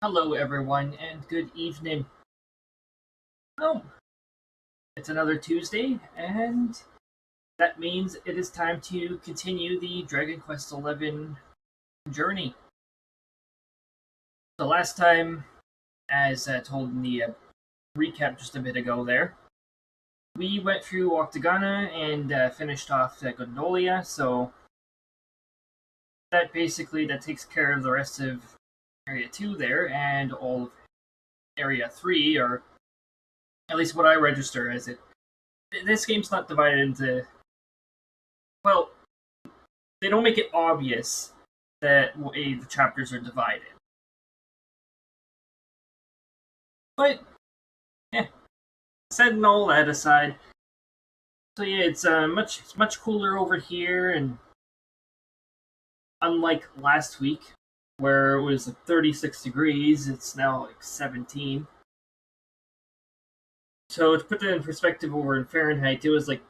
Hello, everyone, and good evening. Oh, it's another Tuesday, and that means it is time to continue the Dragon Quest XI journey. The last time, as told in the recap just a bit ago there, we went through Octagona and finished off Gondolia, so that takes care of the rest of Area 2 there, and all of Area 3, or at least what I register as it. This game's not divided into. Well, they don't make it obvious that way the chapters are divided. But, yeah, setting all that aside. So yeah, it's much cooler over here, and unlike last week, where it was like 36 degrees, it's now like 17. So to put that in perspective over in Fahrenheit, it was like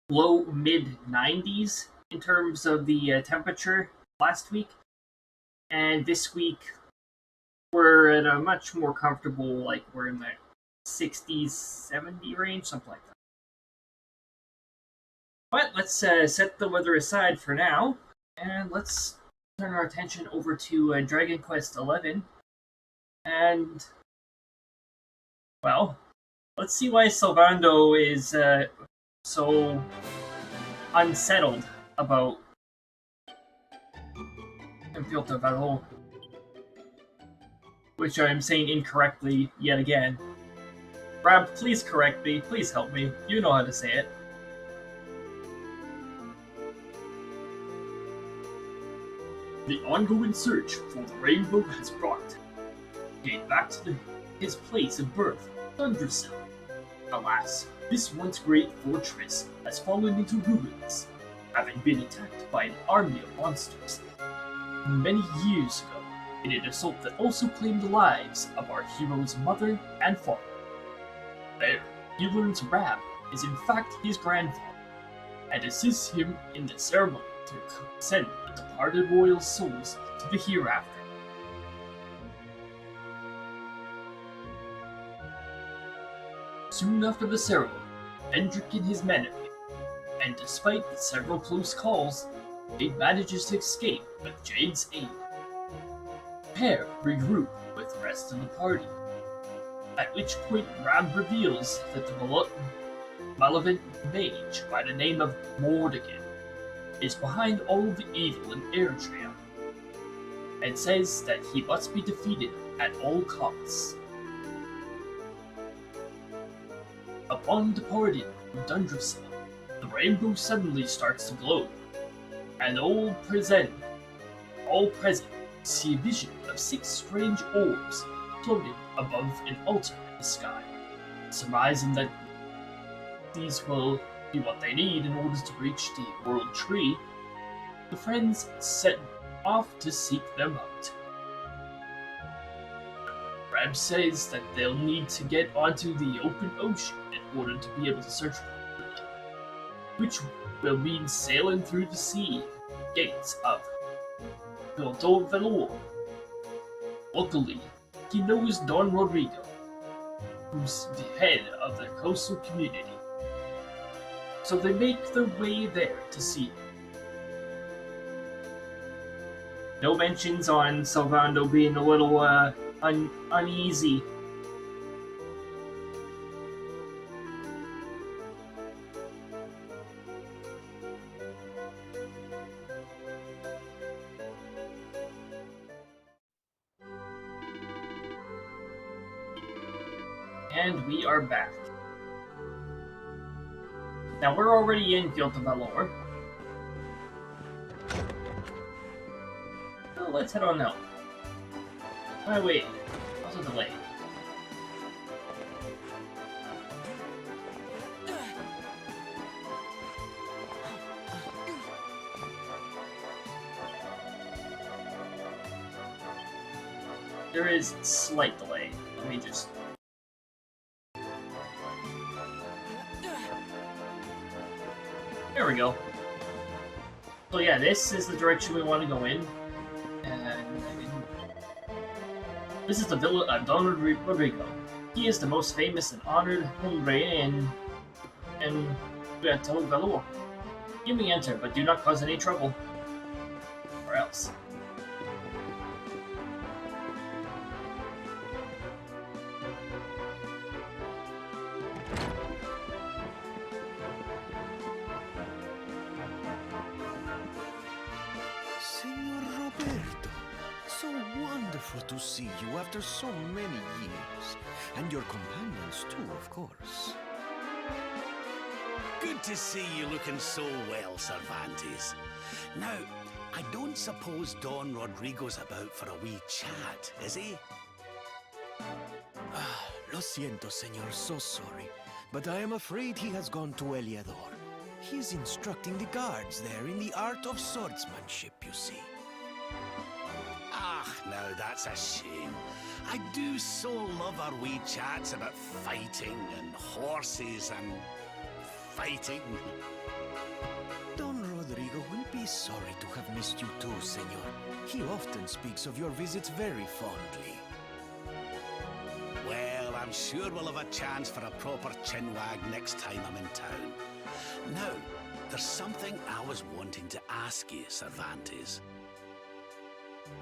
low mid 90s in terms of the temperature last week, and this week we're at a much more comfortable, like we're in the 60s, 70 range, something like that. But let's set the weather aside for now, and let's turn our attention over to Dragon Quest XI, and, well, let's see why Sylvando is so unsettled about Filter Valor, which I'm saying incorrectly yet again. Rab, please correct me, please help me, you know how to say it. The ongoing search for the rainbow has brought Cade back to his place of birth, Thundercell. Alas, this once great fortress has fallen into ruins, having been attacked by an army of monsters. Many years ago, in an assault that also claimed the lives of our hero's mother and father. There, he learns Rab is in fact his grandfather, and assists him in the ceremony to send the departed royal souls to the hereafter. Soon after the ceremony, Hendrik and his men appear, and despite the several close calls, Jade manages to escape with Jade's aid. The pair regroup with the rest of the party, at which point Rab reveals that the malevolent mage by the name of Mordigan is behind all the evil in Erdrea, and says that he must be defeated at all costs. Upon departing from Thundercell, the rainbow suddenly starts to glow, and all present see a vision of 6 strange orbs floating above an altar in the sky, surmising that these will be what they need in order to reach the World Tree. The friends set off to seek them out. Rab says that they'll need to get onto the open ocean in order to be able to search properly, which will mean sailing through the sea gates of Filter Valor. Luckily, he knows Don Rodrigo, who's the head of the coastal community, so they make their way there to see him. No mentions on Sylvando being a little uneasy. And we are back. Now we're already in Filter Valor. So let's head on out. Oh wait, also delay. There is slight delay. Let me just. There we go. So yeah, this is the direction we want to go in. And This is the villa of Don Rodrigo. He is the most famous and honored hombre in Puerto Valor. You may enter, but do not cause any trouble. Or else. Senor Roberto, so wonderful to see you after so many years. And your companions too, of course. Good to see you looking so well, Cervantes. Now, I don't suppose Don Rodrigo's about for a wee chat, is he? Lo siento, senor, so sorry. But I am afraid he has gone to SLdr. He is instructing the guards there in the art of swordsmanship, you see. Ah, now that's a shame. I do so love our wee chats about fighting and horses and fighting. Don Rodrigo will be sorry to have missed you too, senor. He often speaks of your visits very fondly. Well, I'm sure we'll have a chance for a proper chinwag next time I'm in town. Now, there's something I was wanting to ask you, Cervantes.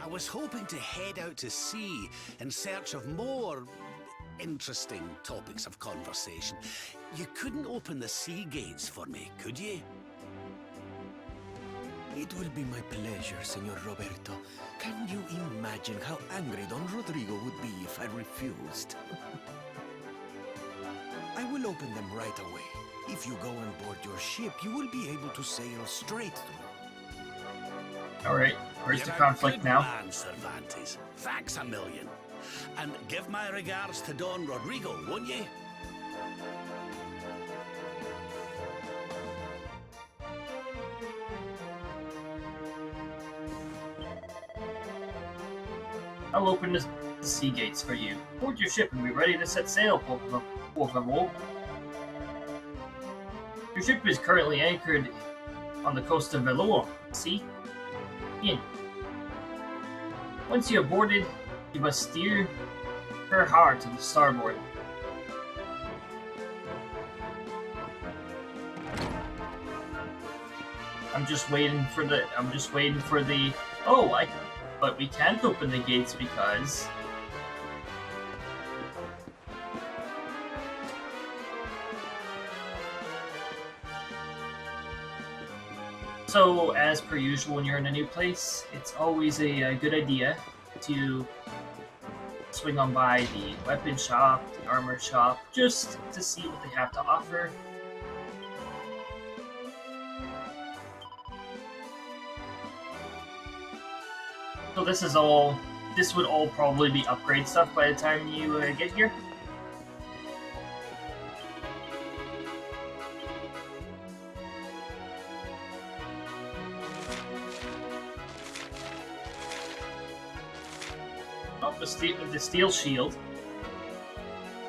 I was hoping to head out to sea in search of more interesting topics of conversation. You couldn't open the sea gates for me, could you? It will be my pleasure, Senor Roberto. Can you imagine how angry Don Rodrigo would be if I refused? I will open them right away. If you go on board your ship, you will be able to sail straight through. Alright, where's the You're a conflict good now? man, Cervantes. Thanks a million. And give my regards to Don Rodrigo, won't you? I'll open the sea gates for you. Board your ship and be ready to set sail, por favor. Your ship is currently anchored on the coast of Valor. See? In. Once you have boarded, you must steer her hard to the starboard. I'm just waiting for the. Oh, but we can't open the gates because. So, as per usual when you're in a new place, it's always a good idea to swing on by the weapon shop, the armor shop, just to see what they have to offer. So this would all probably be upgrade stuff by the time you get here. Oh, the steel shield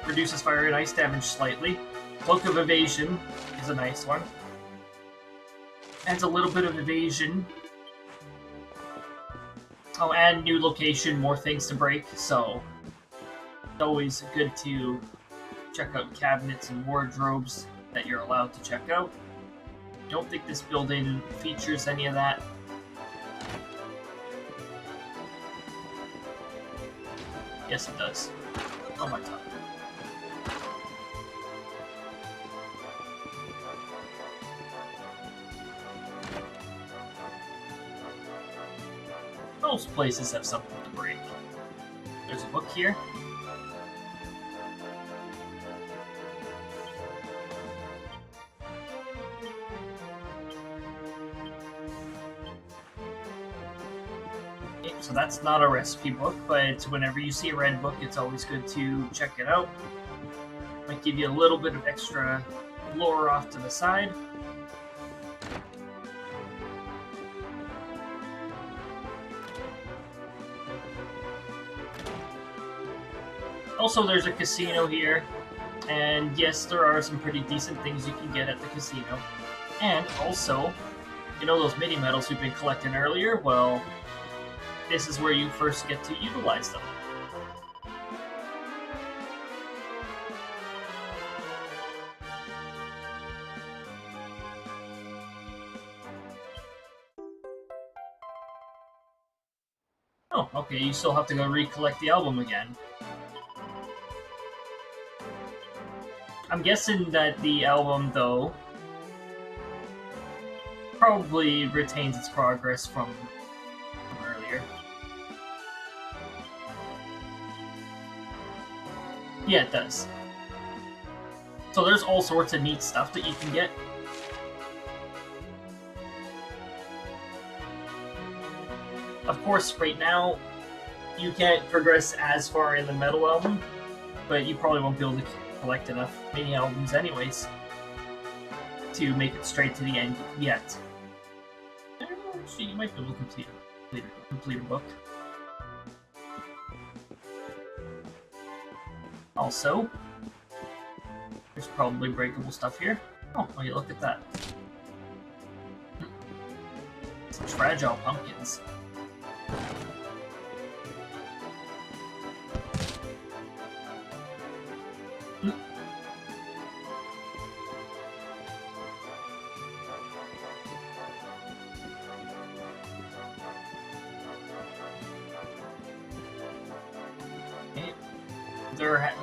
reduces fire and ice damage slightly. Cloak of Evasion is a nice one. Adds a little bit of evasion. Oh, and new location, more things to break, so it's always good to check out cabinets and wardrobes that you're allowed to check out. Don't think this building features any of that. Yes, it does. Oh my god. Most places have something to break. There's a book here. Okay, so that's not a recipe book, but whenever you see a red book, it's always good to check it out. Might give you a little bit of extra lore off to the side. Also, there's a casino here, and yes, there are some pretty decent things you can get at the casino. And also, you know those mini medals we've been collecting earlier? Well, this is where you first get to utilize them. Oh, okay, you still have to go recollect the album again. I'm guessing that the album, though, probably retains its progress from earlier. Yeah, it does. So there's all sorts of neat stuff that you can get. Of course, right now, you can't progress as far in the metal album, but you probably won't be able to collect enough mini albums anyways to make it straight to the end yet. I don't know, actually, you might be able to complete a book. Also, there's probably breakable stuff here. Oh, yeah, look at that. It's fragile pumpkins.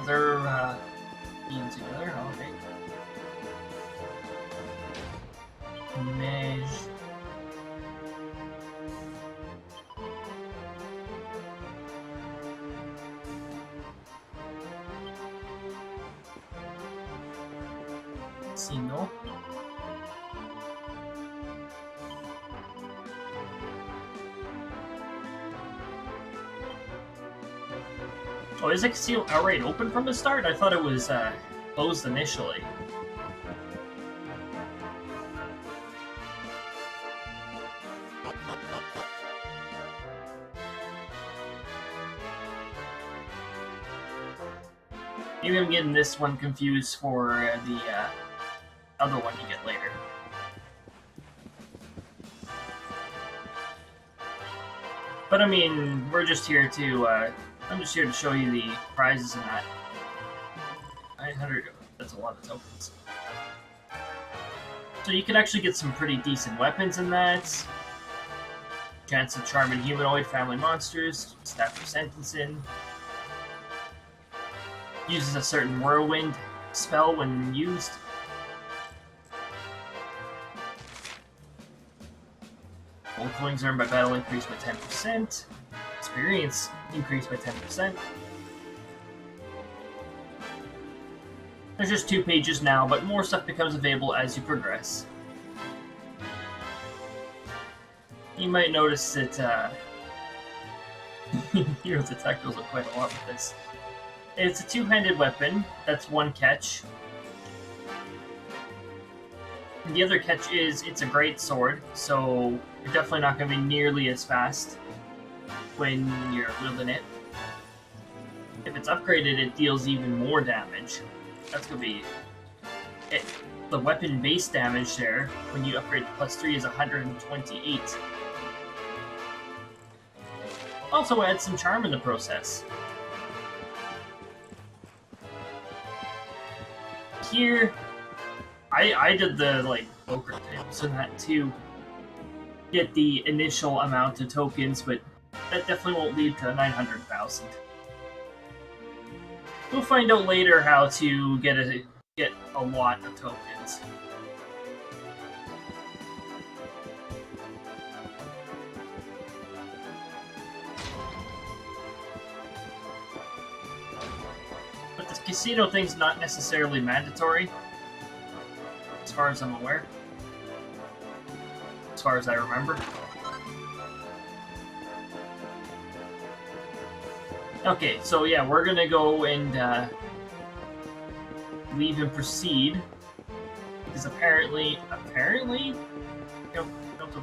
They're being together, okay. Mej. Sino. Oh, is the casino outright open from the start? I thought it was closed initially. Maybe I'm getting this one confused for the other one you get later. But I mean, we're just here to, I'm just here to show you the prizes in that. 900, that's a lot of tokens. So you can actually get some pretty decent weapons in that. Chance of Charm and Humanoid, Family Monsters, Staff for Sentencing. Uses a certain Whirlwind spell when used. Gold coins earned by battle increased by 10%. Experience increased by 10%. There's just 2 pages now, but more stuff becomes available as you progress. You might notice that Heroes Attack goes up quite a lot with this. It's a 2-handed weapon, that's one catch. And the other catch is it's a great sword, so you're definitely not going to be nearly as fast when you're wielding it. If it's upgraded, it deals even more damage. That's going to be it. The weapon base damage there, when you upgrade to +3, is 128. Also add some charm in the process. Here, I did the like poker tips and that to get the initial amount of tokens, but that definitely won't lead to 900,000. We'll find out later how to get a lot of tokens. But this casino thing's not necessarily mandatory, as far as I'm aware. As far as I remember. Okay, so yeah, we're gonna go and leave and proceed. Because apparently,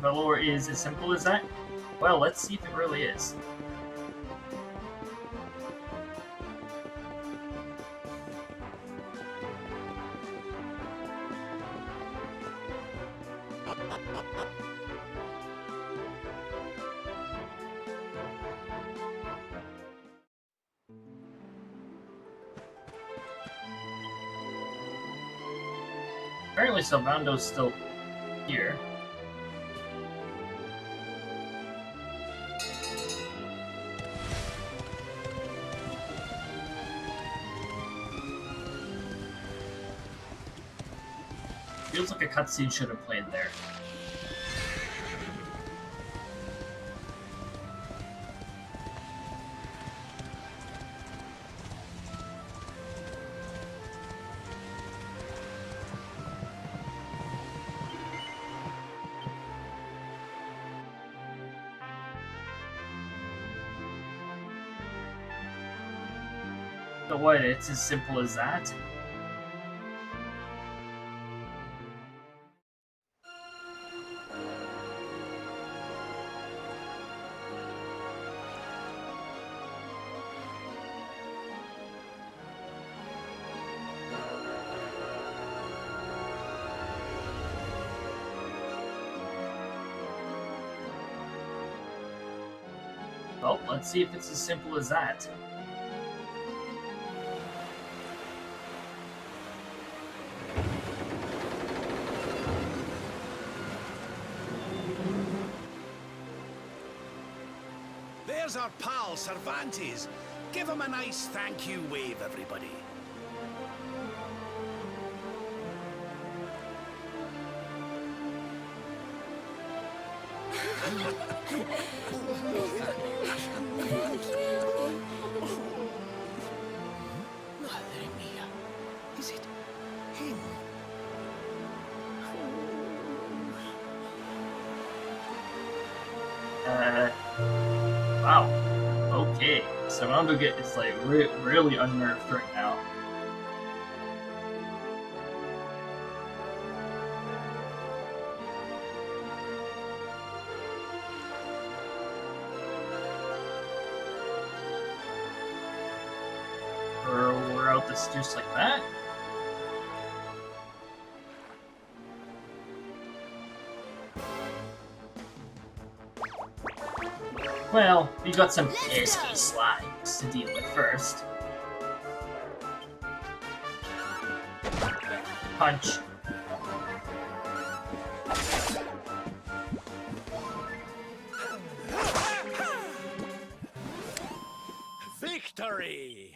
Valor is as simple as that. Well, let's see if it really is. Apparently Salvando's still here. Feels like a cutscene should have played there. So what, it's as simple as that? Well, let's see if it's as simple as that. There's our pal, Cervantes. Give him a nice thank you wave, everybody. Madre mia. Is it him? Wow. Okay. So Rondo is like really unnerved right now. We're out this just like that. Well, we got some pesky slimes to deal with first. Punch. Victory!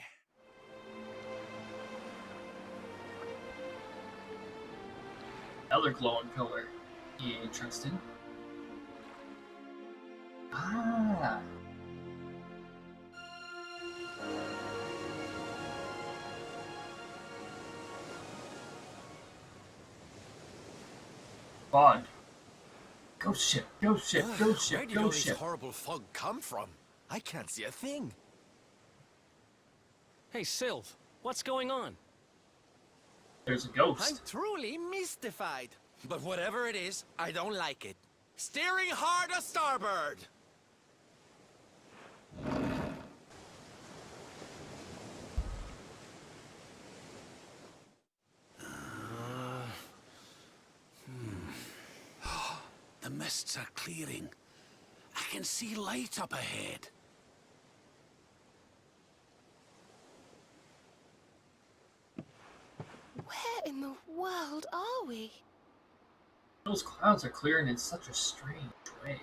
Another glowing pillar. You interested? Ah. Fog. Ghost ship, ghost ship, ghost ship, Where did all ghost this ship. horrible fog come from? I can't see a thing. Hey, Sylv, what's going on? There's a I'm ghost. truly mystified. But whatever it is, I don't like it. Steering hard a starboard! The mists are clearing. I can see light up ahead. Where in the world are we? Those clouds are clearing in such a strange way.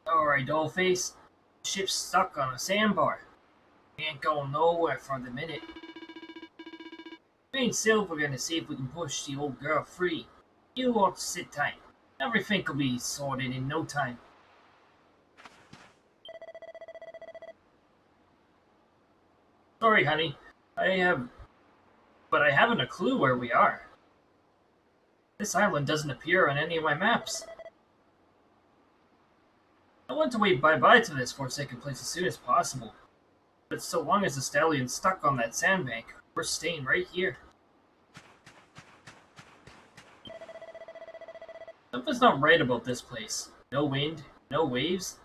Alright, Dollface. Ship's stuck on a sandbar. Ain't going nowhere for the minute. Me and Sylv are gonna see if we can push the old girl free. You won't sit tight. Everything will be sorted in no time. Sorry, honey. I haven't a clue where we are. This island doesn't appear on any of my maps. I want to wave bye-bye to this forsaken place as soon as possible. But so long as the stallion's stuck on that sandbank, we're staying right here. Something's not right about this place. No wind, no waves.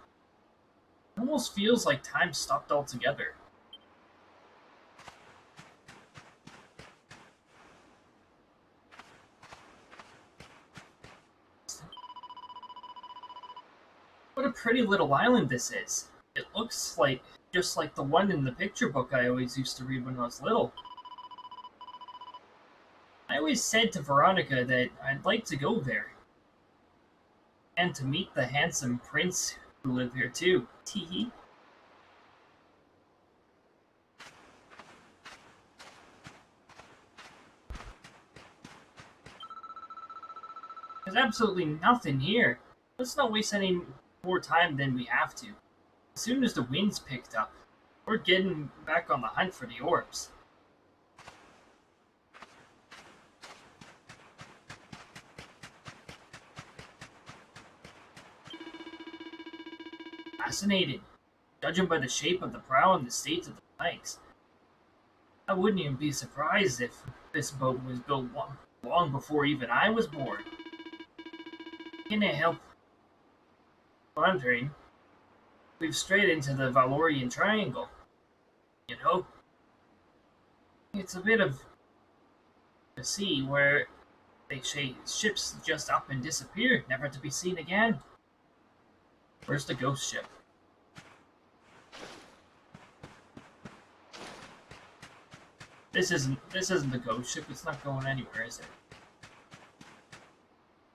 It almost feels like time stopped altogether. What a pretty little island this is. It looks like just like the one in the picture book I always used to read when I was little. I always said to Veronica that I'd like to go there. And to meet the handsome prince who live here too. Teehee. There's absolutely nothing here. Let's not waste any more time than we have to. As soon as the wind's picked up, we're getting back on the hunt for the orbs. Fascinating. Judging by the shape of the prow and the state of the planks, I wouldn't even be surprised if this boat was built long before even I was born. Can it help wondering? We've strayed into the Valorian Triangle. You know, it's a bit of the sea where they say ships just up and disappear, never to be seen again. Where's the ghost ship? This isn't the ghost ship. It's not going anywhere, is it?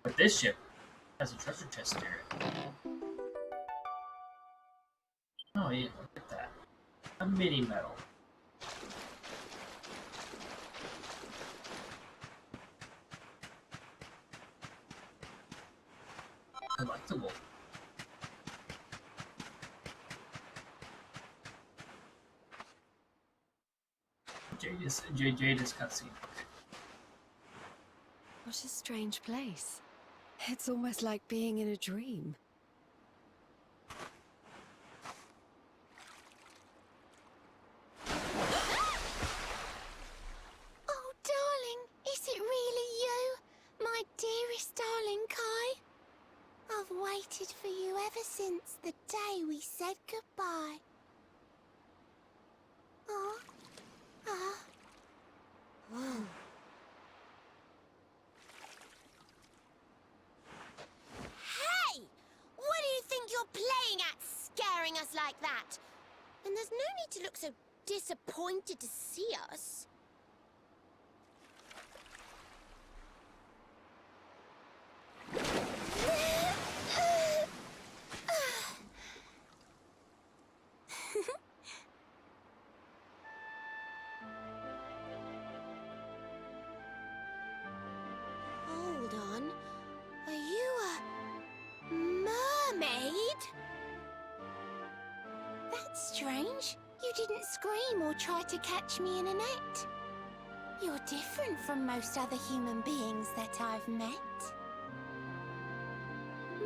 But this ship has a treasure chest here. Oh yeah, look at that. A mini medal. Collectible. Jada's cutscene. What a strange place. It's almost like being in a dream. Oh, darling, is it really you? My dearest darling Kai? I've waited for you ever since the day we said goodbye. Oh. Whoa. Hey! What do you think you're playing at, scaring us like that? And there's no need to look so disappointed to see us. Hold on. Are you a mermaid? That's strange. You didn't scream or try to catch me in a net. You're different from most other human beings that I've met.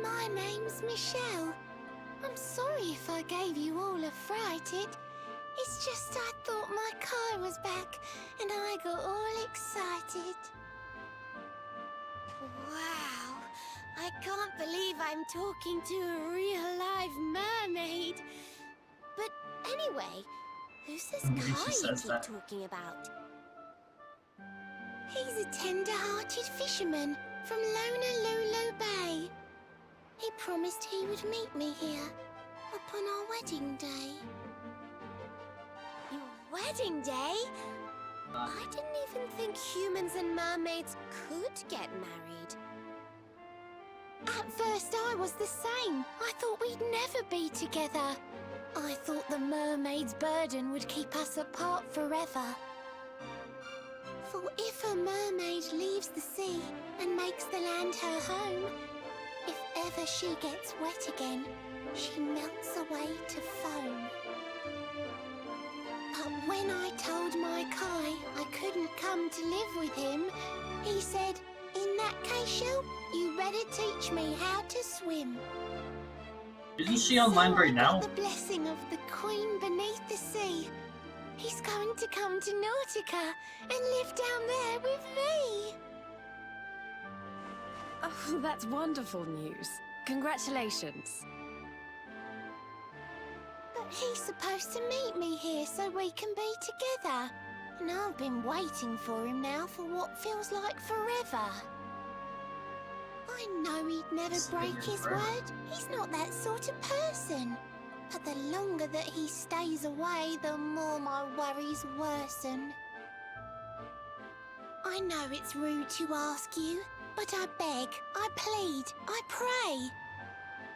My name's Michelle. I'm sorry if I gave you all a fright. It's just I thought my Kai was back and I got all excited. Wow, I can't believe I'm talking to a real live mermaid. But anyway, who's this Kai you keep talking about? He's a tender-hearted fisherman from Luna Bay. He promised he would meet me here upon our wedding day. Your wedding day? I didn't even think humans and mermaids could get married. At first I was the same. I thought we'd never be together. I thought the mermaid's burden would keep us apart forever. For if a mermaid leaves the sea and makes the land her home, if ever she gets wet again, she melts away to foam. But when I told my Kai I couldn't come to live with him, he said, "In that case, Shell, you better teach me how to swim." Isn't she online right now? I got the blessing of the Queen beneath the sea. He's going to come to Nautica and live down there with me. Oh, that's wonderful news. Congratulations. But he's supposed to meet me here so we can be together. And I've been waiting for him now for what feels like forever. I know he'd never break his word. He's not that sort of person. But the longer that he stays away, the more my worries worsen. I know it's rude to ask you, but I beg, I plead, I pray.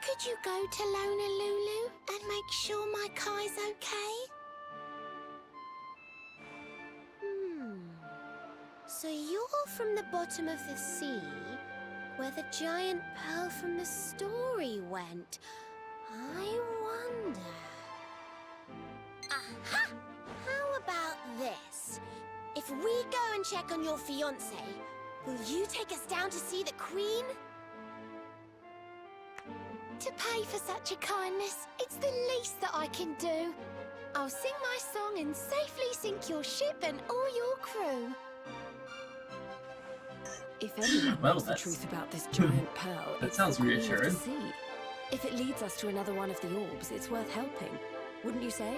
Could you go to Lulu and make sure my Kai's okay? So you're from the bottom of the sea, where the giant pearl from the story went. I wonder... Aha! How about this? If we go and check on your fiancé, will you take us down to see the Queen? To pay for such a kindness, it's the least that I can do. I'll sing my song and safely sink your ship and all your crew. If anyone Well, knows the that's- truth about this giant pearl, That it's sounds the Queen of the reassuring. Sea. If it leads us to another one of the orbs, it's worth helping. Wouldn't you say?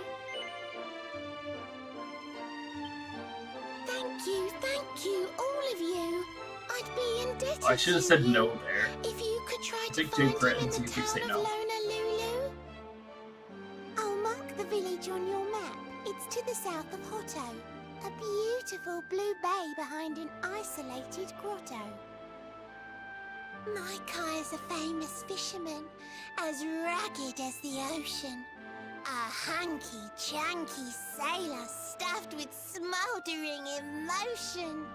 Thank you, all of you. I'd be indebted I should have to said you no there. if you could try to Take find Jake him threatens in you the if you town say of no. Lulu. I'll mark the village on your map. It's to the south of Hotto. A beautiful blue bay behind an isolated grotto. My Kai is a famous fisherman, as rugged as the ocean. A hanky-janky sailor stuffed with smouldering emotion.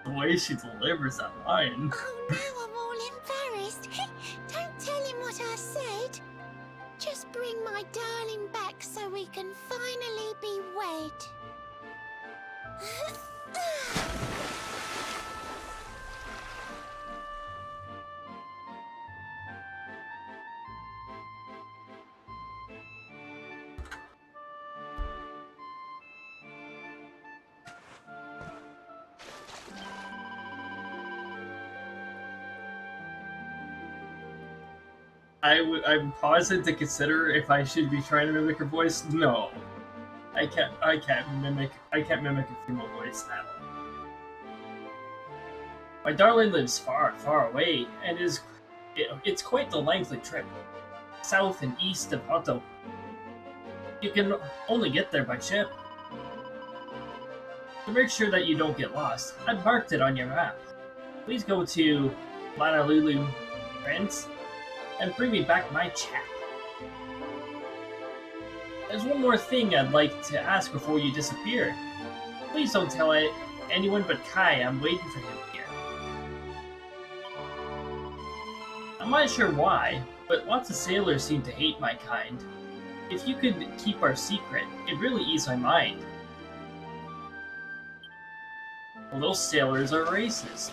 The way she delivers that line. Oh, now I'm all embarrassed. Don't tell him what I said. Just bring my darling back so we can finally be wed. I'm pausing to consider if I should be trying to mimic her voice. No. I can't mimic a female voice at all. My darling lives far, far away, and it's quite the lengthy trip. South and east of Hotto. You can only get there by ship. To make sure that you don't get lost, I've marked it on your map. Please go to Honolulu, friends, and bring me back my chap. There's one more thing I'd like to ask before you disappear. Please don't tell anyone but Kai I'm waiting for him here. I'm not sure why, but lots of sailors seem to hate my kind. If you could keep our secret, it'd really ease my mind. Well, those sailors are racist.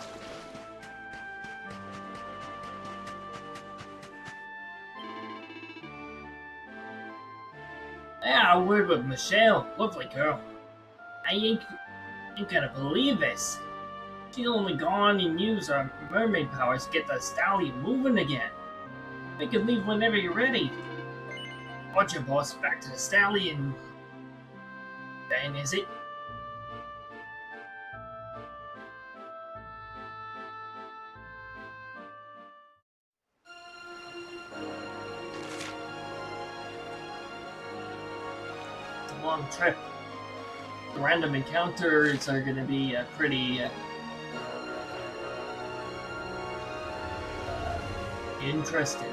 Yeah, a word with Michelle. Lovely girl. I ain't gonna believe this. She's only gone and used her mermaid powers to get the stallion moving again. We can leave whenever you're ready. Watch your boss back to the stallion. Then is it? Long trip. The random encounters are going to be pretty interesting.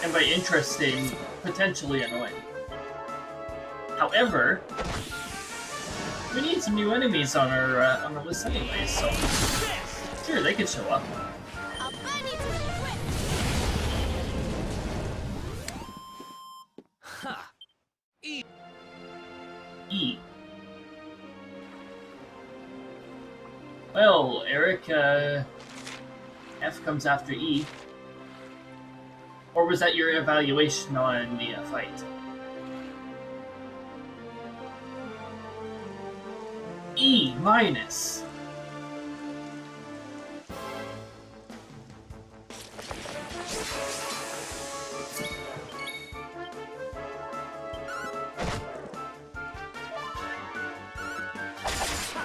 And by interesting, potentially annoying. However, we need some new enemies on our list anyway, so sure, they could show up. I'll burn you to a crisp. Ha! E. Well, Eric, F comes after E. Or was that your evaluation on the fight? E minus.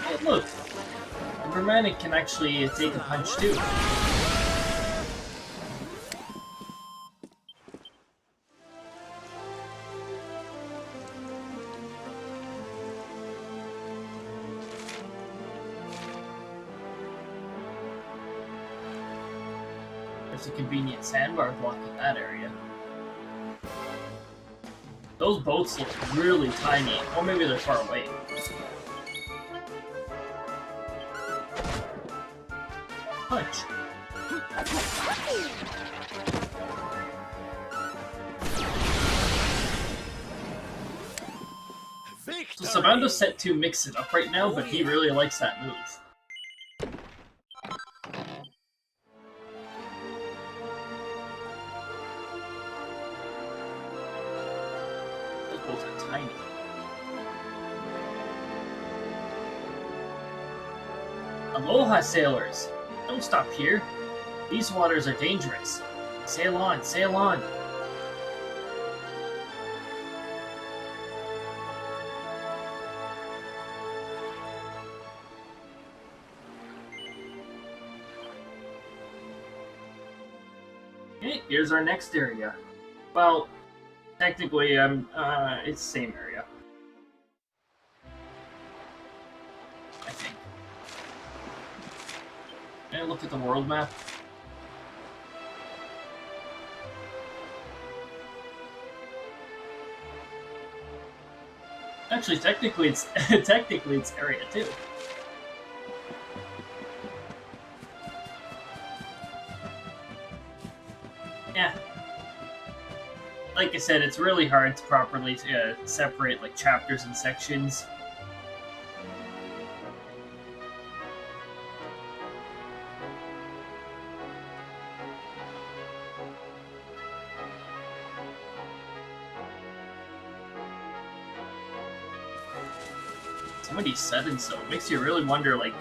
Hey, look, the romantic can actually take a punch too. There's a convenient sandbar blocking that area. Those boats look really tiny, or maybe they're far away. Punch. So Savando's set to mix it up right now, but he really likes that move. Those boats are tiny. Aloha, sailors! Don't stop here. These waters are dangerous. Sail on, sail on! Okay, here's our next area. Well, technically, it's the same area. I think. Can I look at the world map? Actually, technically it's area 2. Yeah. Like I said, it's really hard to properly separate like chapters and sections. Somebody said and so it makes you really wonder, like,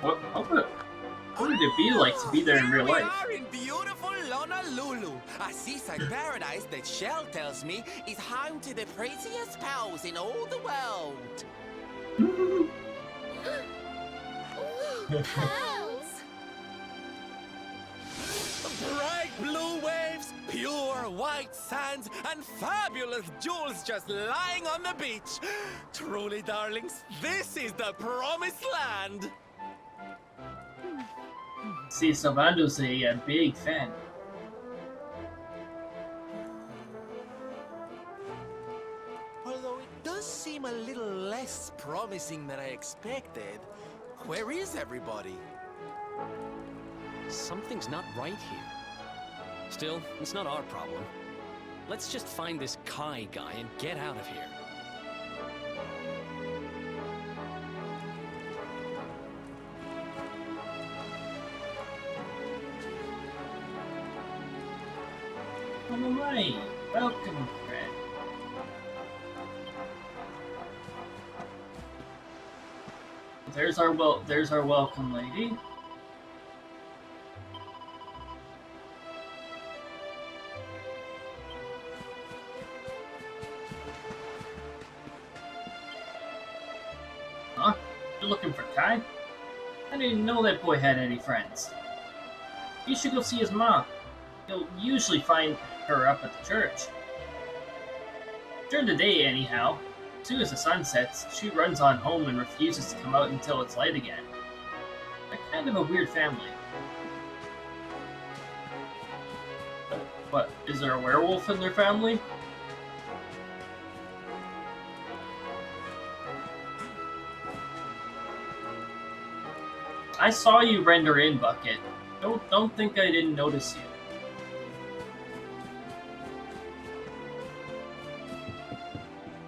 what would it be like to be there in real life? We are in beautiful Honolulu, a seaside paradise that Shell tells me is home to the prettiest pals in all the world. Pearls! Bright blue waves, pure white sands, and fabulous jewels just lying on the beach. Truly, darlings, this is the promised land. See, Salvando's a big fan. Although it does seem a little less promising than I expected. Where is everybody? Something's not right here. Still, it's not our problem. Let's just find this Kai guy and get out of here. Alright, welcome, friend. There's our welcome lady. Huh? You're looking for Kai? I didn't know that boy had any friends. You should go see his mom. You'll usually find her up at the church. During the day, anyhow. As soon as the sun sets, she runs on home and refuses to come out until it's light again. They're kind of a weird family. What, is there a werewolf in their family? I saw you render in, Bucket. Don't think I didn't notice you.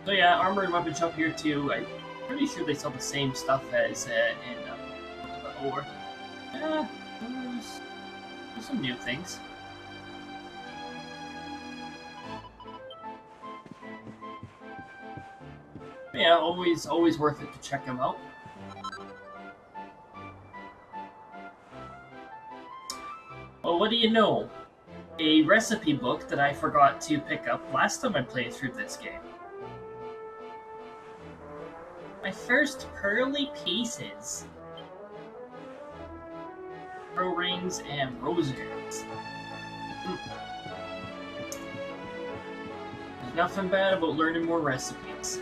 So yeah, armor and weapon shop here too. I'm pretty sure they sell the same stuff as in Ore. Yeah, there's some new things. Yeah, always worth it to check them out. Well, what do you know? A recipe book that I forgot to pick up last time I played through this game. My first pearly pieces. Pearl rings and rosaries. There's nothing bad about learning more recipes.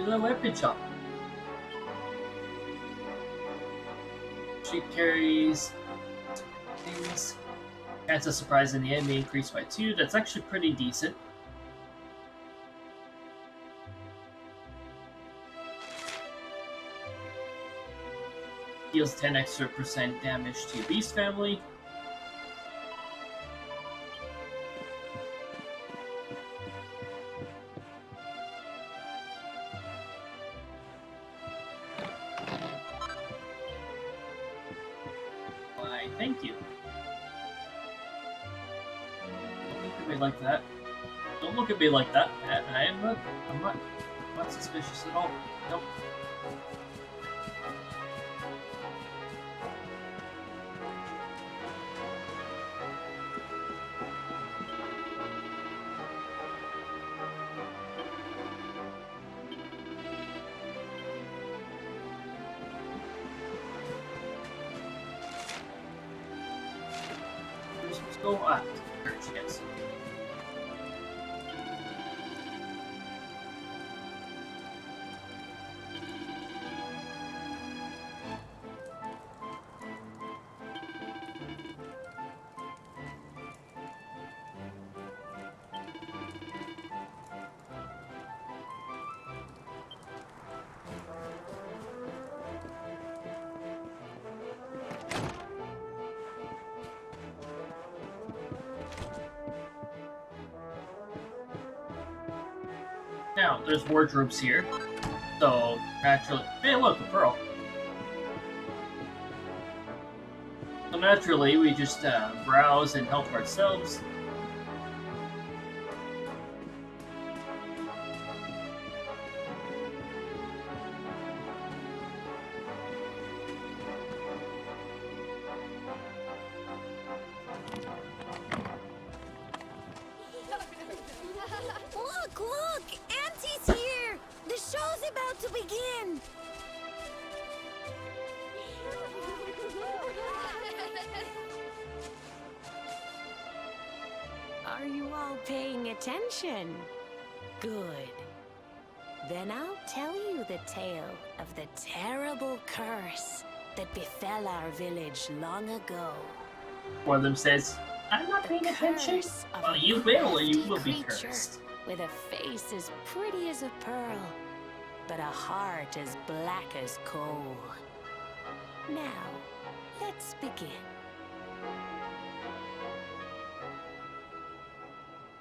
to the weapon shop. Sheep carries things. Chance of surprise in the enemy increased by 2. That's actually pretty decent. Deals 10 extra % damage to beast family. Why, thank you. Don't look at me like that. Don't look at me like that. I'm not suspicious at all. Nope. Let's go up. There she is. Now, there's wardrobes here, so naturally... Hey, look, a pearl. So naturally, we just browse and help ourselves. Look! Auntie's here! The show's about to begin! Are you all paying attention? Good. Then I'll tell you the tale of the terrible curse that befell our village long ago. One of them says, I'm not paying attention. Well, you will, or you will be cursed. With a face as pretty as a pearl, but a heart as black as coal. Now, let's begin.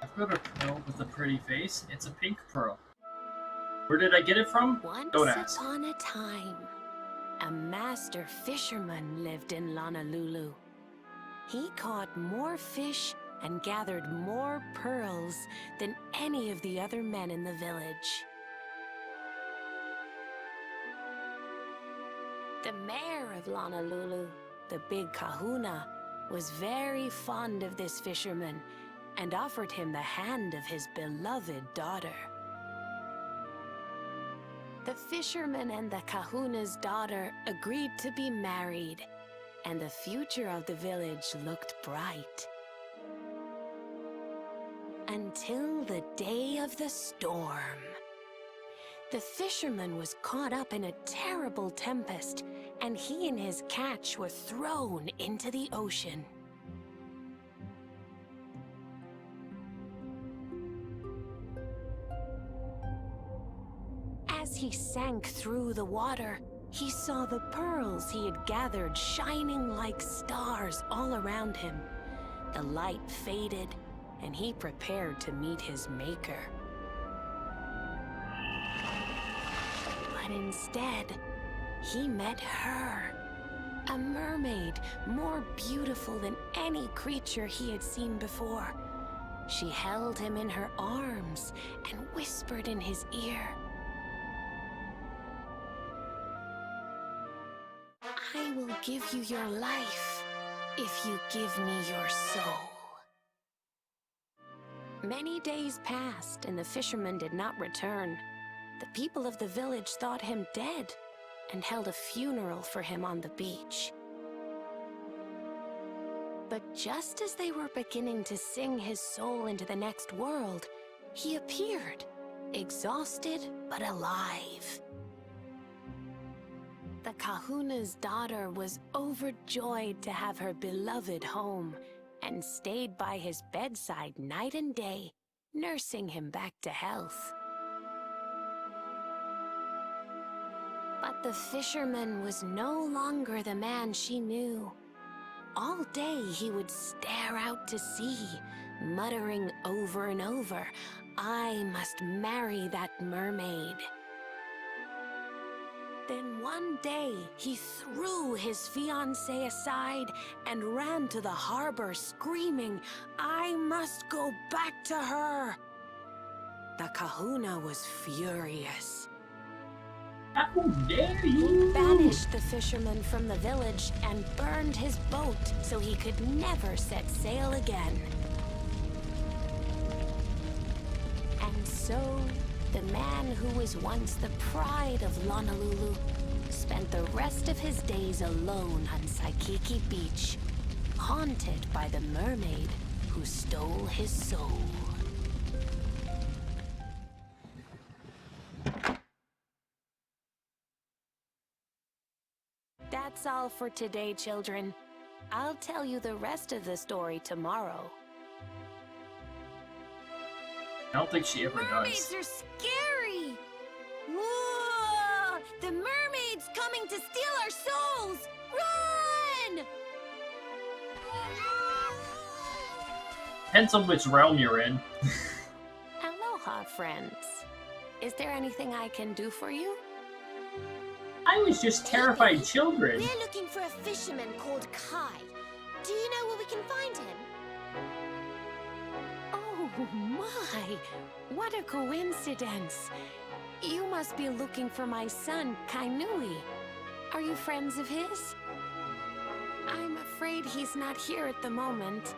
I've got a pearl with a pretty face. It's a pink pearl. Where did I get it from? Don't ask. Once upon a time, a master fisherman lived in Honolulu. He caught more fish and gathered more pearls than any of the other men in the village. The mayor of Honolulu, the big kahuna, was very fond of this fisherman and offered him the hand of his beloved daughter. The fisherman and the kahuna's daughter agreed to be married, and the future of the village looked bright. Until the day of the storm. The fisherman was caught up in a terrible tempest, and he and his catch were thrown into the ocean. As he sank through the water, he saw the pearls he had gathered shining like stars all around him. The light faded, and he prepared to meet his maker. But instead, he met her, a mermaid more beautiful than any creature he had seen before. She held him in her arms and whispered in his ear, "I will give you your life if you give me your soul." Many days passed, and the fisherman did not return. The people of the village thought him dead and held a funeral for him on the beach. But just as they were beginning to sing his soul into the next world, he appeared, exhausted but alive. The kahuna's daughter was overjoyed to have her beloved home and stayed by his bedside night and day, nursing him back to health. But the fisherman was no longer the man she knew. All day he would stare out to sea, muttering over and over, "I must marry that mermaid." Then one day, he threw his fiancée aside and ran to the harbor screaming, "I must go back to her!" The kahuna was furious. How dare you! Banished the fisherman from the village and burned his boat so he could never set sail again. And so, the man who was once the pride of Honolulu spent the rest of his days alone on Saikiki Beach, haunted by the mermaid who stole his soul. That's all for today, children. I'll tell you the rest of the story tomorrow. I don't think she ever Mermaids does. are scary! Whoa! The mermaid's coming to steal our souls! Run! Depends on which realm you're in. Aloha, friends. Is there anything I can do for you? I was just terrified children. We're looking for a fisherman called Kai. Do you know where we can find him? Oh my! What a coincidence! You must be looking for my son, Kainui. Are you friends of his? I'm afraid he's not here at the moment.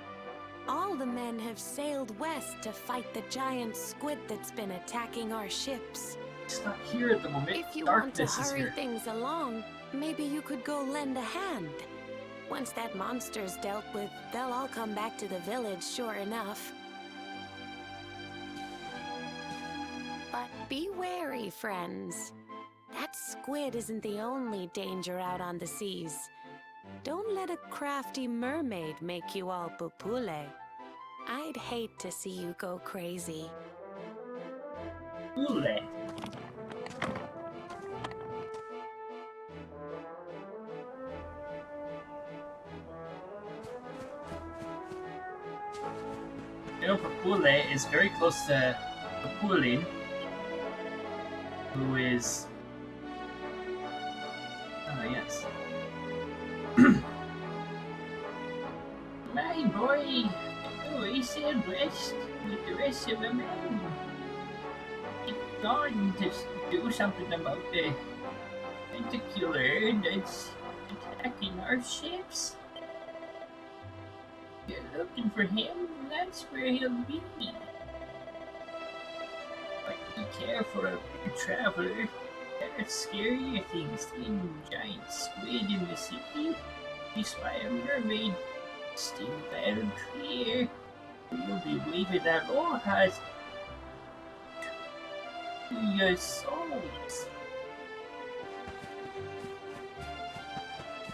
All the men have sailed west to fight the giant squid that's been attacking our ships. It's not here at the moment. If you want to Darkness is hurry here. things along, maybe you could go lend a hand. Once that monster's dealt with, they'll all come back to the village, sure enough. But be wary, friends. That squid isn't the only danger out on the seas. Don't let a crafty mermaid make you all pupule. I'd hate to see you go crazy. Ule. You know, Papule is very close to Papulin, who is... Oh, yes. My boy! Oh, he said rest with the rest of the men. He's gone to do something about the tentacular that's attacking our ships. If you're looking for him, that's where he'll be. But be careful, traveler. There are scarier things than giant squid in the sea. You spy a mermaid, still bad and clear. You'll be waving that aloha to your souls.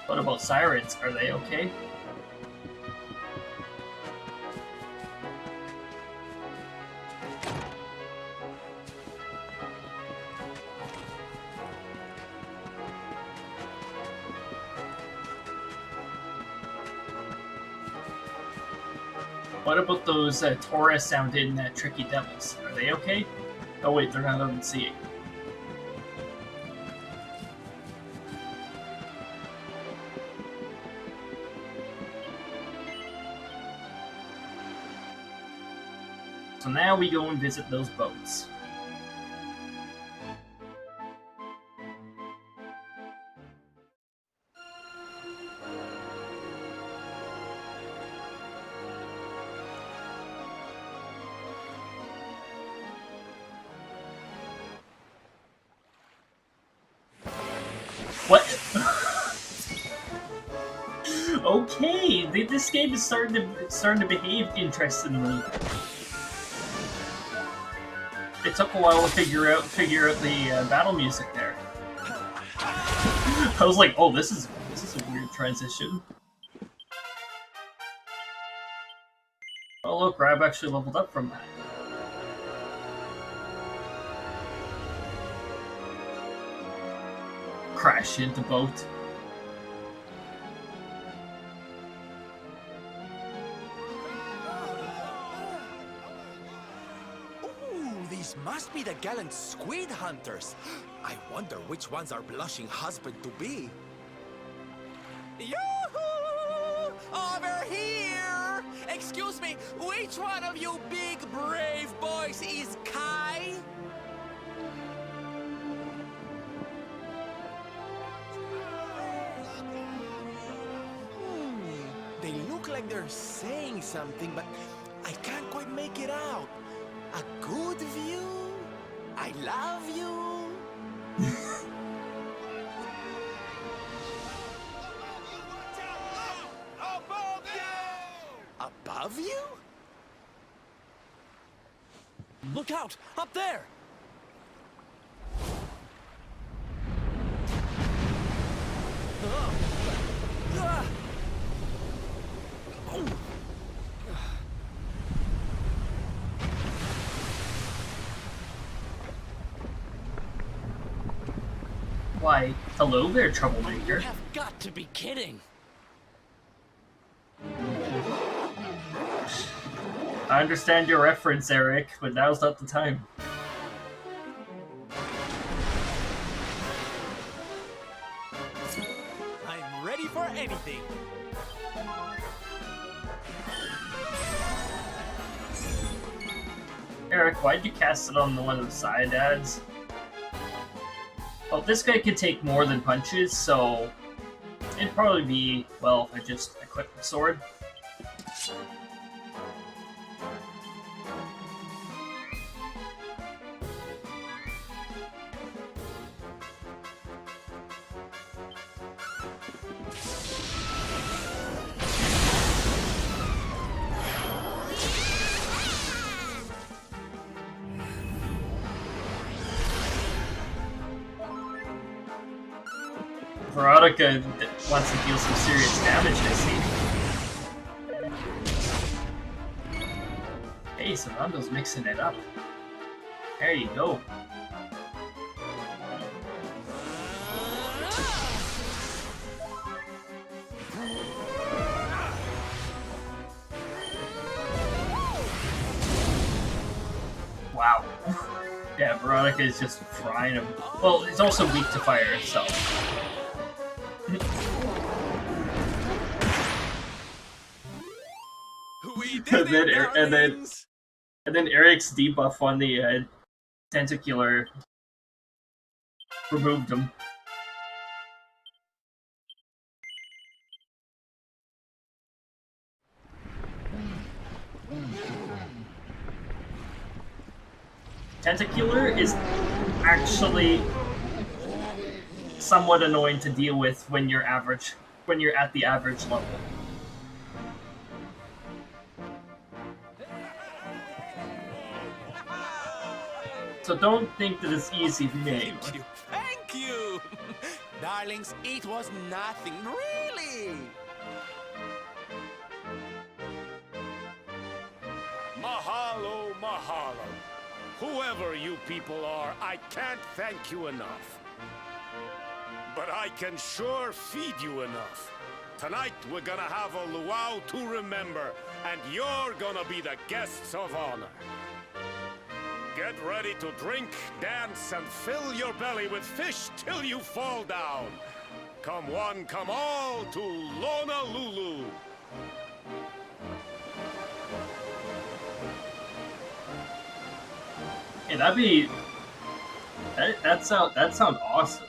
What about sirens? Are they okay? What about those Taurus-sounding tricky devils? Are they okay? Oh wait, they're not on the sea. So now we go and visit those boats. What? Okay, this game is starting to behave interestingly. took a while to figure out the battle music there. I was like, oh, this is a weird transition. Oh look, Rab actually leveled up from that. Crash into boat. These must be the gallant squid hunters. I wonder which one's our blushing husband-to-be. Yoo-hoo! Over here! Excuse me, which one of you big brave boys is Kai? They look like they're saying something, but I can't quite make it out. A good view? I love you? Above you? Look out! Up there! Why, hello there, troublemaker. You have got to be kidding! I understand your reference, Eric, but now's not the time. I'm ready for anything. Eric, why'd you cast it on the one of the side ads? Well, this guy could take more than punches, so it'd probably be, well, if I just equip the sword. Veronica wants to deal some serious damage, I see. Hey, Savando's mixing it up. There you go. Wow. Yeah, Veronica is just frying him. Well, it's also weak to fire itself. And then Eric's debuff on the tentacular removed him. Tentacular is actually somewhat annoying to deal with when you're at the average level. So don't think that it's easy to make. Thank you! Darlings, it was nothing, really! Mahalo, mahalo. Whoever you people are, I can't thank you enough. But I can sure feed you enough. Tonight we're gonna have a luau to remember, and you're gonna be the guests of honor. Get ready to drink, dance, and fill your belly with fish till you fall down. Come one, come all to Lonalulu. Hey, that sound awesome.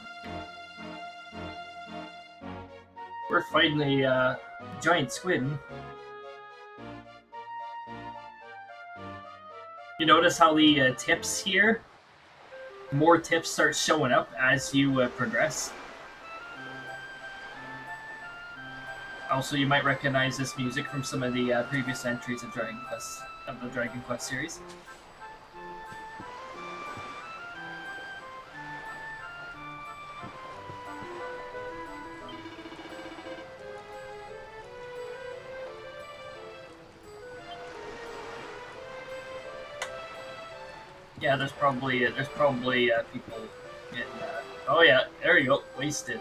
We're fighting a giant squid. You notice how the tips here, more tips start showing up as you progress. Also, you might recognize this music from some of the previous entries of the Dragon Quest series. Yeah, there's probably people in. Oh yeah, there you go. Wasted.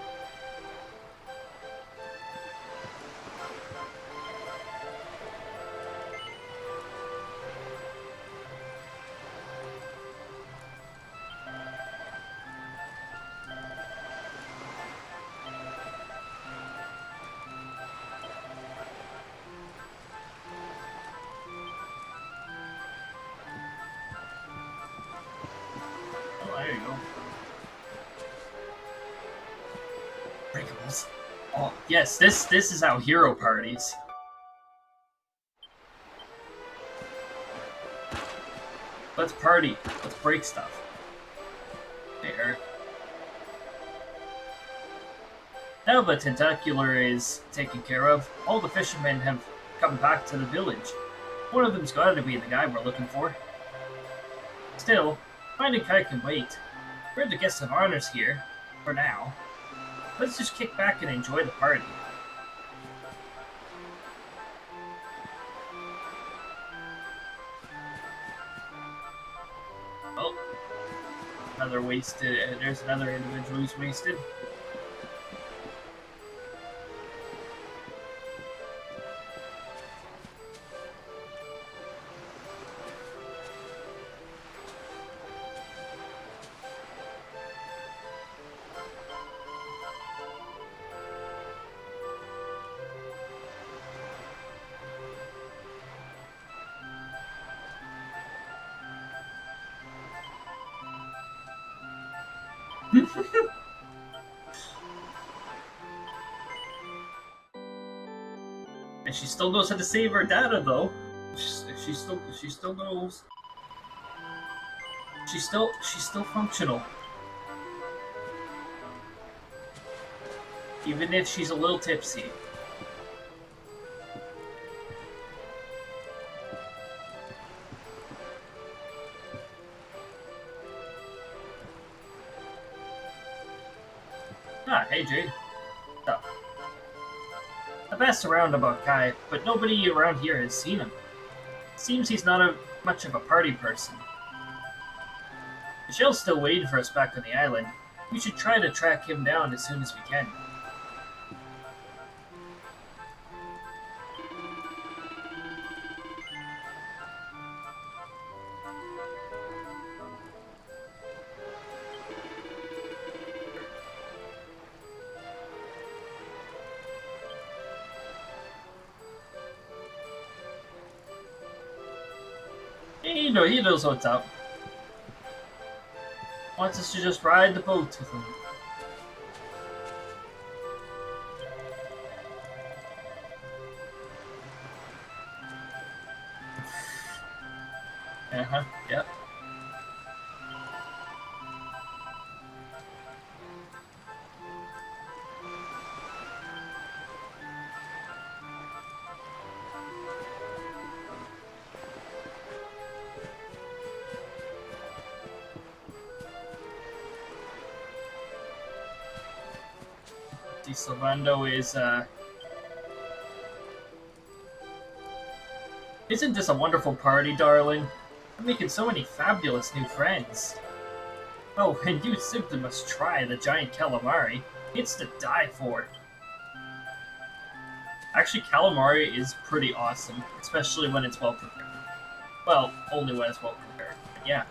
Oh, there you go. Breakables. Oh yes, this is how hero parties. Let's party. Let's break stuff. There. Now the tentacular is taken care of, all the fishermen have come back to the village. One of them's gotta be the guy we're looking for. Still, finding Kai can wait. We're the guests of honors here, for now. Let's just kick back and enjoy the party. Oh. Another wasted, there's another individual who's wasted. And she still knows how to save her data, though. She still knows. She's still functional. Even if she's a little tipsy. Ah, hey Jade. What's up? I've asked around about Kai, but nobody around here has seen him. Seems he's not much of a party person. Michelle's still waiting for us back on the island. We should try to track him down as soon as we can. He knows what's up. Wants us to just ride the boat with him. Yep. Salvando is, Isn't this a wonderful party, darling? I'm making so many fabulous new friends. Oh, and you simply must try the giant calamari. It's to die for. Actually, calamari is pretty awesome, especially when it's well prepared. Well, only when it's well prepared, but yeah.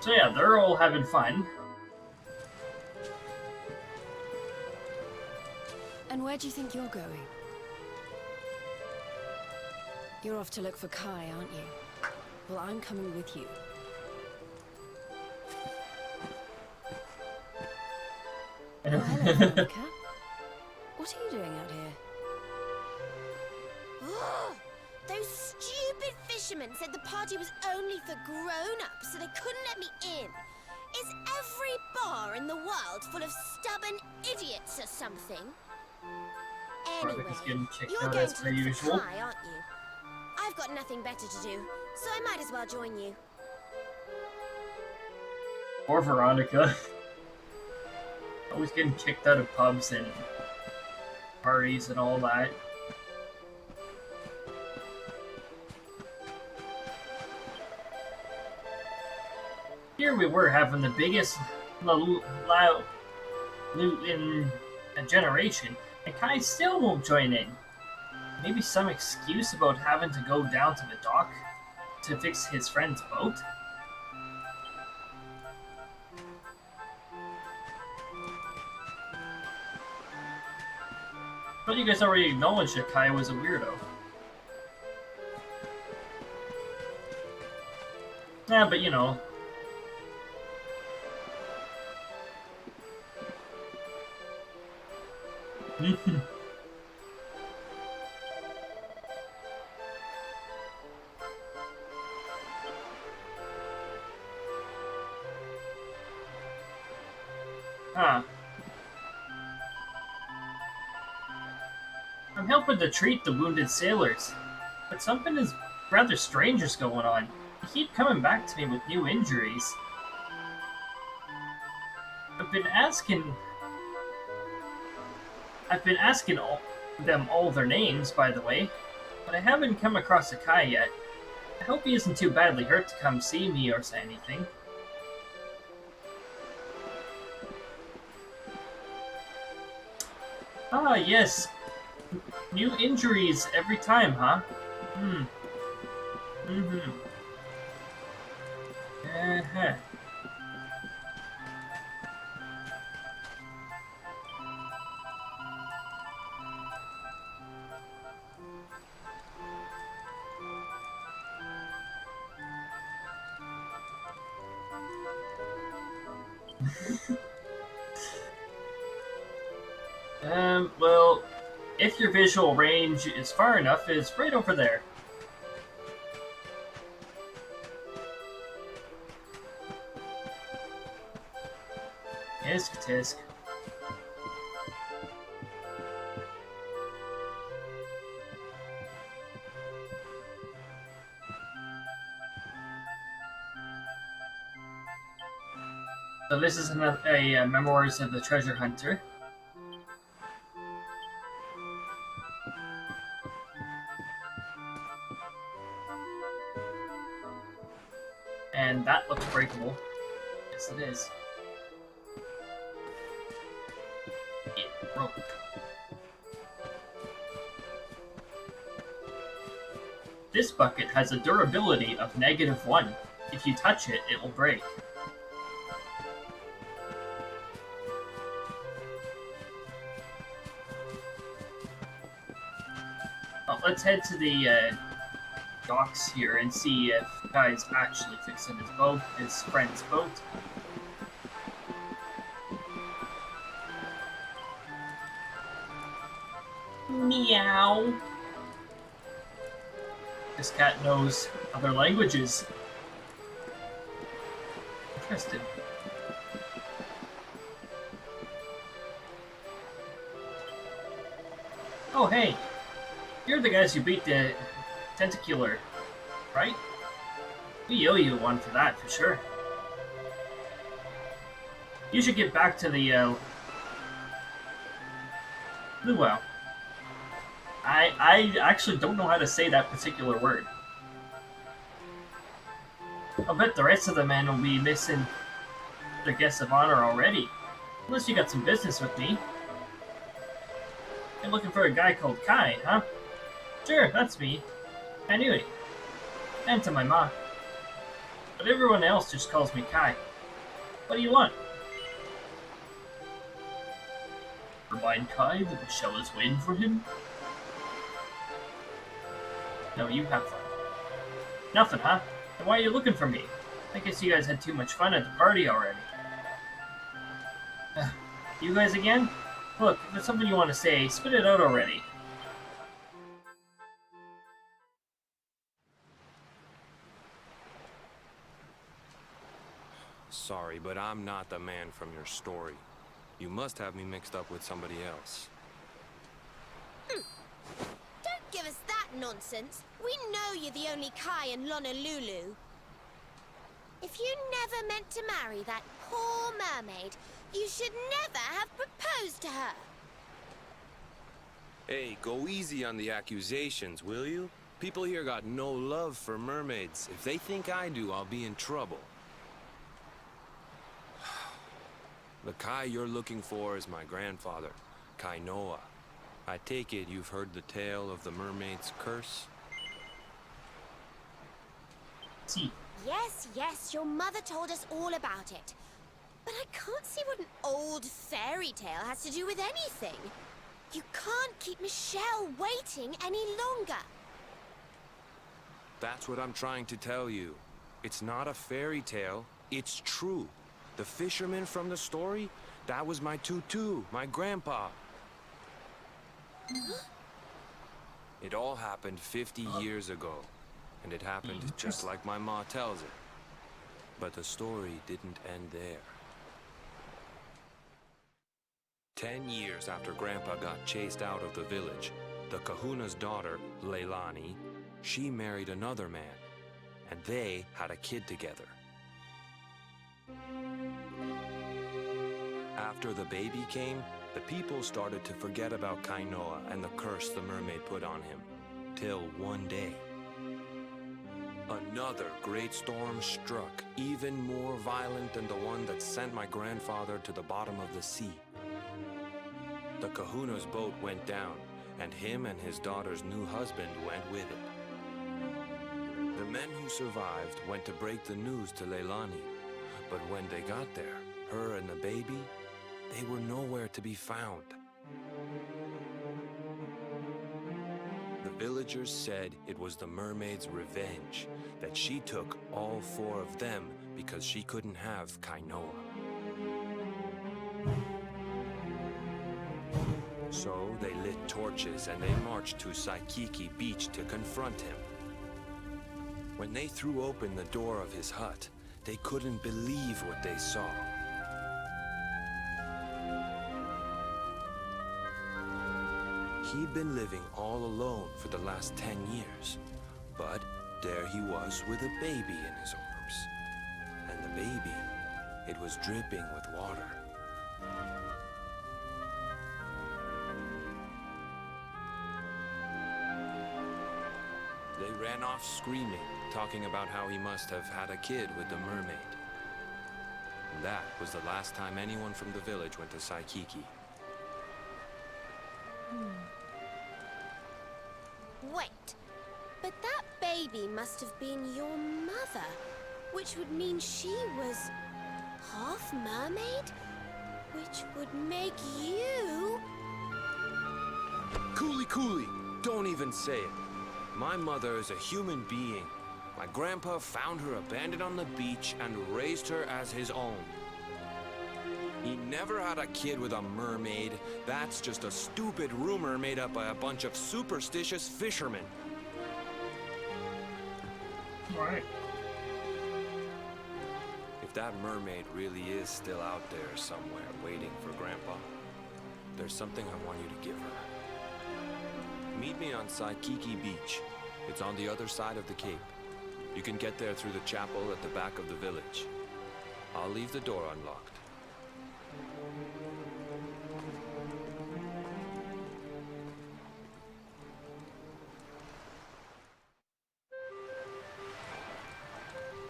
So yeah, they're all having fun. And where do you think you're going? You're off to look for Kai, aren't you? Well, I'm coming with you. Oh, hello, Veronica. What are you doing out here? Those stupid fishermen said the party was only for grown-ups, so they couldn't let me in. Is every bar in the world full of stubborn idiots or something? Anyway, you're going to look for Kai, aren't you? I've got nothing better to do, so I might as well join you. Or Veronica. Always getting kicked out of pubs and parties and all that. Here we were having the biggest loot in a generation, and Kai still won't join in. Maybe some excuse about having to go down to the dock to fix his friend's boat? But you guys already acknowledged that Kai was a weirdo. Yeah, but you know. Huh. I'm helping to treat the wounded sailors, but something is rather strange is going on. They keep coming back to me with new injuries. I've been asking them all their names, by the way, but I haven't come across a Kai yet. I hope he isn't too badly hurt to come see me or say anything. Ah, yes. New injuries every time, huh? Uh-huh. Well, if your visual range is far enough, it's right over there. Tisk tisk. So this is a Memoirs of the Treasure Hunter. And that looks breakable. Yes, it is. It broke. This bucket has a durability of -1. If you touch it, it will break. Well, let's head to the docks here and see if Guy's actually fixing his boat, his friend's boat. Meow. This cat knows other languages. Interesting. Oh, hey. You're the guys who beat the Tentacular, right? We owe you one for that, for sure. You should get back to the, luau. I actually don't know how to say that particular word. I'll bet the rest of the men will be missing their guests of honor already. Unless you got some business with me. You're looking for a guy called Kai, huh? Sure, that's me. I knew it. And to my ma. But everyone else just calls me Kai. What do you want? Remind Kai that Michelle is waiting for him? No, you have fun. Nothing, huh? Then why are you looking for me? I guess you guys had too much fun at the party already. You guys again? Look, if there's something you want to say, spit it out already. Sorry, but I'm not the man from your story. You must have me mixed up with somebody else. Don't give us that nonsense. We know you're the only Kai in Honolulu. If you never meant to marry that poor mermaid, you should never have proposed to her. Hey, go easy on the accusations, will you? People here got no love for mermaids. If they think I do, I'll be in trouble. The Kai you're looking for is my grandfather, Kainoa. I take it you've heard the tale of the mermaid's curse? See. Yes, your mother told us all about it. But I can't see what an old fairy tale has to do with anything. You can't keep Michelle waiting any longer. That's what I'm trying to tell you. It's not a fairy tale, it's true. The fisherman from the story, that was my tutu, my grandpa. It all happened 50 years ago, and it happened just like my ma tells it. But the story didn't end there. 10 years after Grandpa got chased out of the village, the kahuna's daughter, Leilani, she married another man, and they had a kid together. After the baby came, the people started to forget about Kainoa and the curse the mermaid put on him, till one day. Another great storm struck, even more violent than the one that sent my grandfather to the bottom of the sea. The kahuna's boat went down, and him and his daughter's new husband went with it. The men who survived went to break the news to Leilani, but when they got there, her and the baby, they were nowhere to be found. The villagers said it was the mermaid's revenge, that she took all 4 of them because she couldn't have Kainoa. So they lit torches and they marched to Saikiki Beach to confront him. When they threw open the door of his hut, they couldn't believe what they saw. He'd been living all alone for the last 10 years, but there he was with a baby in his arms. And the baby, it was dripping with water. They ran off screaming, talking about how he must have had a kid with the mermaid. And that was the last time anyone from the village went to Saikiki. Wait, but that baby must have been your mother, which would mean she was half mermaid, which would make you... Cooley, don't even say it. My mother is a human being. My grandpa found her abandoned on the beach and raised her as his own. He never had a kid with a mermaid. That's just a stupid rumor made up by a bunch of superstitious fishermen. Alright. If that mermaid really is still out there somewhere waiting for Grandpa, there's something I want you to give her. Meet me on Saikiki Beach. It's on the other side of the cape. You can get there through the chapel at the back of the village. I'll leave the door unlocked.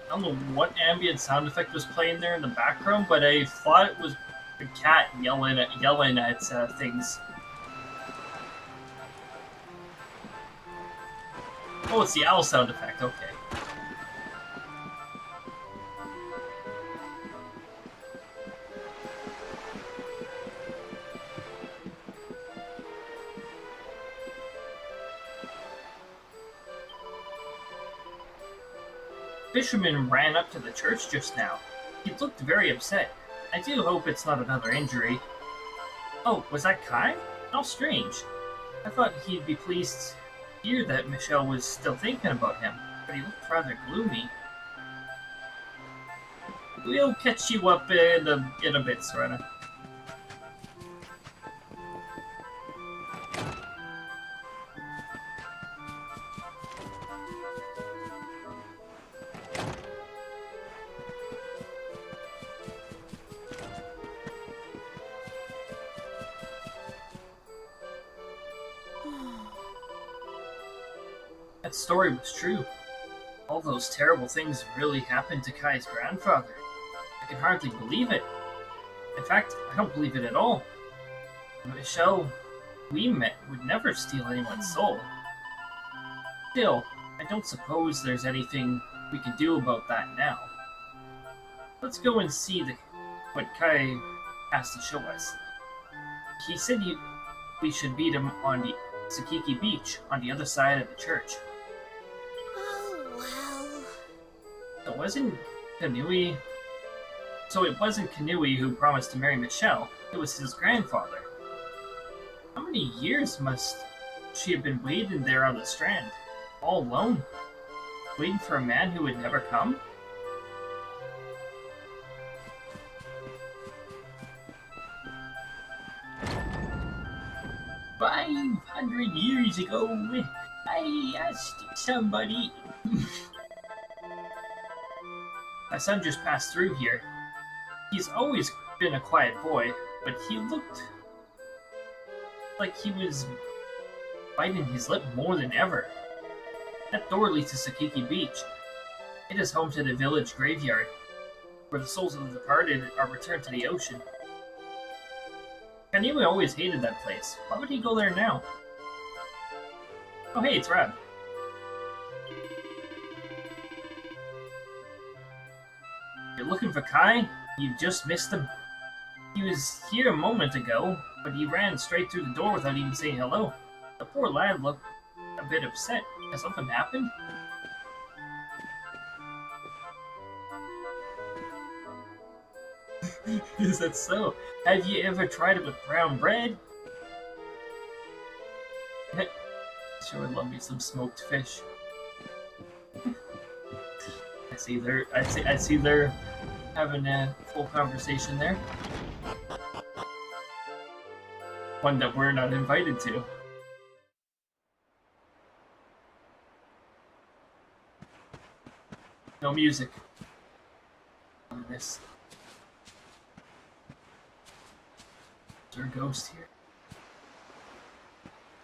I don't know what ambient sound effect was playing there in the background, but I thought it was a cat yelling at things. Oh, it's the owl sound effect, okay. Fisherman ran up to the church just now. He looked very upset. I do hope it's not another injury. Oh, was that Kai? How strange. I thought he'd be pleased to hear that Michelle was still thinking about him, but he looked rather gloomy. We'll catch you up in a bit, Serena. That story was true. All those terrible things really happened to Kai's grandfather. I can hardly believe it. In fact, I don't believe it at all. Michelle we met would never steal anyone's soul. Still, I don't suppose there's anything we can do about that now. Let's go and see what Kai has to show us. He said we should meet him on the Tsukiki Beach on the other side of the church. Oh, well. So it wasn't Kanui who promised to marry Michelle, it was his grandfather. How many years must she have been waiting there on the strand, all alone? Waiting for a man who would never come? "500 years ago, I asked somebody..." My son just passed through here. He's always been a quiet boy, but he looked like he was biting his lip more than ever. That door leads to Tsukiki Beach. It is home to the village graveyard, where the souls of the departed are returned to the ocean. Kanui always hated that place. Why would he go there now? Oh hey, it's Rab. You're looking for Kai? You've just missed him. He was here a moment ago, but he ran straight through the door without even saying hello. The poor lad looked a bit upset. Has something happened? Is that so? Have you ever tried it with brown bread? Sure would love me some smoked fish. I see they're having a full conversation there. One that we're not invited to. No music. On this. Is there a ghost here?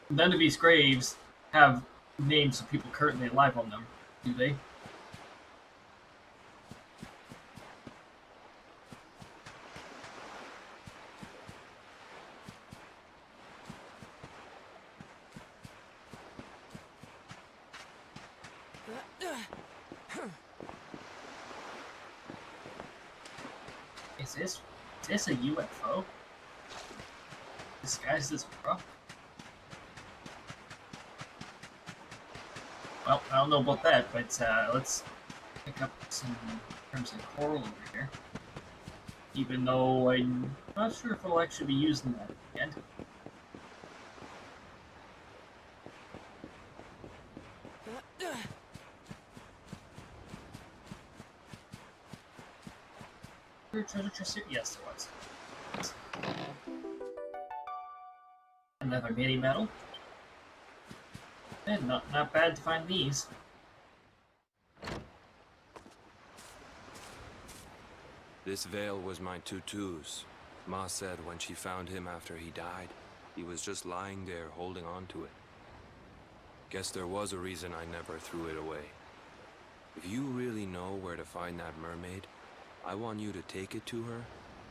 None of these graves have names of people currently alive on them, do they? Is this a UFO? Disguised as a truck? Well, I don't know about that, but let's pick up some crimson coral over here. Even though I'm not sure if I'll actually be using that again. Treasure chest here? Yes, there was. Another mini metal. And not bad to find these. This veil was my tutu's. Ma said when she found him after he died, he was just lying there holding on to it. Guess there was a reason I never threw it away. If you really know where to find that mermaid, I want you to take it to her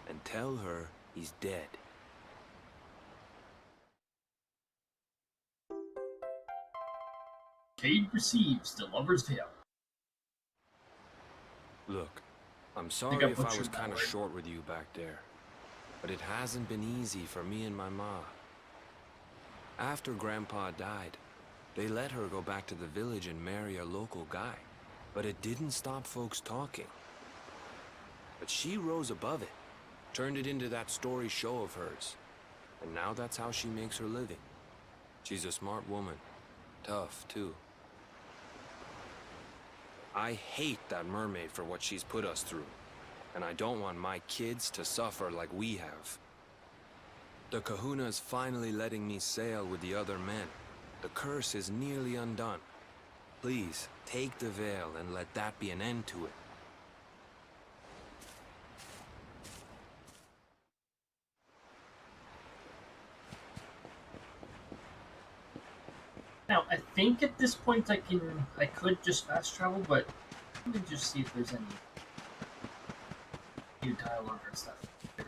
and tell her he's dead. Cade receives the lover's veil. Look, I'm sorry if I was kind of short with you back there, but it hasn't been easy for me and my ma. After Grandpa died, they let her go back to the village and marry a local guy, but it didn't stop folks talking. But she rose above it, turned it into that story show of hers, and now that's how she makes her living. She's a smart woman, tough too. I hate that mermaid for what she's put us through, and I don't want my kids to suffer like we have. The Kahuna's finally letting me sail with the other men. The curse is nearly undone. Please, take the veil and let that be an end to it. Now, I think at this point I could just fast travel, but let me just see if there's any new dialogue or stuff here.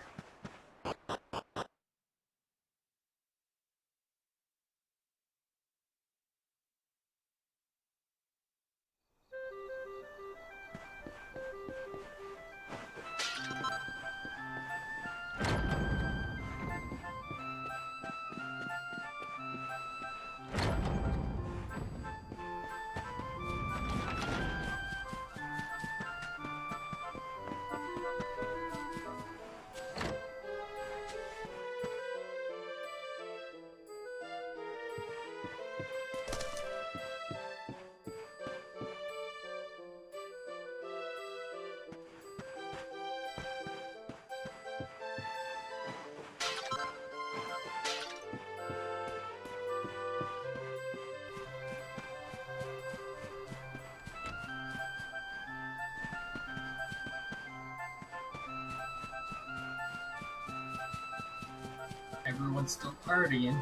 Everyone's still partying.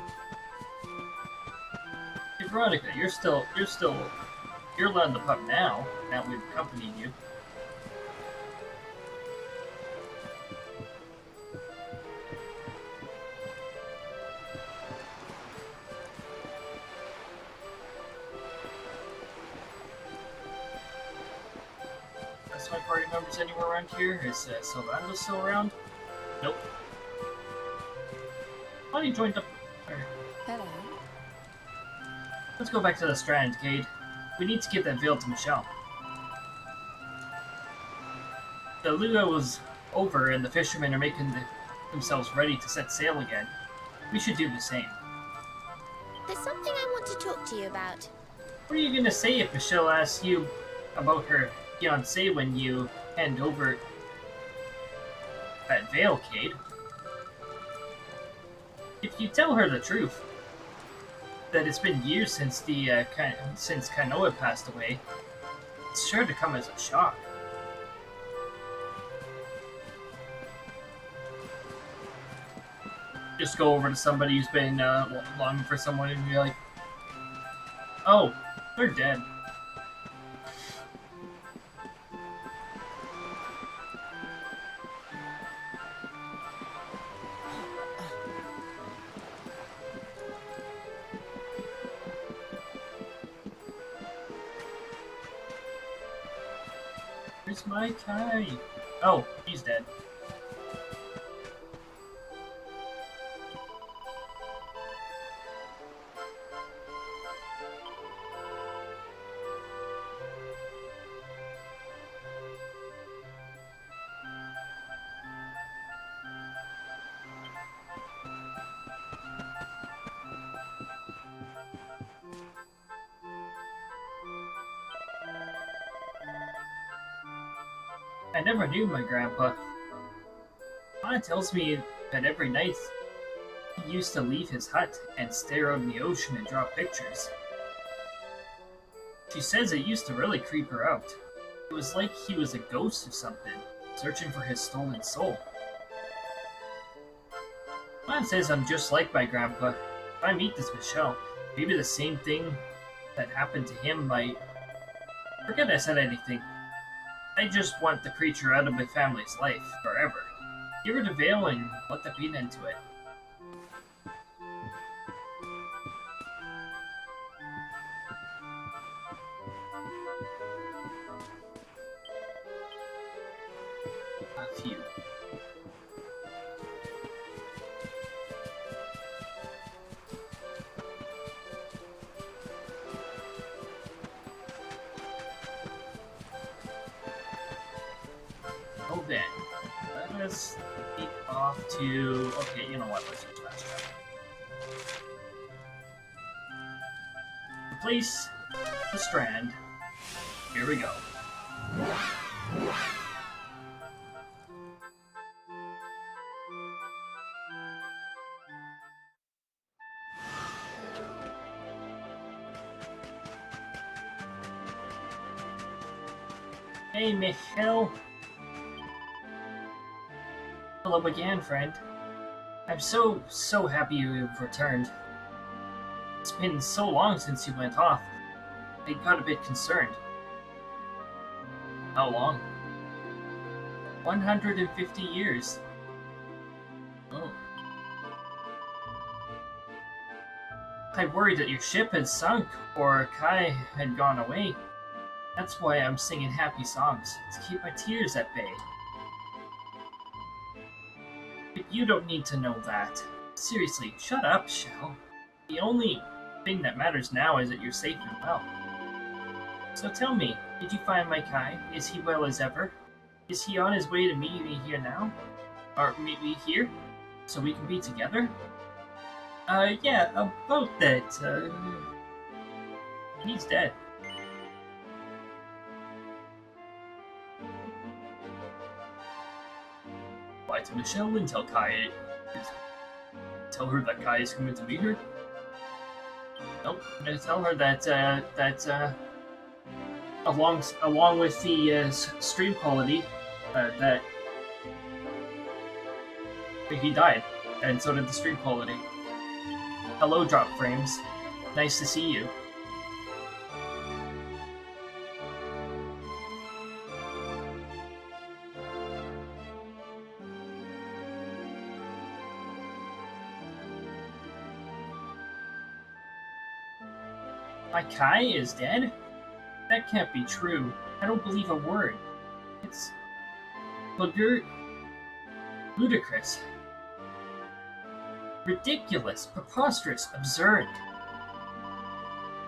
Hey, Veronica, you're allowed in the pub now. Now we've accompanied you. That's my party members anywhere around here. Is SLdr still around? Nope. Why don't you join up? Hello. Let's go back to the Strand, Cade. We need to give that veil to Michelle. The luau was over and the fishermen are making themselves ready to set sail again. We should do the same. There's something I want to talk to you about. What are you gonna say if Michelle asks you about her fiancé when you hand over that veil, Cade? If you tell her the truth, that it's been years since since Kanoa passed away, it's sure to come as a shock. Just go over to somebody who's been longing for someone and be like, "Oh, they're dead." Where's my Kai? Oh, he's dead. I never knew my grandpa. Mama tells me that every night he used to leave his hut and stare out in the ocean and draw pictures. She says it used to really creep her out. It was like he was a ghost or something, searching for his stolen soul. Mom says I'm just like my grandpa. If I meet this Michelle, maybe the same thing that happened to him might... Forget I said anything. I just want the creature out of my family's life, forever. Give her the veil and let the beat into it. A few. Then, let us take off to... Okay, you know what, let's just fast travel. Replace the Strand. Here we go. Hey, Michelle. Hello again, friend. I'm so happy you've returned. It's been so long since you went off. I got a bit concerned. How long? 150 years. Oh. I worried that your ship had sunk or Kai had gone away. That's why I'm singing happy songs, to keep my tears at bay. But you don't need to know that. Seriously, shut up, Shell. The only thing that matters now is that you're safe and well. So tell me, did you find my Kai? Is he well as ever? Is he on his way to meet me here now? Or meet me here? So we can be together? Yeah, about that, he's dead. Fly to Michelle and tell Kai. Tell her that Kai is coming to meet her? Nope, I'm gonna tell her that, along with the stream quality, that he died. And so did the stream quality. Hello, Drop Frames. Nice to see you. My Kai is dead? That can't be true. I don't believe a word. It's ludicrous. Ridiculous, preposterous, absurd.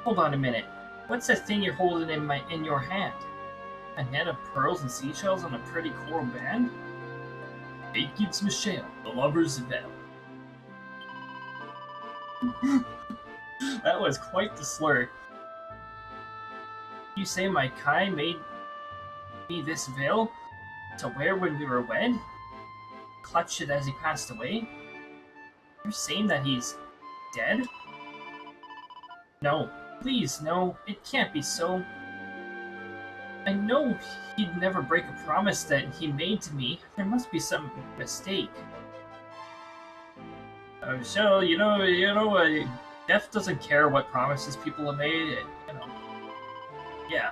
Hold on a minute. What's that thing you're holding in your hand? A net of pearls and seashells on a pretty coral band? Fate gives Michelle, the lover's veil. That was quite the slur. You say my Kai made me this veil to wear when we were wed? Clutched it as he passed away? You're saying that he's dead? No, please, no, it can't be so. I know he'd never break a promise that he made to me. There must be some mistake. So, Jeff doesn't care what promises people have made, Yeah.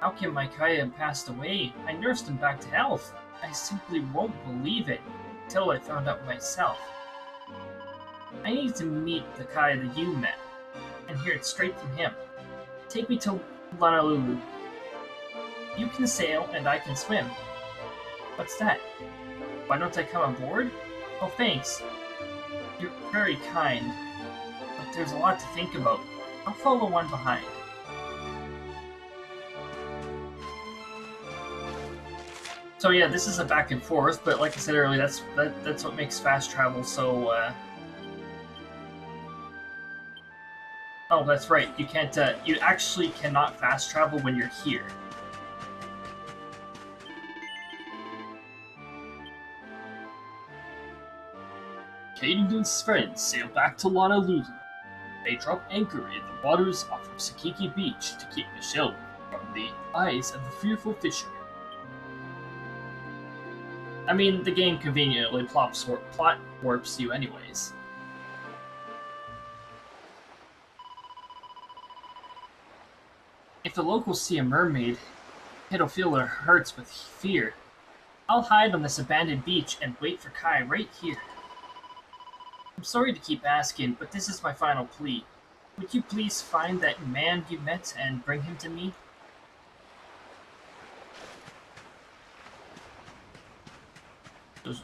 How can my Kai have passed away? I nursed him back to health. I simply won't believe it until I found out myself. I need to meet the Kai that you met, and hear it straight from him. Take me to Honolulu. You can sail, and I can swim. What's that? Why don't I come aboard? Oh, thanks. You're very kind, but there's a lot to think about. I'll follow one behind. So yeah, this is a back and forth, but like I said earlier, that's what makes fast travel so. Oh, that's right. You can't. You actually cannot fast travel when you're here. Cade and his friends sail back to Honolulu. They drop anchor in the waters off of Sakiki Beach to keep Michelle from the eyes of the fearful fishermen. I mean, the game conveniently plot warps you anyways. If the locals see a mermaid, it'll fill their hearts with fear. I'll hide on this abandoned beach and wait for Kai right here. I'm sorry to keep asking, but this is my final plea. Would you please find that man you met and bring him to me?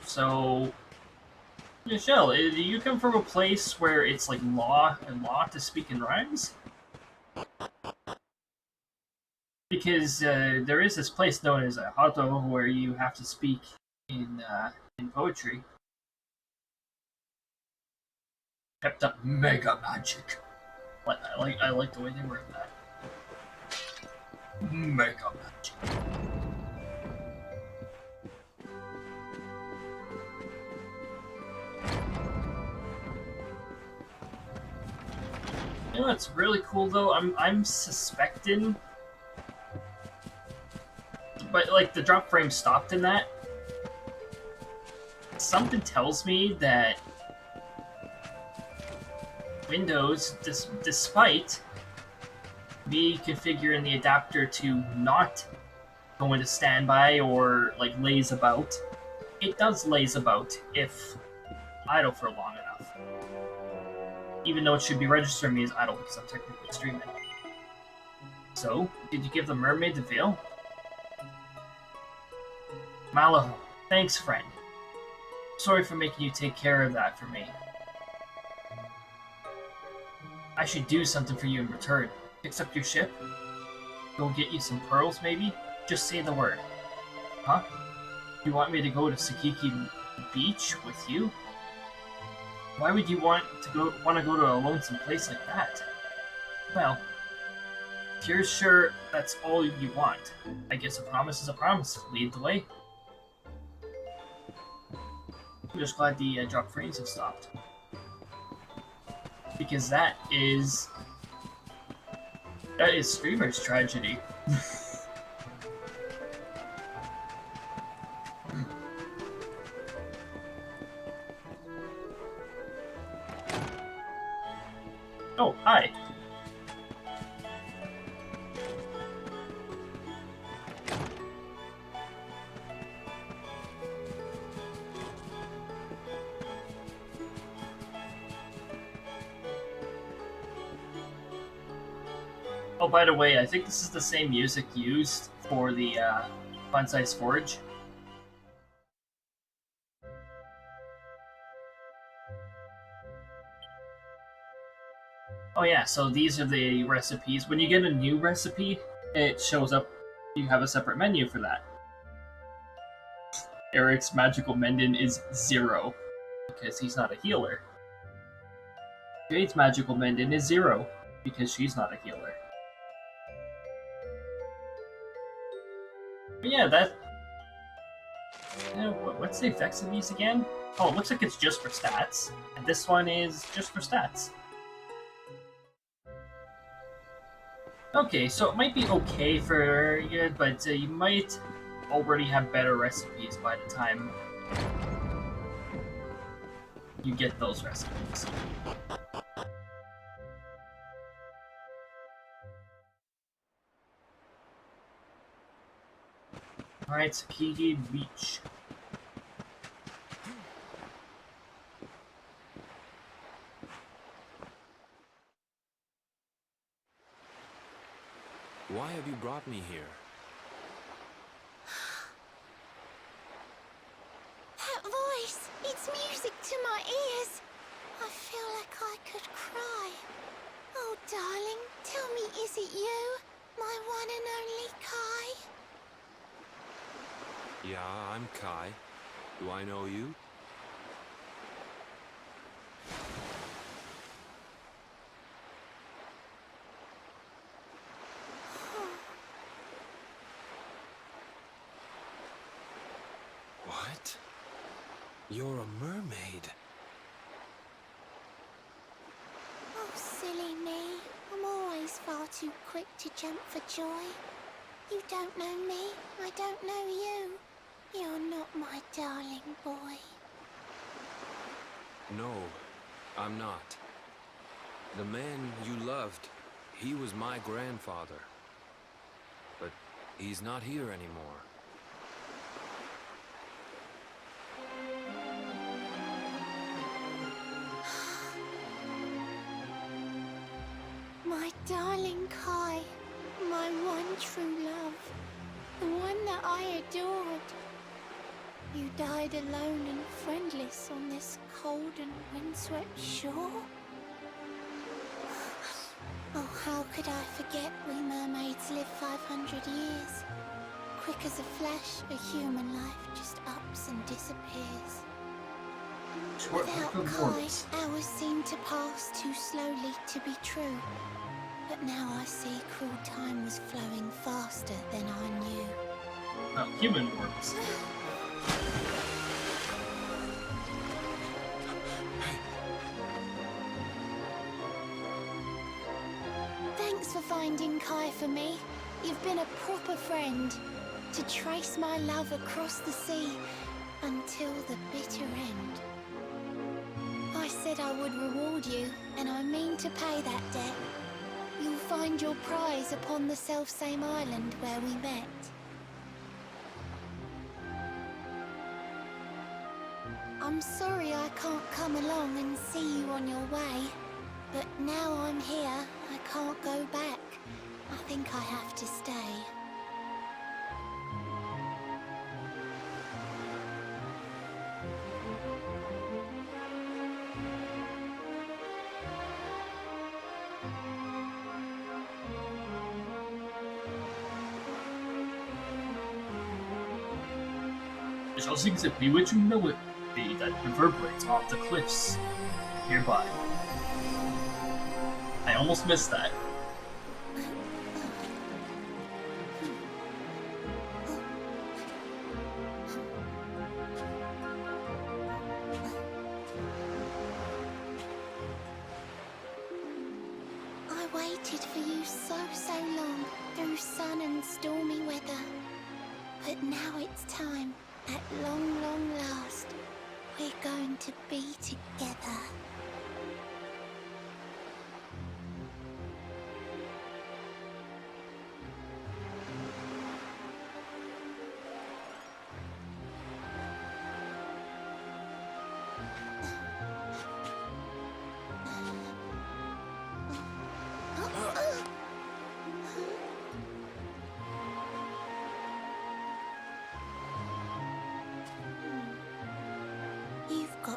So, Michelle, do you come from a place where it's like law to speak in rhymes? Because there is this place known as a Hato where you have to speak in poetry. Kept up mega magic. I like the way they word that. Mega magic. You know what's really cool though? I'm suspecting, but like the drop frame stopped in that. Something tells me that Windows, despite me configuring the adapter to not go into standby or like laze about, it does laze about if idle for long enough. Even though it should be registering me as idle because I'm technically streaming. So, did you give the mermaid the veil? Malaho, thanks friend. Sorry for making you take care of that for me. I should do something for you in return. Fix up your ship? Go get you some pearls, maybe? Just say the word. Huh? You want me to go to Sakiki Beach with you? Why would you want to go to a lonesome place like that? Well, if you're sure that's all you want, I guess a promise is a promise. Lead the way. I'm just glad the drop frames have stopped. Because that is streamer's tragedy. Oh, hi. Oh, by the way, I think this is the same music used for the Fun-Size Forge. Oh yeah, so these are the recipes. When you get a new recipe, it shows up, you have a separate menu for that. Eric's magical mending is 0, because he's not a healer. Jade's magical mending is 0, because she's not a healer. But yeah, that... what's the effects of these again? Oh, it looks like it's just for stats. And this one is just for stats. Okay, so it might be okay for you, but you might already have better recipes by the time you get those recipes. Alright, Sakigi Beach. Why have you brought me here? That voice! It's music to my ears! I feel like I could cry. Oh, darling, tell me, is it you? My one and only Kai? Yeah, I'm Kai. Do I know you? What? You're a mermaid. Oh, silly me. I'm always far too quick to jump for joy. You don't know me, I don't know you. You're not my darling boy. No, I'm not. The man you loved, he was my grandfather. But he's not here anymore. My darling Kai, my one true love, the one that I adored. You died alone and friendless on this cold and windswept shore? Oh, how could I forget we mermaids live 500 years? Quick as a flash, a human life just ups and disappears. Without Kai, hours seem to pass too slowly to be true. But now I see cruel time was flowing faster than I knew. Well, human works. Thanks for finding Kai for me. You've been a proper friend. To trace my love across the sea until the bitter end. I said I would reward you, and I mean to pay that debt. You'll find your prize upon the selfsame island where we met. I'm sorry I can't come along and see you on your way. But now I'm here, I can't go back. I think I have to stay. It shall sing a bewitching melody that reverberates off the cliffs nearby. I almost missed that. I waited for you so long, through sun and stormy weather. But now it's time, at long last, we're going to be together.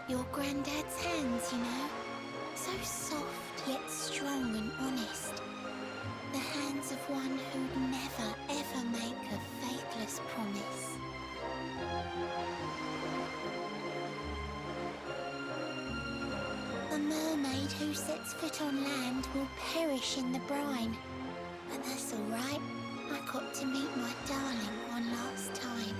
got your granddad's hands, you know. So soft yet strong and honest. The hands of one who'd never ever make a faithless promise. A mermaid who sets foot on land will perish in the brine. But that's all right. I got to meet my darling one last time.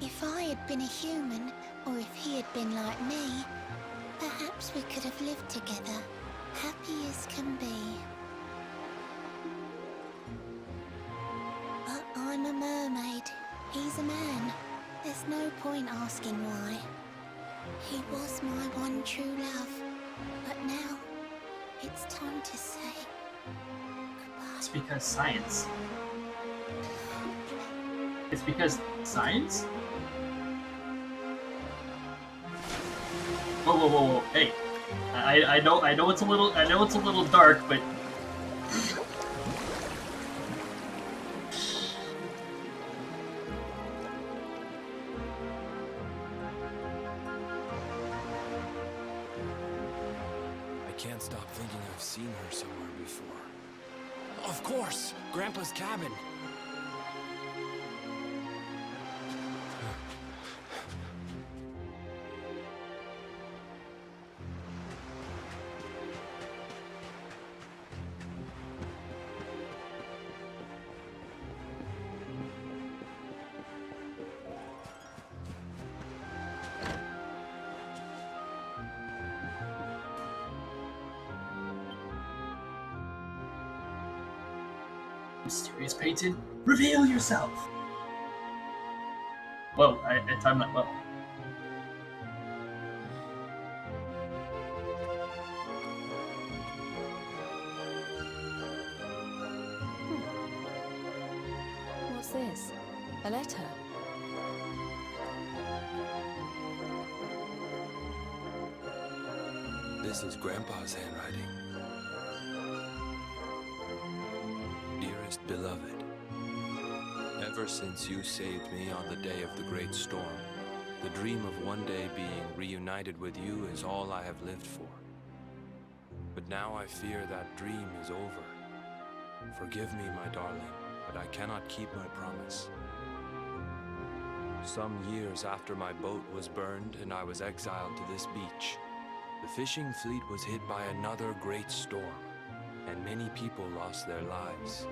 If I had been a human, or if he had been like me, perhaps we could have lived together, happy as can be. But I'm a mermaid. He's a man. There's no point asking why. He was my one true love. But now, it's time to say goodbye. It's because science. It's because science? Whoa, whoa, whoa, whoa! Hey, I know it's a little dark, but I can't stop thinking I've seen her somewhere before. Of course! Grandpa's cabin! mysterious painting, reveal yourself. Whoa, I timed that well. What's this? A letter? This is Grandpa's handwriting. Dearest beloved, ever since you saved me on the day of the great storm, the dream of one day being reunited with you is all I have lived for. But now I fear that dream is over. Forgive me, my darling, but I cannot keep my promise. Some years after my boat was burned and I was exiled to this beach, the fishing fleet was hit by another great storm, and many people lost their lives.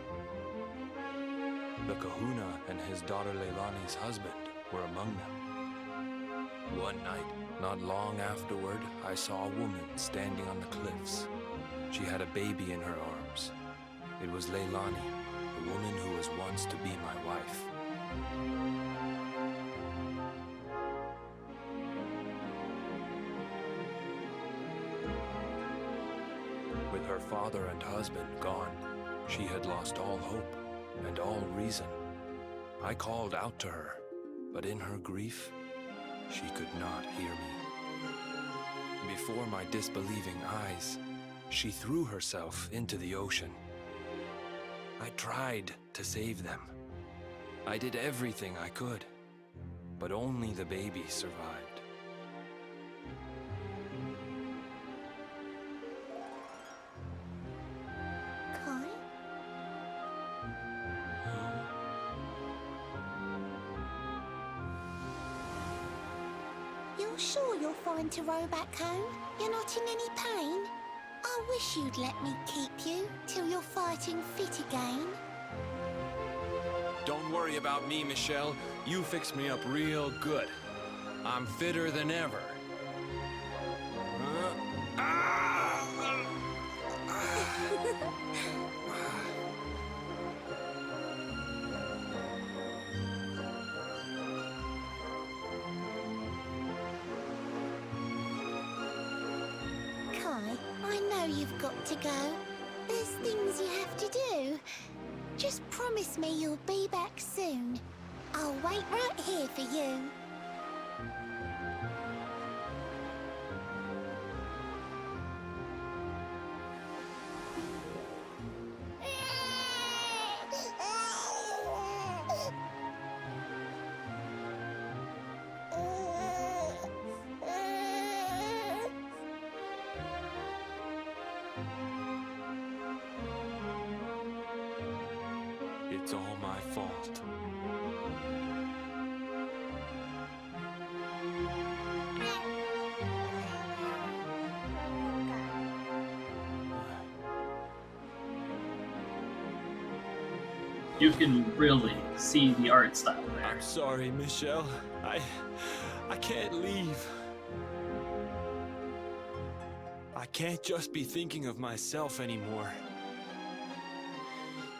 The kahuna and his daughter Leilani's husband were among them. One night, not long afterward, I saw a woman standing on the cliffs. She had a baby in her arms. It was Leilani, the woman who was once to be my wife. With her father and husband gone, she had lost all hope and all reason. I called out to her, but in her grief, she could not hear me. Before my disbelieving eyes, she threw herself into the ocean. I tried to save them. I did everything I could, but only the baby survived. Kai? You're sure you're fine to row back home? You're not in any pain? I wish you'd let me keep you till you're fighting fit again. Don't worry about me, Michelle. You fixed me up real good. I'm fitter than ever. Kai, I know you've got to go. There's things you have to do. Just promise me you'll be back soon. I'll wait right here for you. It's all my fault. You can really see the art style there. I'm sorry, Michelle. I can't leave. I can't just be thinking of myself anymore.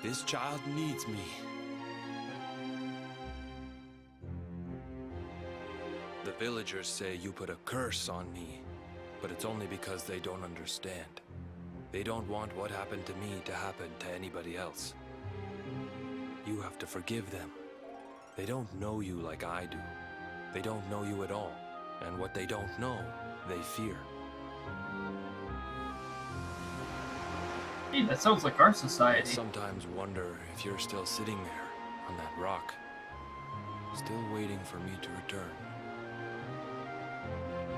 This child needs me. The villagers say you put a curse on me, but it's only because they don't understand. They don't want what happened to me to happen to anybody else. You have to forgive them. They don't know you like I do. They don't know you at all. And what they don't know, they fear. Hey, that sounds like our I society. sometimes wonder if you're still sitting there on that rock, still waiting for me to return.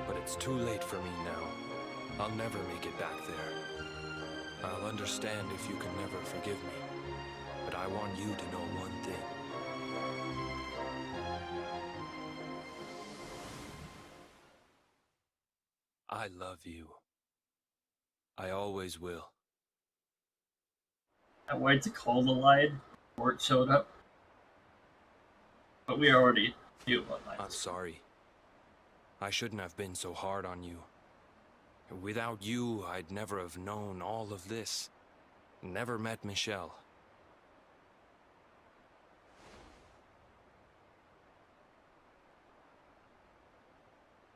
But it's too late for me now. I'll never make it back there. I'll understand if you can never forgive me. But I want you to know one thing. I love you. I always will. I wanted to call the line before it showed up. But we already knew what line. I'm sorry. I shouldn't have been so hard on you. Without you, I'd never have known all of this. Never met Michelle.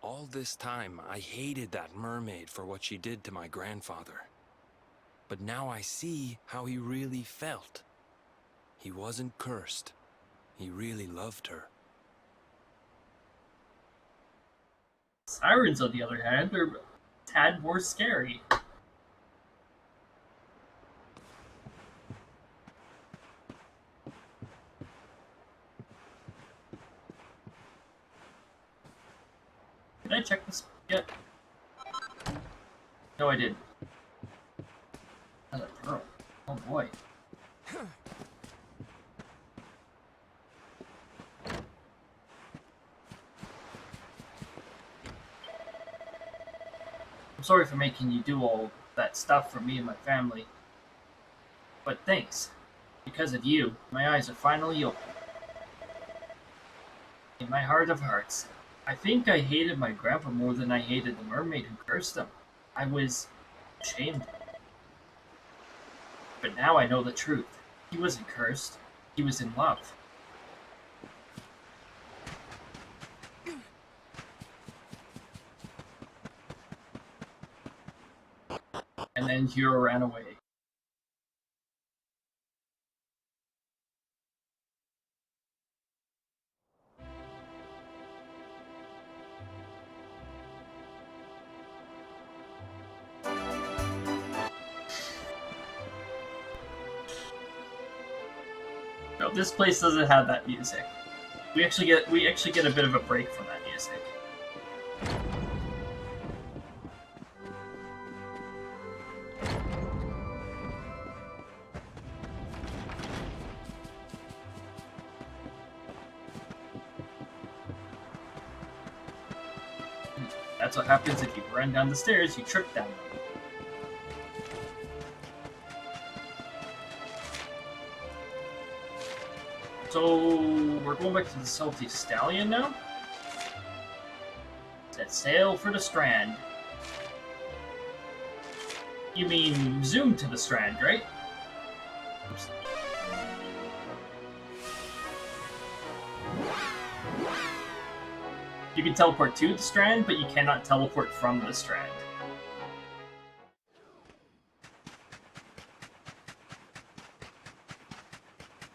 All this time, I hated that mermaid for what she did to my grandfather. But now I see how he really felt. He wasn't cursed. He really loved her. Sirens, on the other hand, are a tad more scary. Did I check this yet? No, I didn't. Another pearl. Oh boy. I'm sorry for making you do all that stuff for me and my family. But thanks. Because of you, my eyes are finally open. In my heart of hearts, I think I hated my grandpa more than I hated the mermaid who cursed him. I was ashamed. But now I know the truth. He wasn't cursed. He was in love. And then Hero ran away. No, this place doesn't have that music. We actually get a bit of a break from that music. That's what happens if you run down the stairs, you trip down them. So, we're going back to the Salty Stallion now? Set sail for the Strand. You mean zoom to the Strand, right? Oops. You can teleport to the Strand, but you cannot teleport from the Strand.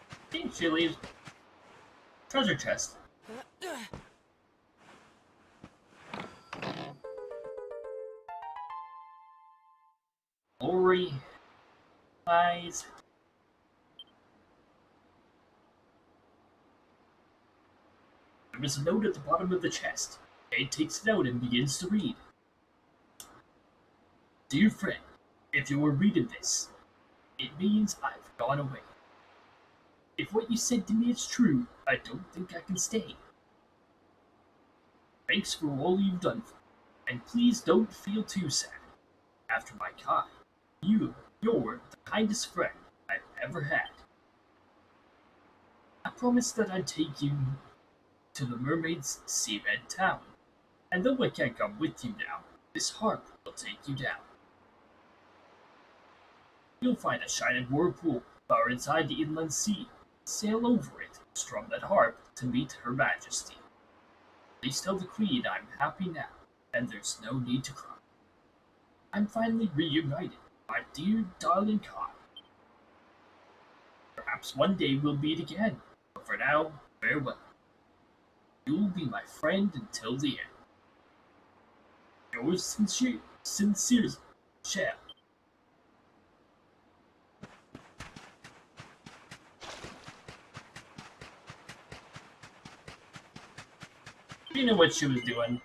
I think she leaves treasure chest. Glory lies. There is a note at the bottom of the chest. Ed takes it out and begins to read. Dear friend, if you are reading this, it means I've gone away. If what you said to me is true, I don't think I can stay. Thanks for all you've done for me, and please don't feel too sad. After my Kai, you're the kindest friend I've ever had. I promised that I'd take you to the mermaid's seabed town, and though I can't come with you now, this harp will take you down. You'll find a shining whirlpool far inside the inland sea. Sail over it, strum that harp to meet Her Majesty. Please tell the Queen I'm happy now, and there's no need to cry. I'm finally reunited, my dear darling Kai. Perhaps one day we'll meet again, but for now, farewell. You'll be my friend until the end. Yours sincerely, Shell. You know what she was doing.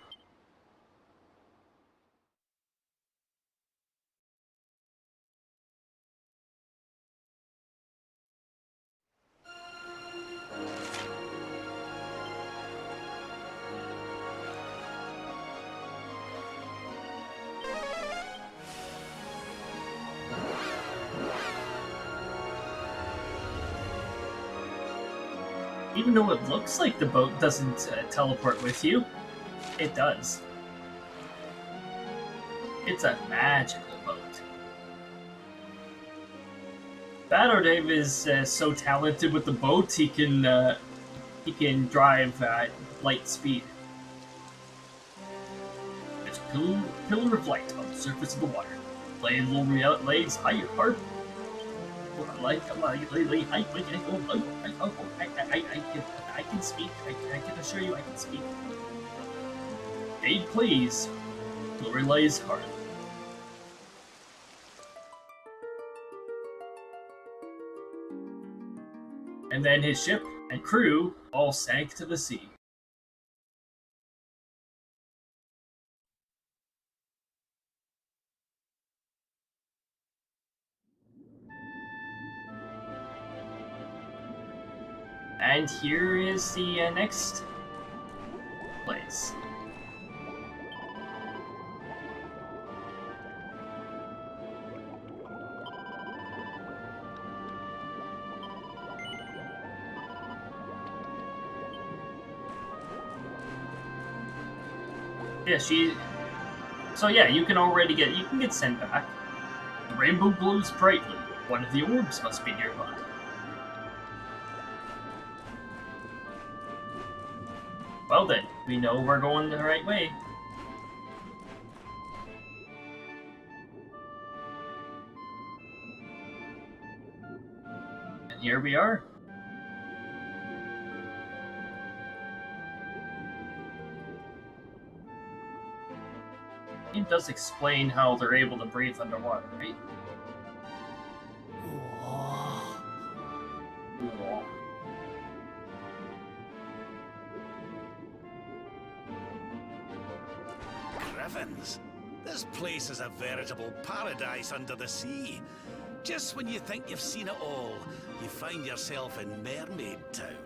Even though it looks like the boat doesn't teleport with you, it does. It's a magical boat. Erdrea is so talented with the boat, he can drive at light speed. There's a pillar of light on the surface of the water. Play little lays higher harp. I can speak. I can assure you I can speak. Aid plays Lorelei's harp. And then his ship and crew all sank to the sea. And here is the next place. Yeah, so yeah, you can get sent back. The rainbow glows brightly. One of the orbs must be nearby. Well then, we know we're going the right way. And here we are. It does explain how they're able to breathe underwater, right? Heavens! This place is a veritable paradise under the sea. Just when you think you've seen it all, you find yourself in Mermaid Town.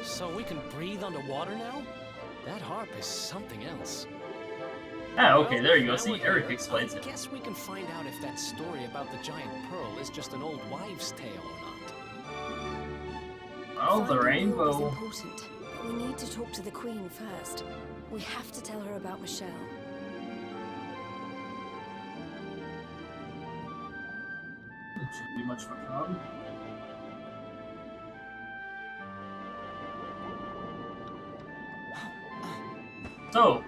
So we can breathe underwater now? That harp is something else. Ah, okay, there you go. Now See, we're Eric here, explains I it. guess we can find out if that story about the giant pearl is just an old wives' tale or not. Well, the Finding the orb is rainbow. important, but we need to talk to the Queen first. We have to tell her about Michelle. Shouldn't be much of a problem. So,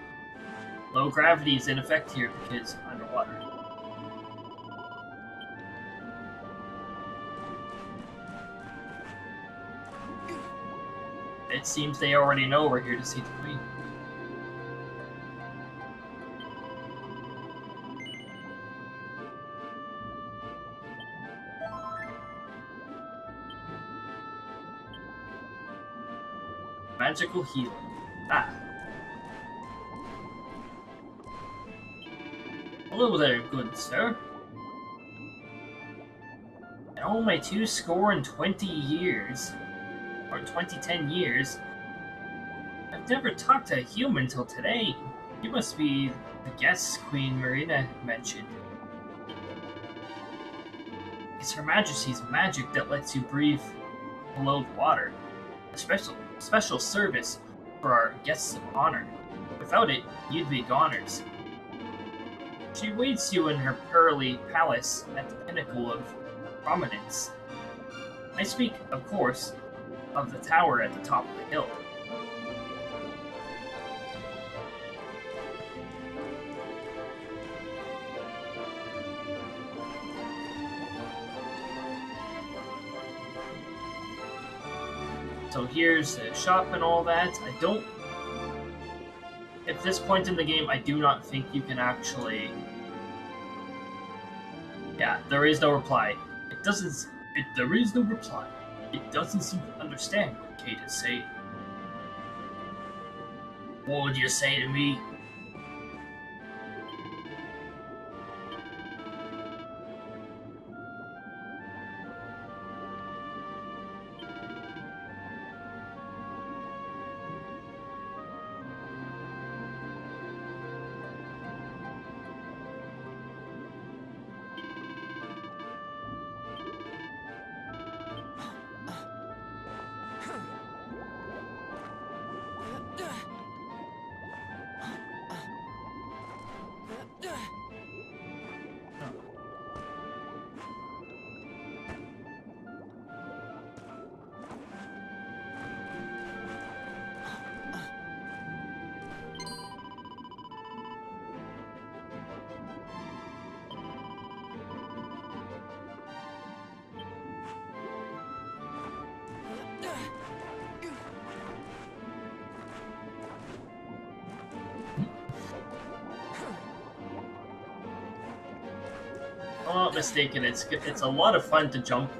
low gravity is in effect here because underwater. It seems they already know we're here to see the Queen. Magical healing. Ah. Hello there, good sir. all my 20 years, or 10 years, I've never talked to a human till today. You must be the guest Queen Marina mentioned. It's Her Majesty's magic that lets you breathe below the water. A special service for our guests of honor. Without it, you'd be goners. She waits you in her pearly palace at the pinnacle of prominence. I speak, of course, of the tower at the top of the hill. So here's the shop and all that. At this point in the game, I do not think you can actually... Yeah, there is no reply. There is no reply. It doesn't seem to understand what Kate is saying. What would you say to me? If I'm not mistaken, it's a lot of fun to jump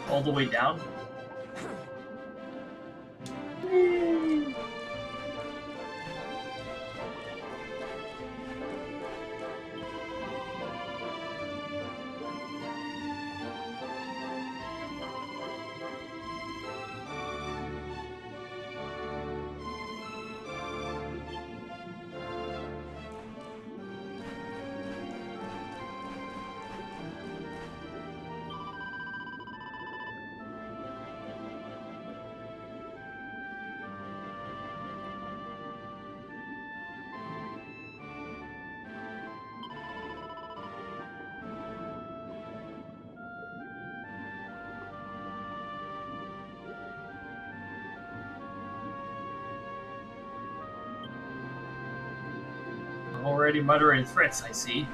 all the way down. Already muttering threats, I see.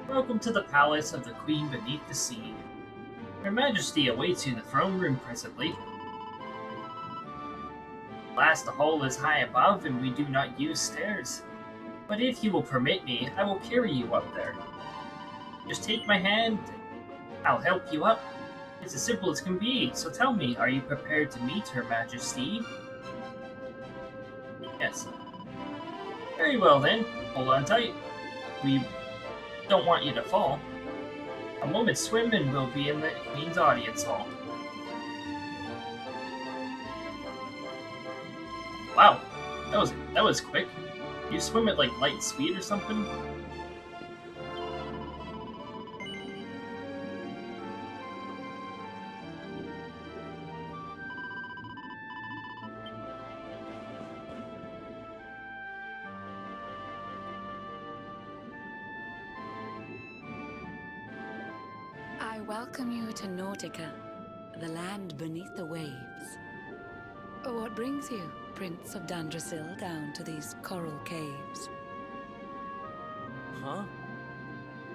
Welcome to the palace of the Queen beneath the sea. Her Majesty awaits you in the throne room presently. Alas, the hall is high above and we do not use stairs. But if you will permit me, I will carry you up there. Just take my hand, I'll help you up. It's as simple as can be, so tell me, are you prepared to meet Her Majesty? Yes. Very well then, hold on tight. We don't want you to fall. A moment's swim and we'll be in the Queen's audience hall. Wow, that was quick. You swim at like light speed or something? I welcome you to Nautica, the land beneath the waves. What brings you, Prince of Dandrasil, down to these coral caves? huh?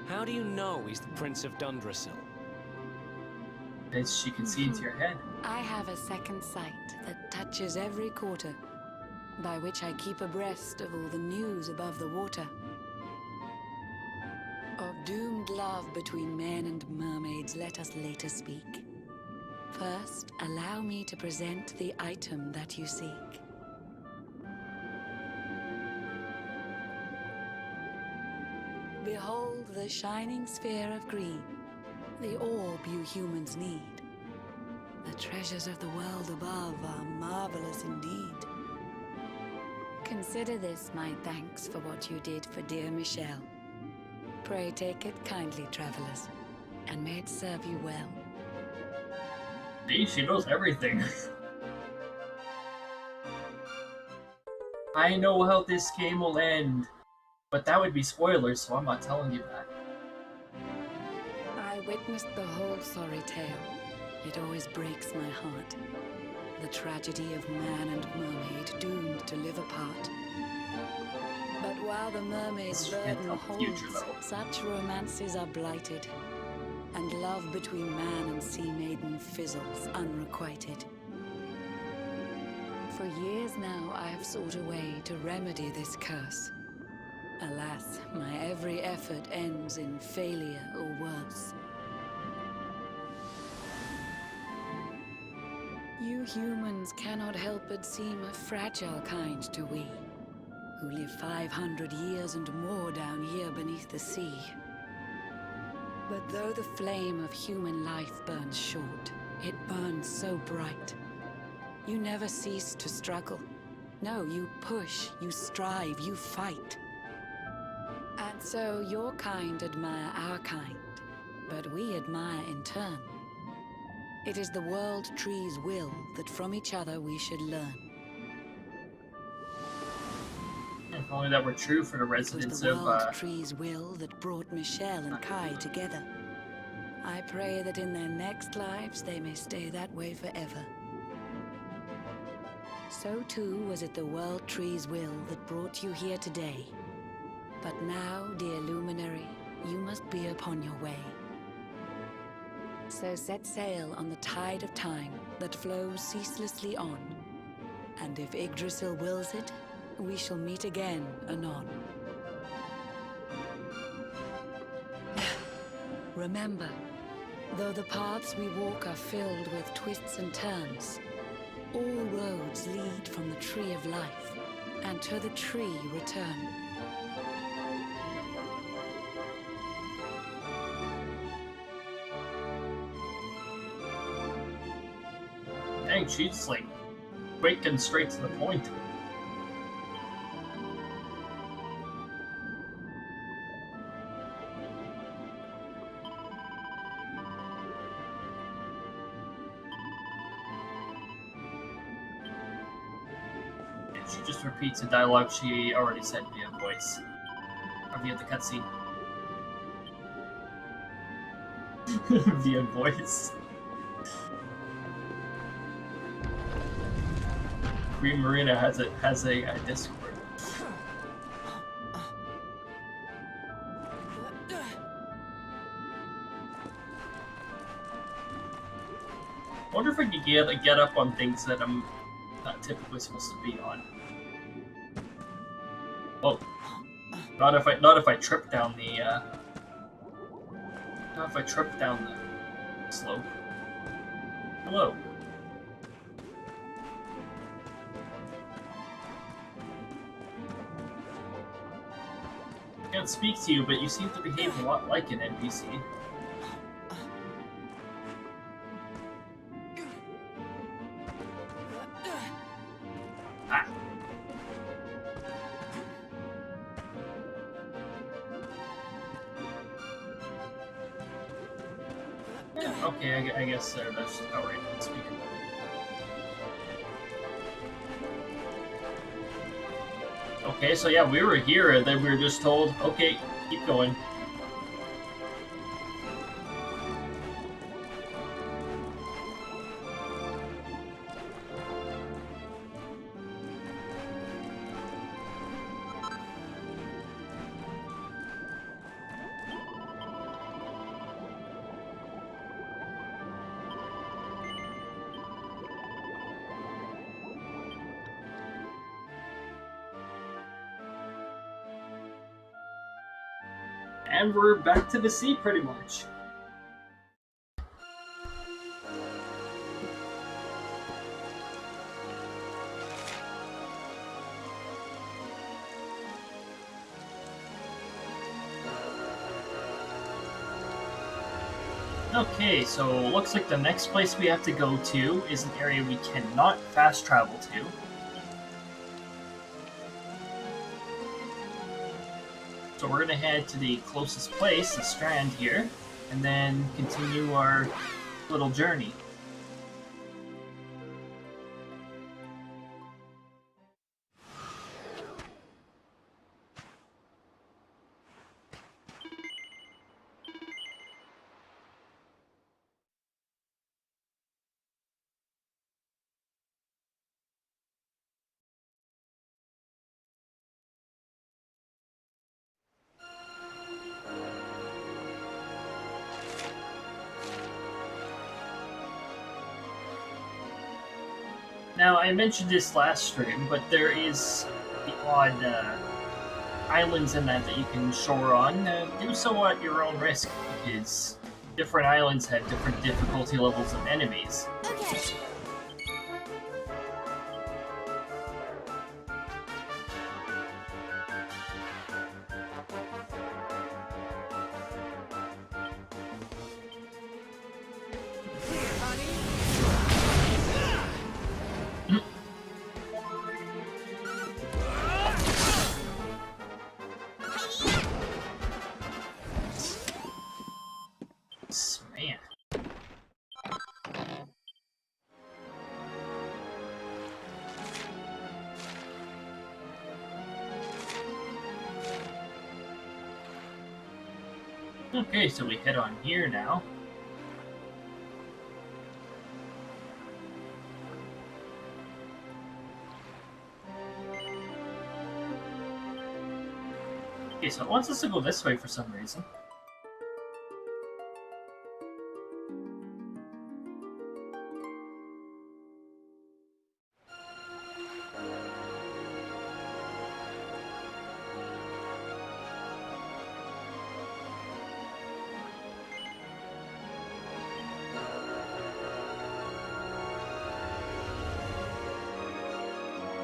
How do you know he's the Prince of Dundrasil? As she can see into your head. I have a second sight that touches every quarter, by which I keep abreast of all the news above the water. Of doomed love between men and mermaids, let us later speak. First, allow me to present the item that you seek. Behold the shining sphere of green, the orb you humans need. The treasures of the world above are marvelous indeed. Consider this my thanks for what you did for dear Michelle. Pray take it kindly, travelers, and may it serve you well. See, she knows everything. I know how this game will end, but that would be spoilers, so I'm not telling you that. I witnessed the whole sorry tale. It always breaks my heart. The tragedy of man and mermaid doomed to live apart. But while the mermaid's burden holds, such romances are blighted, and love between man and sea maiden fizzles unrequited. For years now I have sought a way to remedy this curse. Alas, my every effort ends in failure or worse. You humans cannot help but seem a fragile kind to we, who live 500 years and more down here beneath the sea. But though the flame of human life burns short, it burns so bright. You never cease to struggle. No, you push, you strive, you fight. And so your kind admire our kind, but we admire in turn. It is the world tree's will that from each other we should learn. If only that were true for the residents It was of, the world tree's will that brought Michelle and Kai together. I pray that in their next lives they may stay that way forever. So too was it the world tree's will that brought you here today. But now, dear luminary, you must be upon your way. So set sail on the tide of time that flows ceaselessly on. And if Yggdrasil wills it, we shall meet again anon. Remember, though the paths we walk are filled with twists and turns, all roads lead from the tree of life, and to the tree return. dang, she's like quick and straight to the point. She just repeats a dialogue she already said via voice. Or via the cutscene. Via voice. Queen Marina has a Discord. I wonder if I could get up on things that I'm not typically supposed to be on. Oh, not if I trip down the not if I trip down the slope. Hello. I can't speak to you, but you seem to behave a lot like an NPC. Ah. Okay, I guess that's outright unspeakable. Okay, so yeah, we were here, and then we were just told, okay, keep going. And we're back to the sea, pretty much. Okay, so looks like the next place we have to go to is an area we cannot fast travel to. So we're gonna head to the closest place, the strand here, and then continue our little journey. Now, I mentioned this last stream, but there is the odd islands in that you can shore on. Do so at your own risk, because different islands have different difficulty levels of enemies. Okay. Man. Okay, so we head on here now. Okay, so it wants us to go this way for some reason.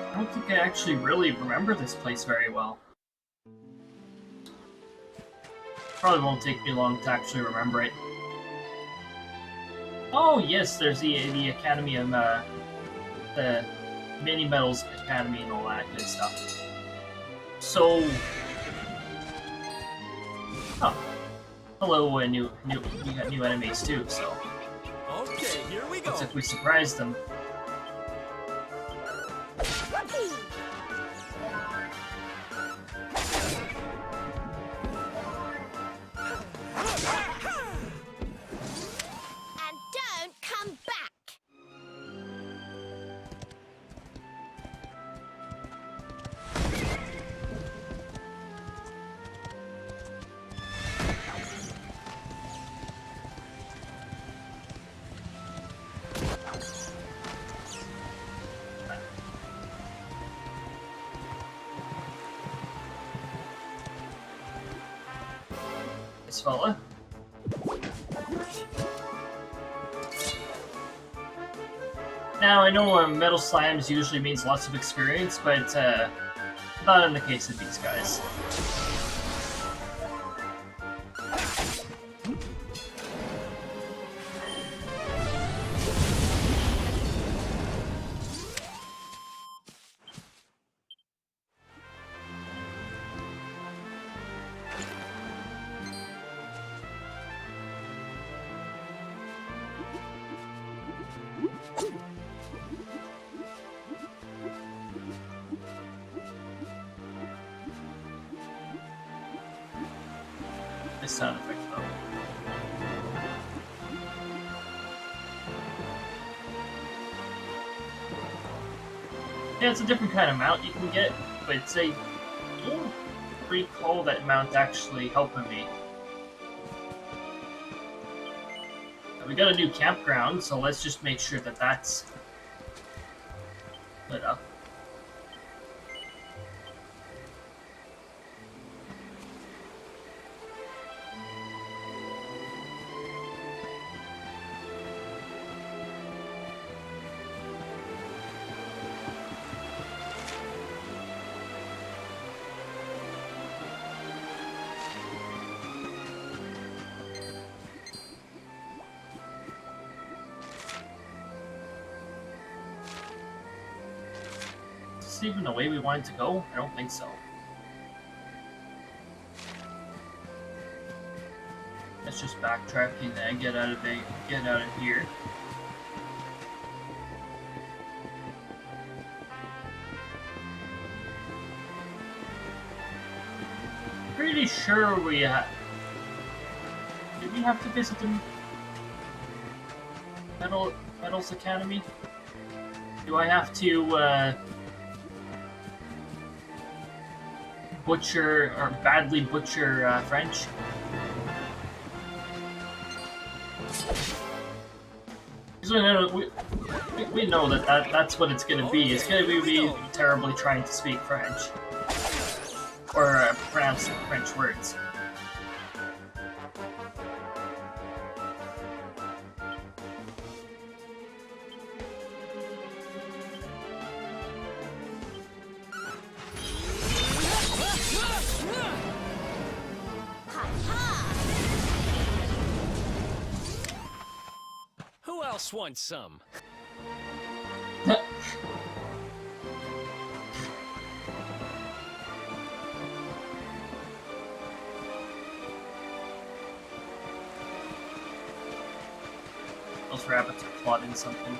I don't think I actually really remember this place very well. Probably won't take me long to actually remember it. Oh yes, there's the Academy of the Mini Metals Academy and all that good stuff. So, huh? Hello, we got new enemies too. So, Okay, here we go. looks like we surprised them. And don't come back. This fella. Now, I know Metal Slams usually means lots of experience, but not in the case of these guys. This sound effect, though. Yeah, it's a different kind of mount you can get, but it's a pretty cool that mount actually helping me. We got a new campground, so let's just make sure that that's lit up. this even the way we wanted to go? I don't think so. Let's just backtrack and then get out of here. Pretty sure we did we have to visit the Metals Academy? Do I have to butcher or badly butcher French? We know that's what it's gonna be. It's gonna be me terribly trying to speak French. Or pronounce French words. Who else wants some? Those rabbits are plotting something.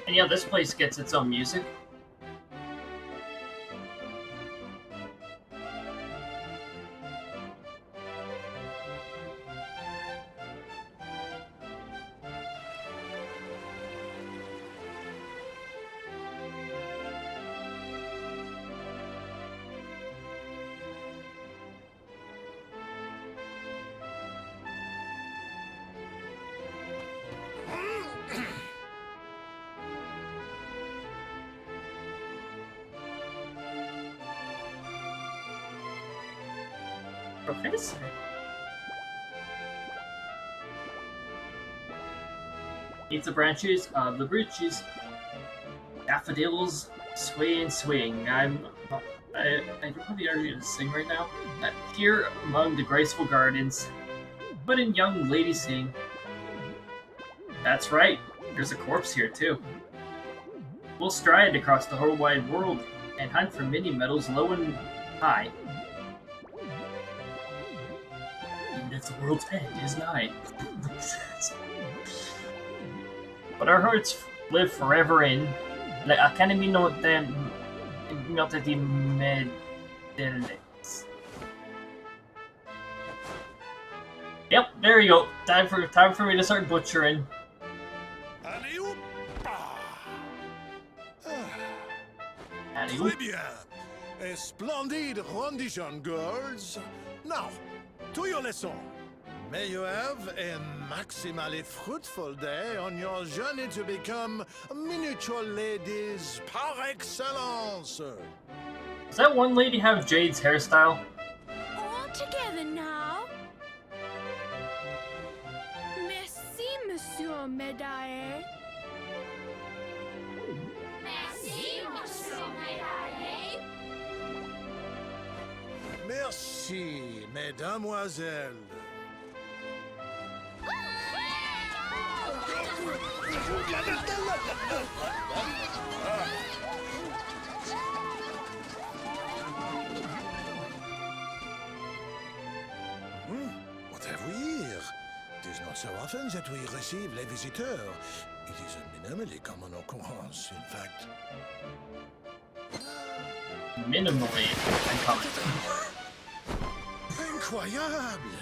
And yeah, this place gets its own music. Professor? Neath the branches of the bridges, daffodils sway and swing. I don't have the energy to sing right now. Here among the graceful gardens, but in young ladies sing. That's right, there's a corpse here too. We'll stride across the whole wide world and hunt for many metals low and high. If the world's end is nigh. But our hearts live forever in La Académie Notre Dame Medellins. Yep, there you go. Time for me to start butchering. Très bien. A splendid rendition, girls. Now, to your lesson. May you have a maximally fruitful day on your journey to become miniature ladies par excellence. Does that one lady have Jade's hairstyle? All together now. Merci, Monsieur Médaille. Merci, Monsieur Médaille. Merci, mesdemoiselles. What have we here? It is not so often that we receive les visiteurs. It is a minimally common occurrence, in fact. Minimally uncommon. Incroyable!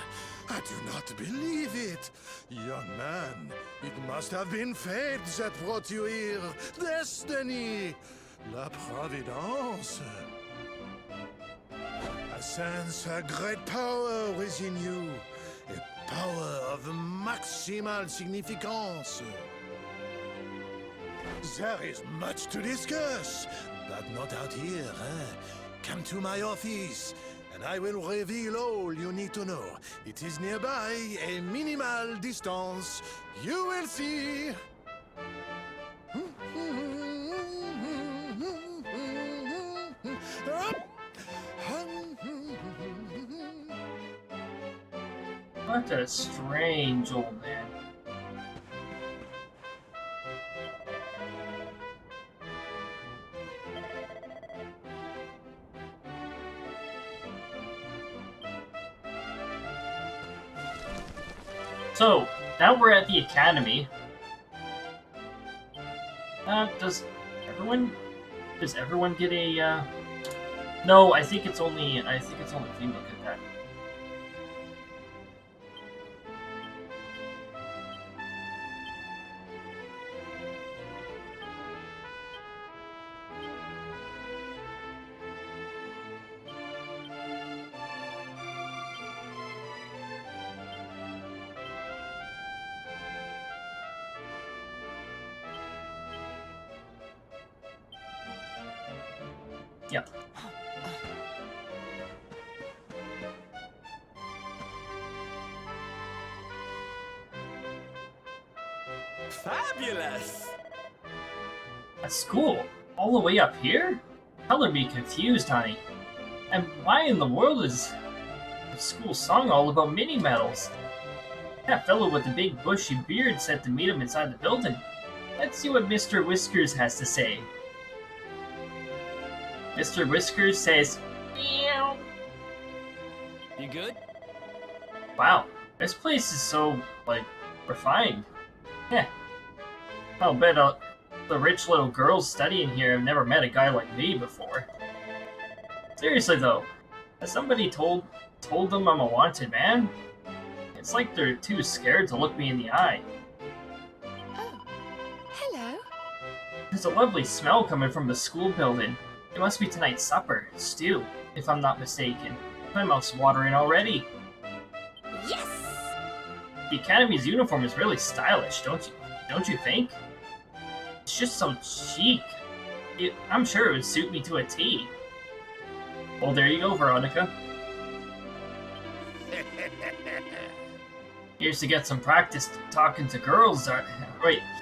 I do not believe it! Young man, it must have been fate that brought you here. Destiny! La Providence! I sense a great power within you. A power of maximal significance. There is much to discuss, but not out here, eh? Come to my office, and I will reveal all you need to know. It is nearby, a minimal distance. You will see. What a strange old man. So, now we're at the academy. Does everyone get a, No, I think it's only female get that. Yep. Fabulous! A school? All the way up here? Color me confused, honey. And why in the world is the school song all about mini medals? That fellow with the big bushy beard said to meet him inside the building. Let's see what Mr. Whiskers has to say. Mr. Whiskers says, meow. You good? Wow, this place is so, like, refined. Heh. I'll bet the rich little girls studying here have never met a guy like me before. Seriously though, has somebody told them I'm a wanted man? It's like they're too scared to look me in the eye. Oh, hello. There's a lovely smell coming from the school building. It must be tonight's supper, stew, if I'm not mistaken. My mouth's watering already. Yes! The Academy's uniform is really stylish, don't you think? It's just so chic. I'm sure it would suit me to a T. Well, there you go, Veronica. Here's to get some practice talking to girls,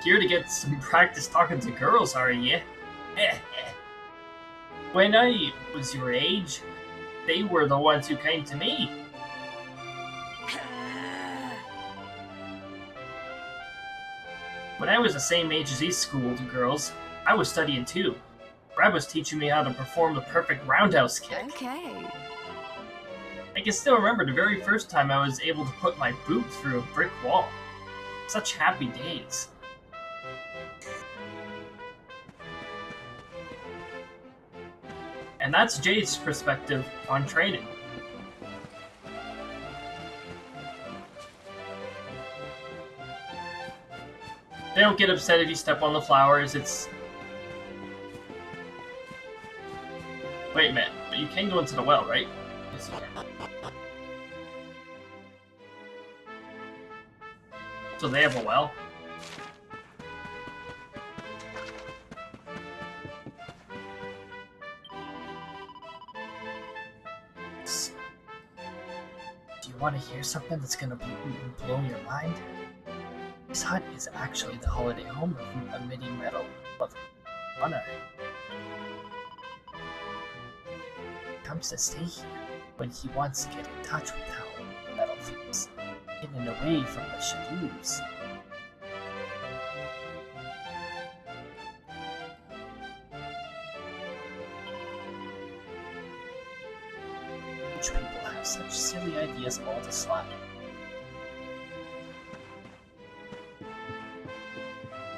here to get some practice talking to girls, are ya? When I was your age, they were the ones who came to me. When I was the same age as these school girls, I was studying too. Brad was teaching me how to perform the perfect roundhouse kick. Okay. I can still remember the very first time I was able to put my boot through a brick wall. Such happy days. And that's Jay's perspective on training. They don't get upset if you step on the flowers, it's... Wait a minute, but you can go into the well, right? Yes, you can. So they have a well? Do you want to hear something that's gonna blow your mind? This hut is actually the holiday home of a mini medal of honor. He comes to stay here when he wants to get in touch with how medal feels, hidden away from the shadows. Rich people have such silly ideas all the time.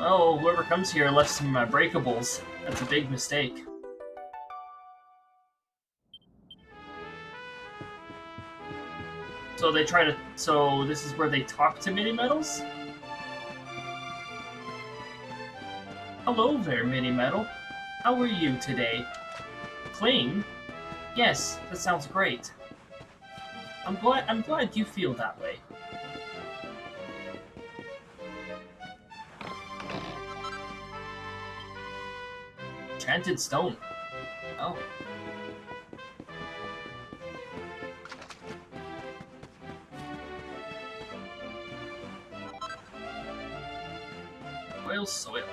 Oh, whoever comes here left some breakables. That's a big mistake. So they try to... So this is where they talk to mini medals? Hello there, mini medal. How are you today? Clean? Yes, that sounds great. I'm glad you feel that way. Enchanted stone. Oh. Royal soil.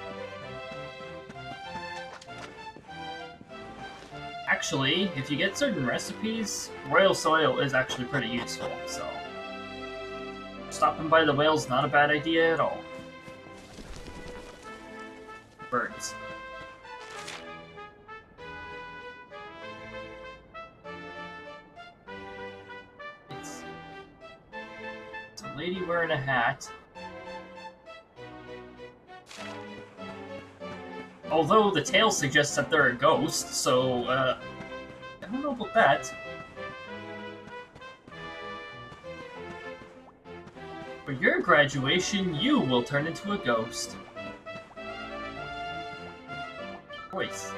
Actually, if you get certain recipes, royal soil is actually pretty useful, so... Stopping by the whale's not a bad idea at all. Birds. It's a lady wearing a hat. Although the tale suggests that they're a ghost, so, I don't know about that. For your graduation, you will turn into a ghost. Voice.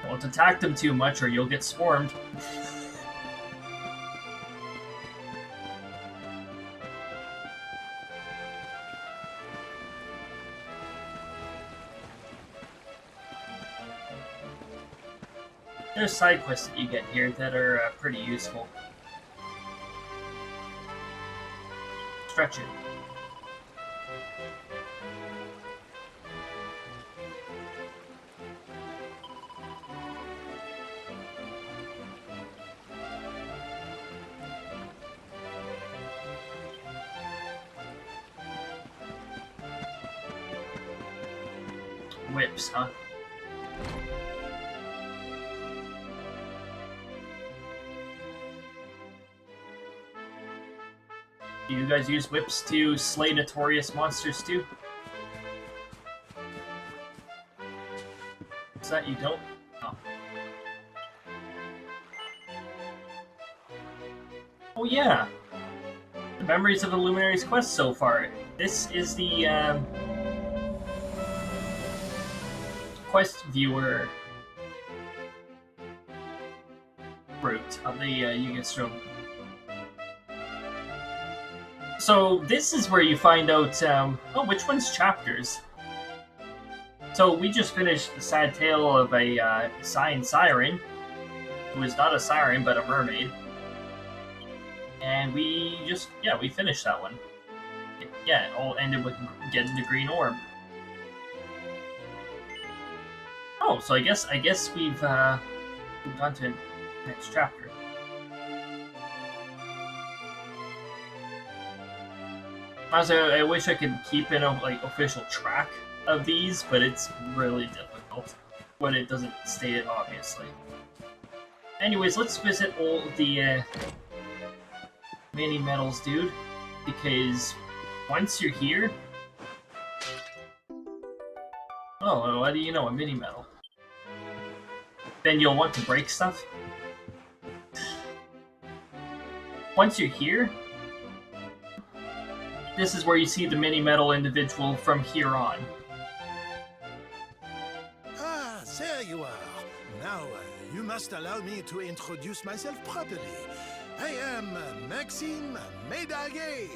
Don't attack them too much or you'll get swarmed. There's side quests that you get here that are pretty useful. Stretch it. Whips, huh? Do you guys use whips to slay notorious monsters too? Is that you don't? Oh. Oh yeah! The memories of the Luminary's quest so far. This is the, quest viewer route of the Yugenstrom. So this is where you find out, oh, which one's chapters? So we just finished the sad tale of a siren, who is not a siren but a mermaid. And we just, yeah, we finished that one. Yeah, it all ended with getting the green orb. Oh, so I guess we've moved on to the next chapter. Honestly, I wish I could keep in a official track of these, but it's really difficult when it doesn't state it obviously. Anyways, let's visit all the mini medals, dude, because once you're here. Oh, what do you know? A mini medal. Then you'll want to break stuff. Once you're here, this is where you see the mini medal individual from here on. Ah, there you are. Now, you must allow me to introduce myself properly. I am Maxime Médaillé.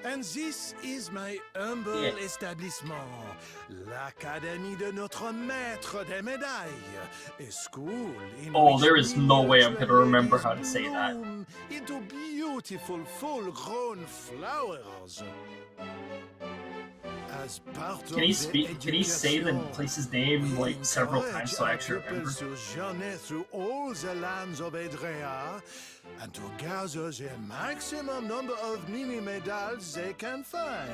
And this is my humble establishment, l'Académie de notre Maître des Médailles, a school in oh, there is no way I'm going to remember how to say that. Into beautiful, full-grown flowers. As part can he speak? Can he say the place's name like several times so I actually remember? To journey through all the lands of Erdrea and to gather the maximum number of mini medals they can find.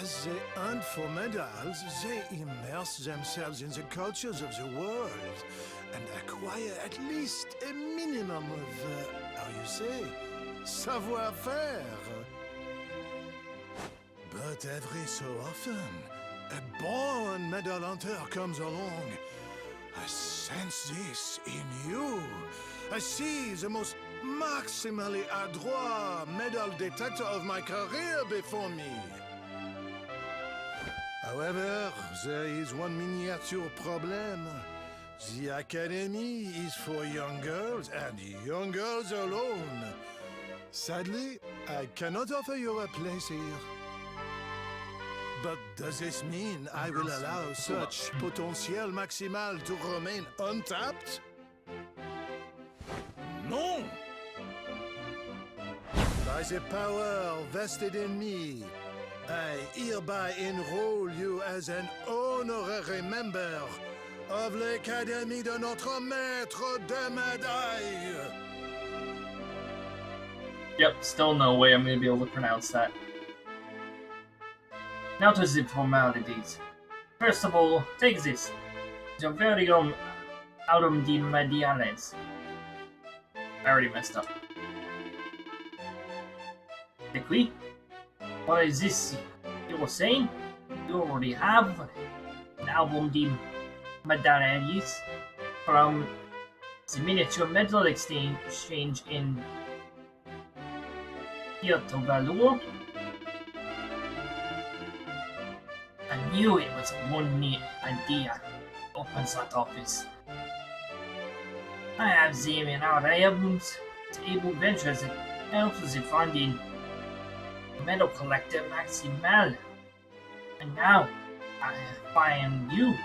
As they hunt for medals, they immerse themselves in the cultures of the world and acquire at least a minimum of, how you say, savoir-faire. But every so often, a born medal hunter comes along. I sense this in you. I see the most maximally adroit medal detector of my career before me. However, there is one miniature problem. The Academy is for young girls and young girls alone. Sadly, I cannot offer you a place here. But does this mean I will allow such potential maximal to remain untapped? No! By the power vested in me, I hereby enroll you as an honorary member of l'Académie de notre maître de médaille. Yep, still no way I'm gonna be able to pronounce that. Now to the formalities. First of all, take this. Your very own album de mediales. I already messed up. Quickly. What is this you were saying? You already have an album de medalles from the miniature medal exchange in Erdrea. I knew it was one neat idea. Opens that office. I have them in our albums to able ventures that helps in finding medal collector Maximal. And now I find you.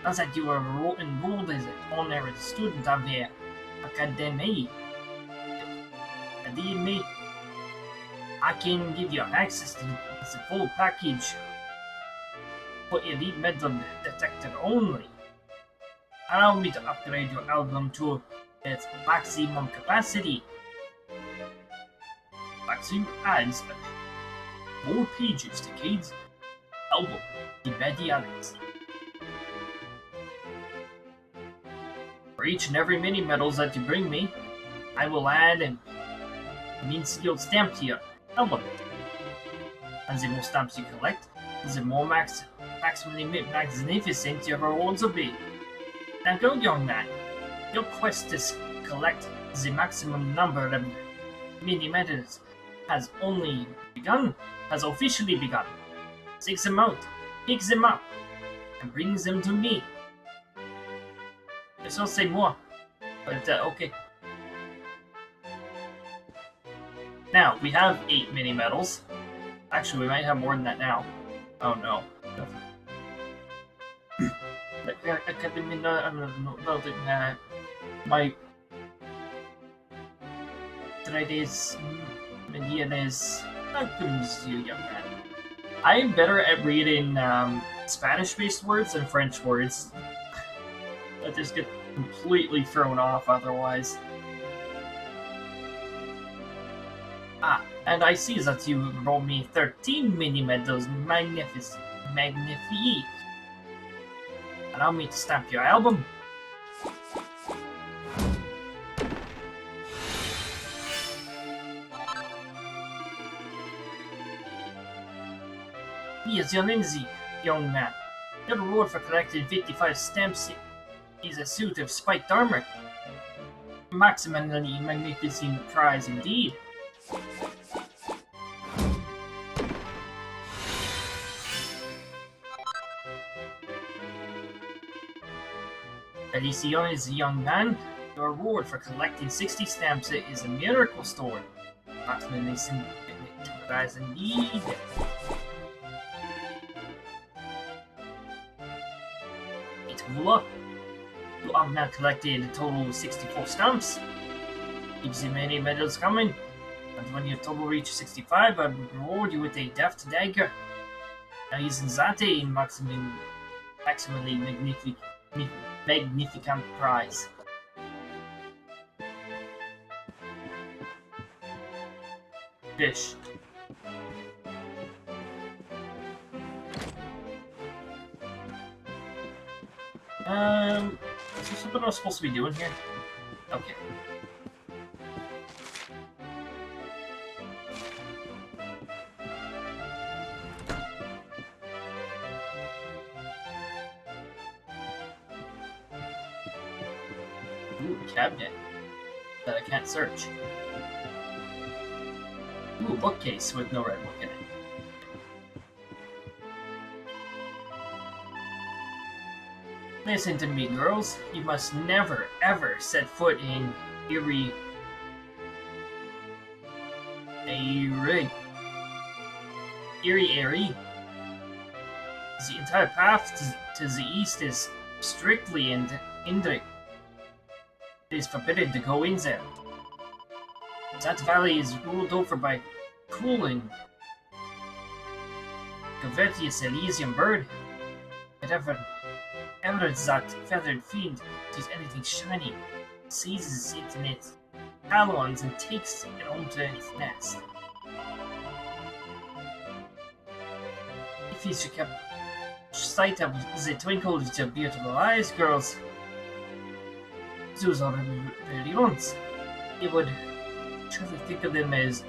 Now that you are enrolled as an honorary student of the Academy, believe me, I can give you access to the full package for elite metal detector only. Allow me to upgrade your album to its maximum capacity. Maximum adds more pages to Cade's album, The Mediales. For each and every mini medals that you bring me, I will add a mean-sealed stamp to your album. And the more stamps you collect, the more maximally magnificent your rewards will be. Now go, young man. Your quest to collect the maximum number of mini medals has officially begun. Take them out, pick them up, and bring them to me. I shall say more, but okay. Now, we have 8 mini medals. Actually, we might have more than that now. Oh no. My Trades Medianes. You, young man. I am better at reading Spanish-based words than French words. I just get completely thrown off otherwise. Ah, and I see that you brought me 13 mini medals. Magnifique. Allow me to stamp your album. Here's your Lindsay, young man. Your reward for collecting 55 stamps is a suit of spiked armor. Maximally magnificent prize indeed. Feliciones, young man. Your reward for collecting 60 stamps is a miracle store. Maximally magnificent prize indeed. Voila! You have now collected a total of 64 stamps. Keep the many medals coming, and when your total reaches 65, I will reward you with a deft dagger. Now using that a maximally magnificent prize. Fish. Is there something I was supposed to be doing here? Okay. Ooh, a cabinet that I can't search. Ooh, a bookcase with no red book in it. Listen to me, girls. You must never, ever set foot in Erdrea. The entire path to the east is strictly and indirect. It is forbidden to go in there. That valley is ruled over by cruel and covetous Elysian bird. Whatever that feathered fiend sees anything shiny, seizes it in its talons and takes it onto its nest. If he should keep sight of the twinkle of your beautiful eyes, girls, those are very ones. You would surely think of them as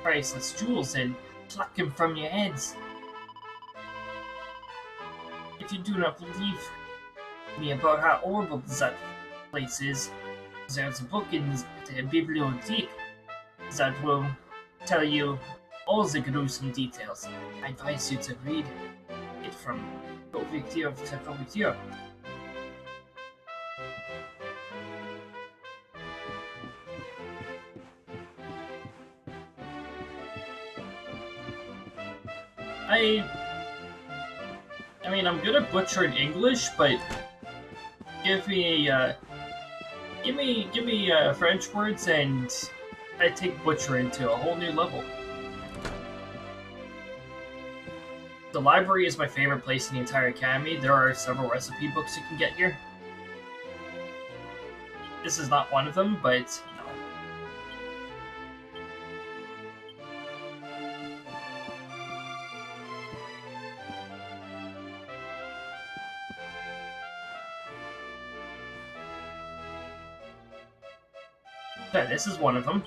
priceless jewels and pluck them from your heads. If you do not believe me about how horrible that place is, there's a book in the bibliothèque that will tell you all the gruesome details. I advise you to read it from convicteur to convicteur. I mean, I'm good at butchering English, but give me French words, and I take butchering to a whole new level. The library is my favorite place in the entire academy. There are several recipe books you can get here. This is not one of them, but you know. Okay, this is one of them.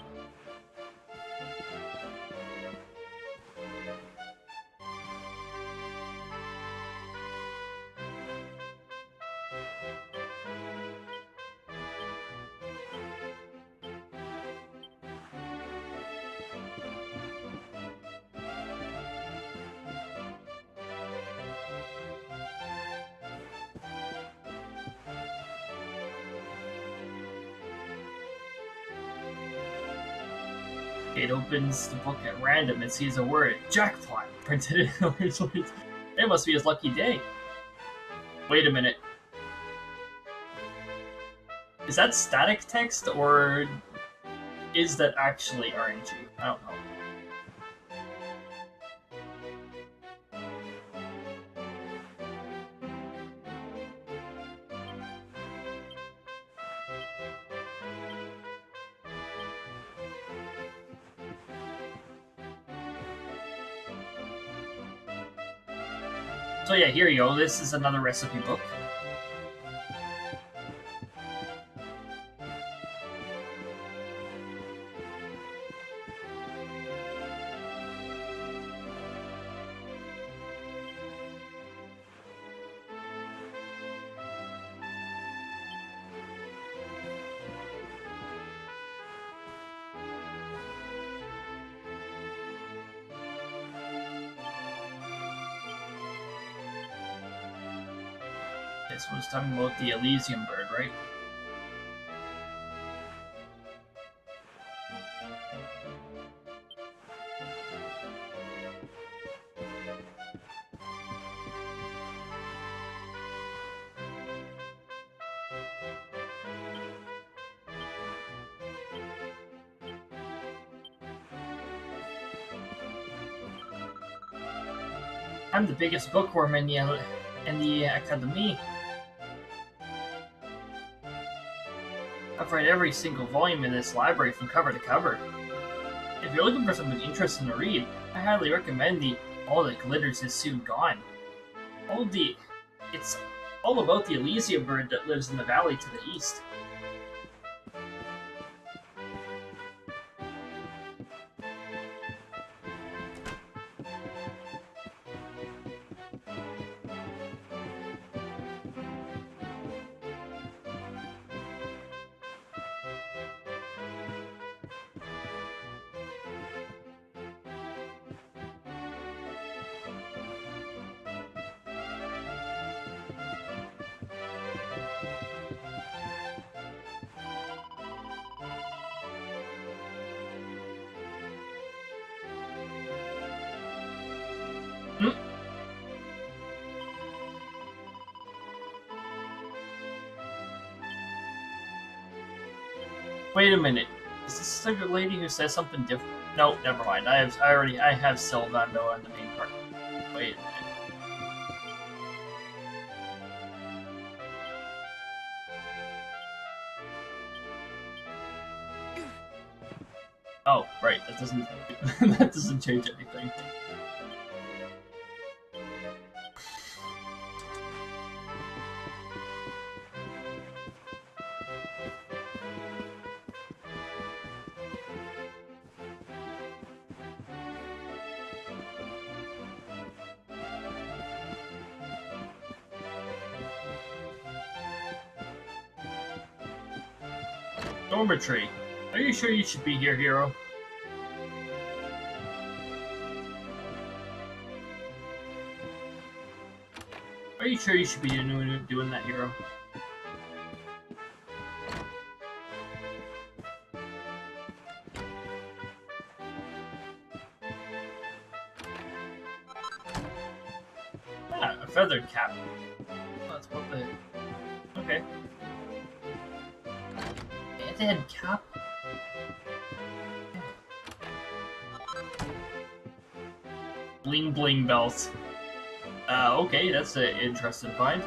It opens the book at random and sees a word, jackpot, printed in large letters. It must be his lucky day. Wait a minute. Is that static text, or is that actually RNG? I don't know. So yeah, here you go. This is another recipe book. This was talking about the Elysian bird, right? I'm the biggest bookworm in the academy. I've read every single volume in this library from cover to cover. If you're looking for something interesting to read, I highly recommend the All That Glitters Is Soon Gone. It's all about the Elysian bird that lives in the valley to the east. Wait a minute. Is this the lady who says something different? No, never mind. I have Sylvando on the main part. Wait a minute. Oh, right. That doesn't that doesn't change anything. Dormitory. Are you sure you should be here, hero? Are you sure you should be doing that, hero? Ah, a feathered cap. That's what the... Okay. They had cap? Bling bling belts. Okay, that's an interesting find.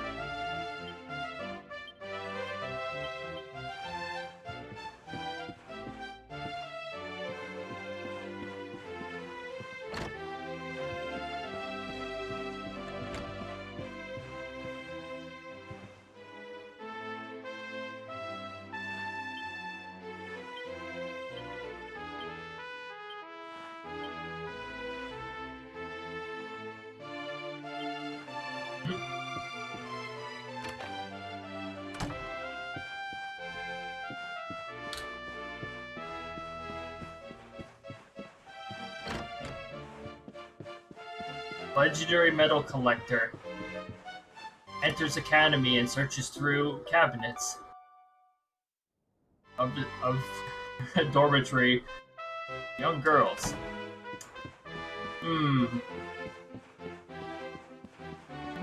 Legendary metal collector enters academy and searches through cabinets of dormitory. Young girls. I don't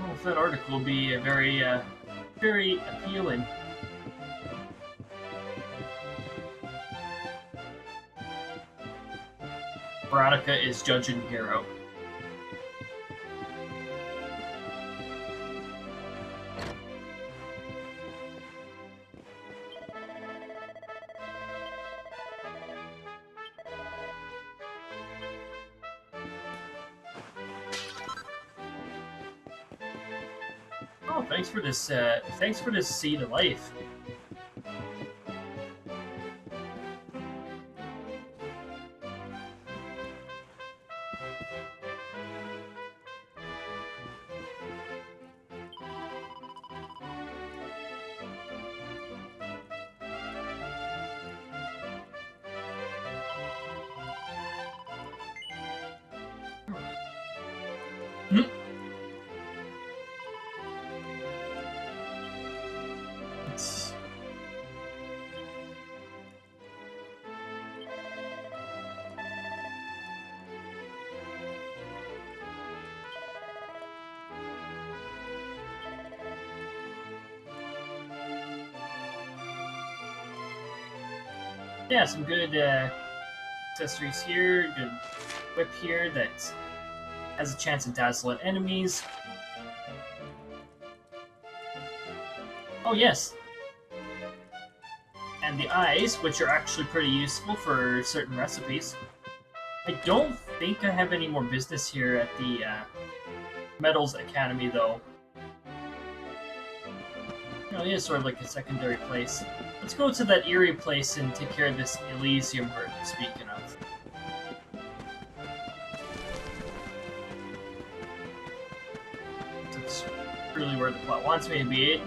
know if that article will be very appealing. Veronica is judging hero. Oh, thanks for this seed of life. Yeah, some good accessories here, good whip here that has a chance to dazzle at enemies. Oh yes! And the eyes, which are actually pretty useful for certain recipes. I don't think I have any more business here at the Metals Academy, though. You know, it is sort of like a secondary place. Let's go to that eerie place and take care of this Elysium we're speaking of. That's really where the plot wants me to be. It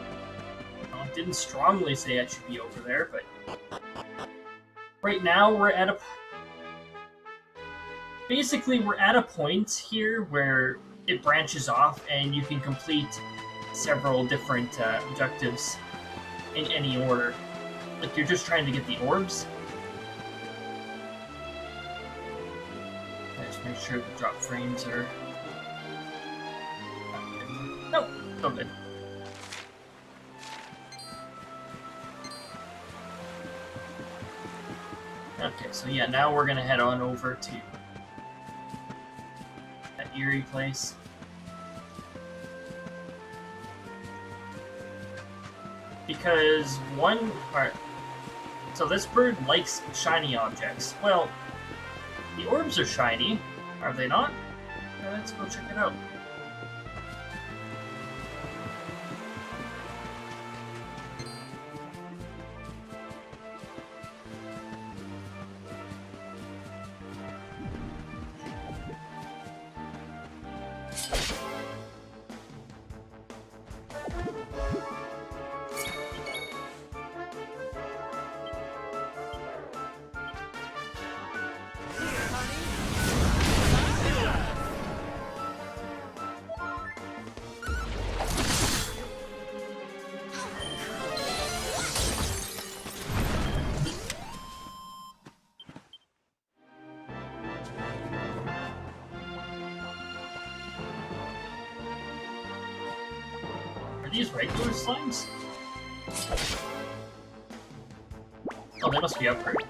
didn't strongly say I should be over there, but right now we're at a... Basically, we're at a point here where it branches off and you can complete several different objectives in any order. Like, you're just trying to get the orbs. Just make sure the drop frames are... Nope, still good. So yeah, now we're gonna head on over to that eerie place. Because one part... So this bird likes shiny objects. Well, the orbs are shiny, are they not? Let's go check it out. Are these regular slimes? Oh, they must be upgraded.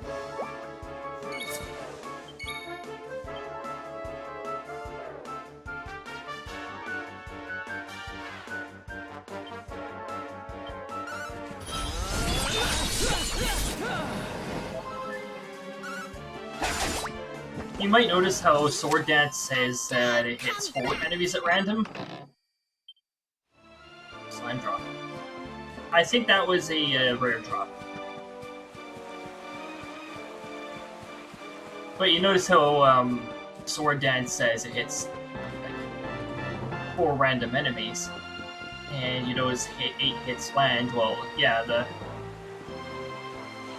You might notice how Sword Dance says that it hits 4 enemies at random. Slime drop. I think that was a rare drop. But you notice how Sword Dance says it hits like, 4 random enemies. And you notice 8 hits land. Well, yeah, the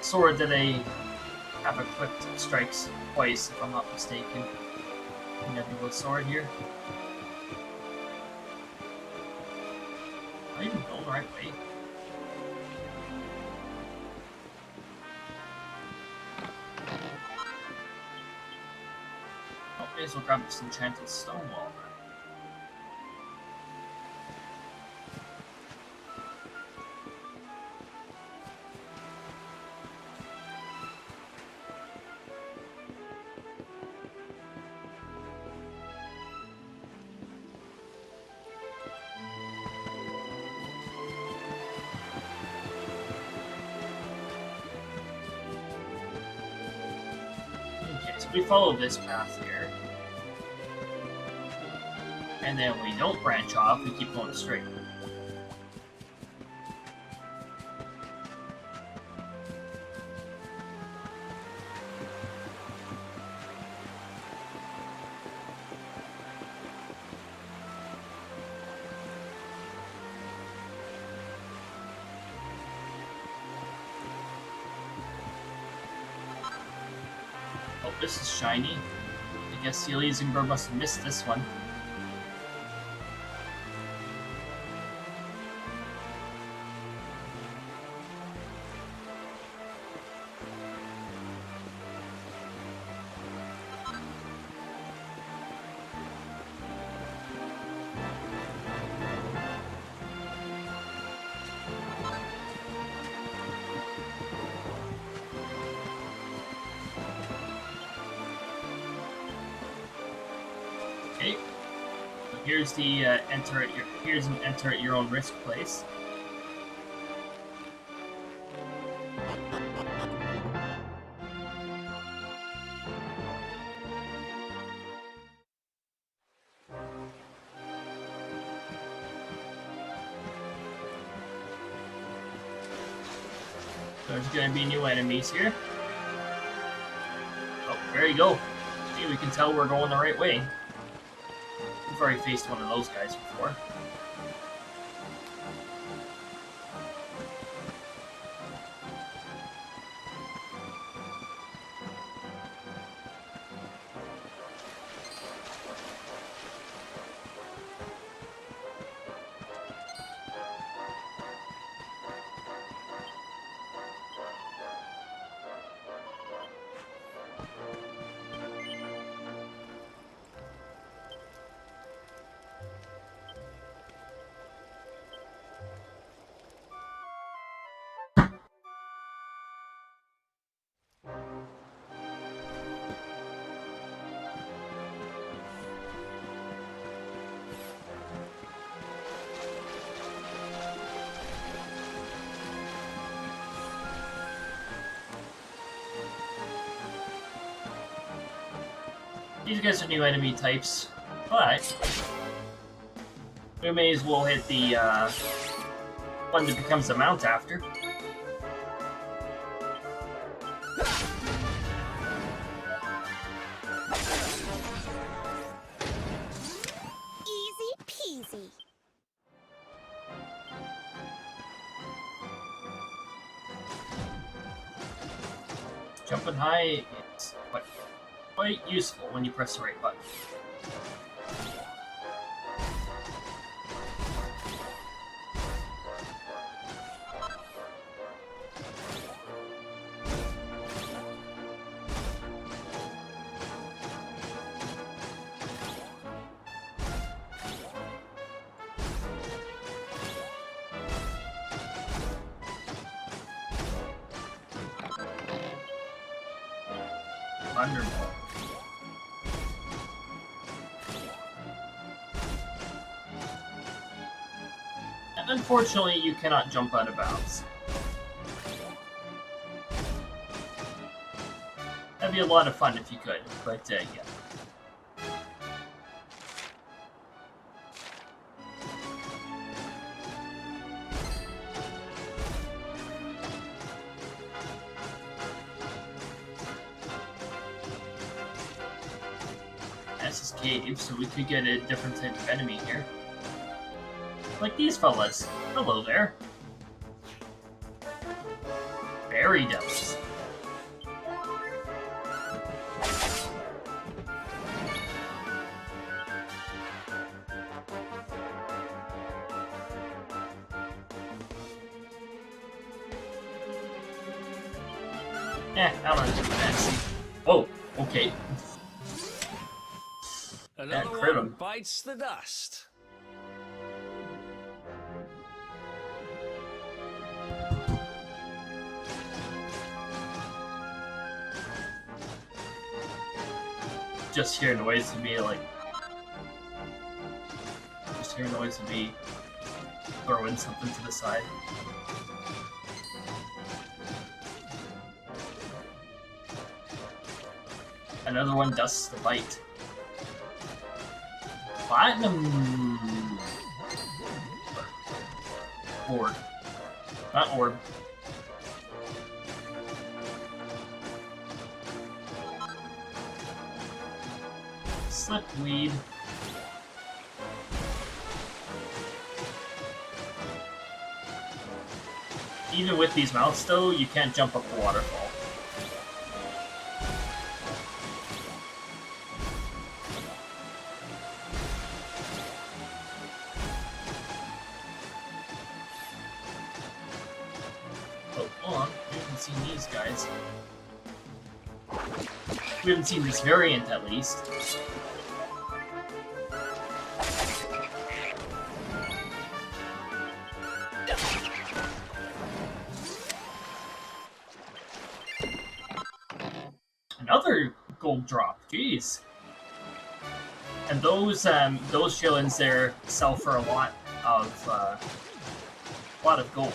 sword that they have equipped strikes twice, if I'm not mistaken. Nebula sword here. Am I even going the right way? Oh, may as well grab this enchanted stone wall. We follow this path here. And then we don't branch off, we keep going straight. Oh, this is shiny. I guess Elizabeth must have missed this one. Okay. So here's the here's an enter at your own risk place. There's gonna be new enemies here. Oh, there you go. See, we can tell we're going the right way. We've already faced one of those guys before. These guys are new enemy types, but we may as well hit the one that becomes a mount after. Easy peasy. Jumping high is quite useful when you press the right button. Thunderbolt. And unfortunately, you cannot jump out of bounds. That'd be a lot of fun if you could, but yeah. That's his cave, so we could get a different type of enemy here. Like these fellas. Hello there. Berry devils. I'm not doing that. Oh, okay. Another crit one him. bites the dust. Just hear noise to be like. Just hear noise to be throwing something to the side. Another one dusts the bite. Platinum orb. Not orb. Slipweed. Even with these mounts though, you can't jump up the waterfall. Guys. We haven't seen this variant, at least. Another gold drop, jeez. And those shillings there sell for a lot of gold.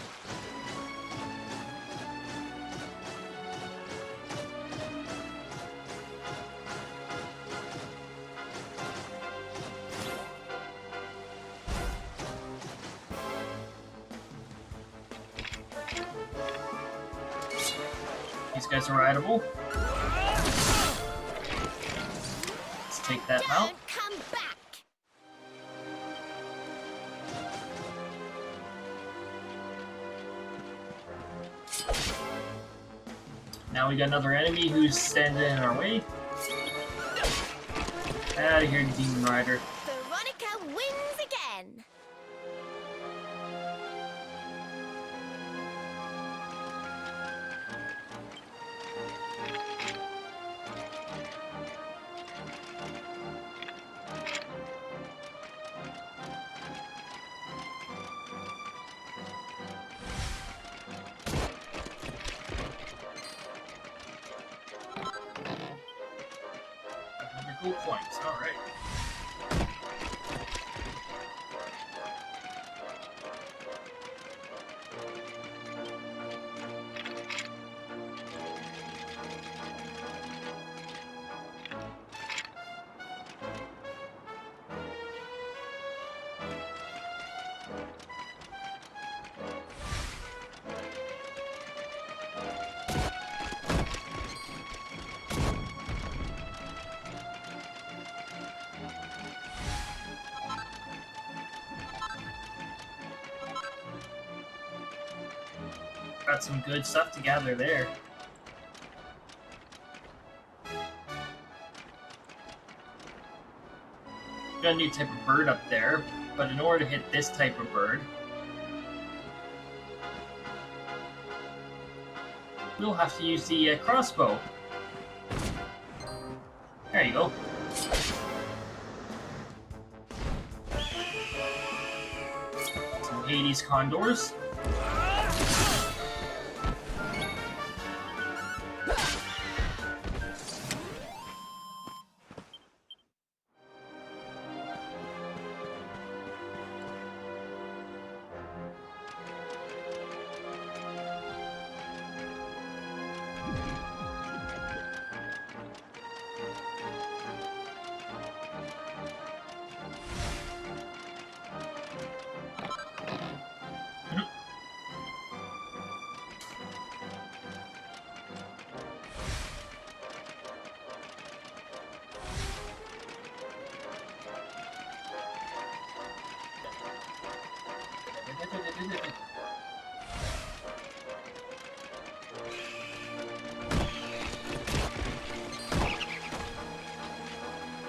These guys are rideable. Let's take that out. Come back. Now we got another enemy who's standing in our way. Out of here, Demon Rider. Veronica wins again. Gold points, alright. got some good stuff to gather there. Got a new type of bird up there, but in order to hit this type of bird, we'll have to use the crossbow. There you go. Some Hades condors.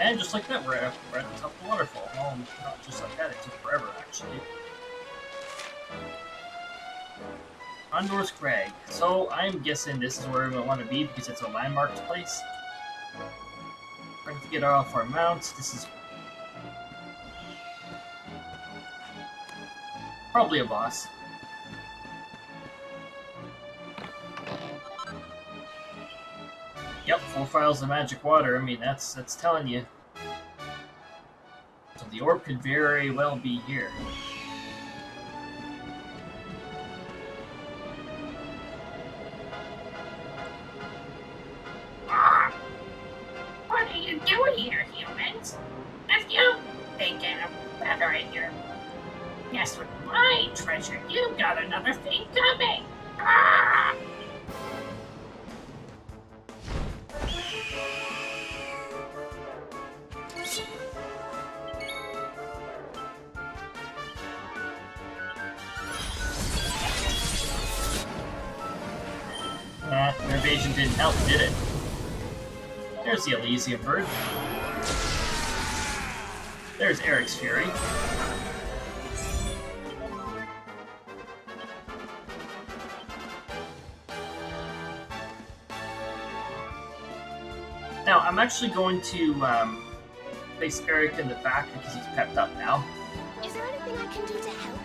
And just like that, we're at the top of the waterfall. Well, not just like that, it took forever, actually. Condor's Crag. So, I'm guessing this is where we want to be because it's a landmarked place. Trying to get off our mount. This is probably a boss. Yep, 4 files of magic water. I mean, that's telling you. So the orb could very well be here. What are you doing here, humans? If you think I'm better at your mess with my treasure, you got another thing coming. Ah! Your evasion didn't help, did it? There's the Elysium bird. There's Eric's Fury. Now, I'm actually going to place Eric in the back because he's pepped up now. Is there anything I can do to help?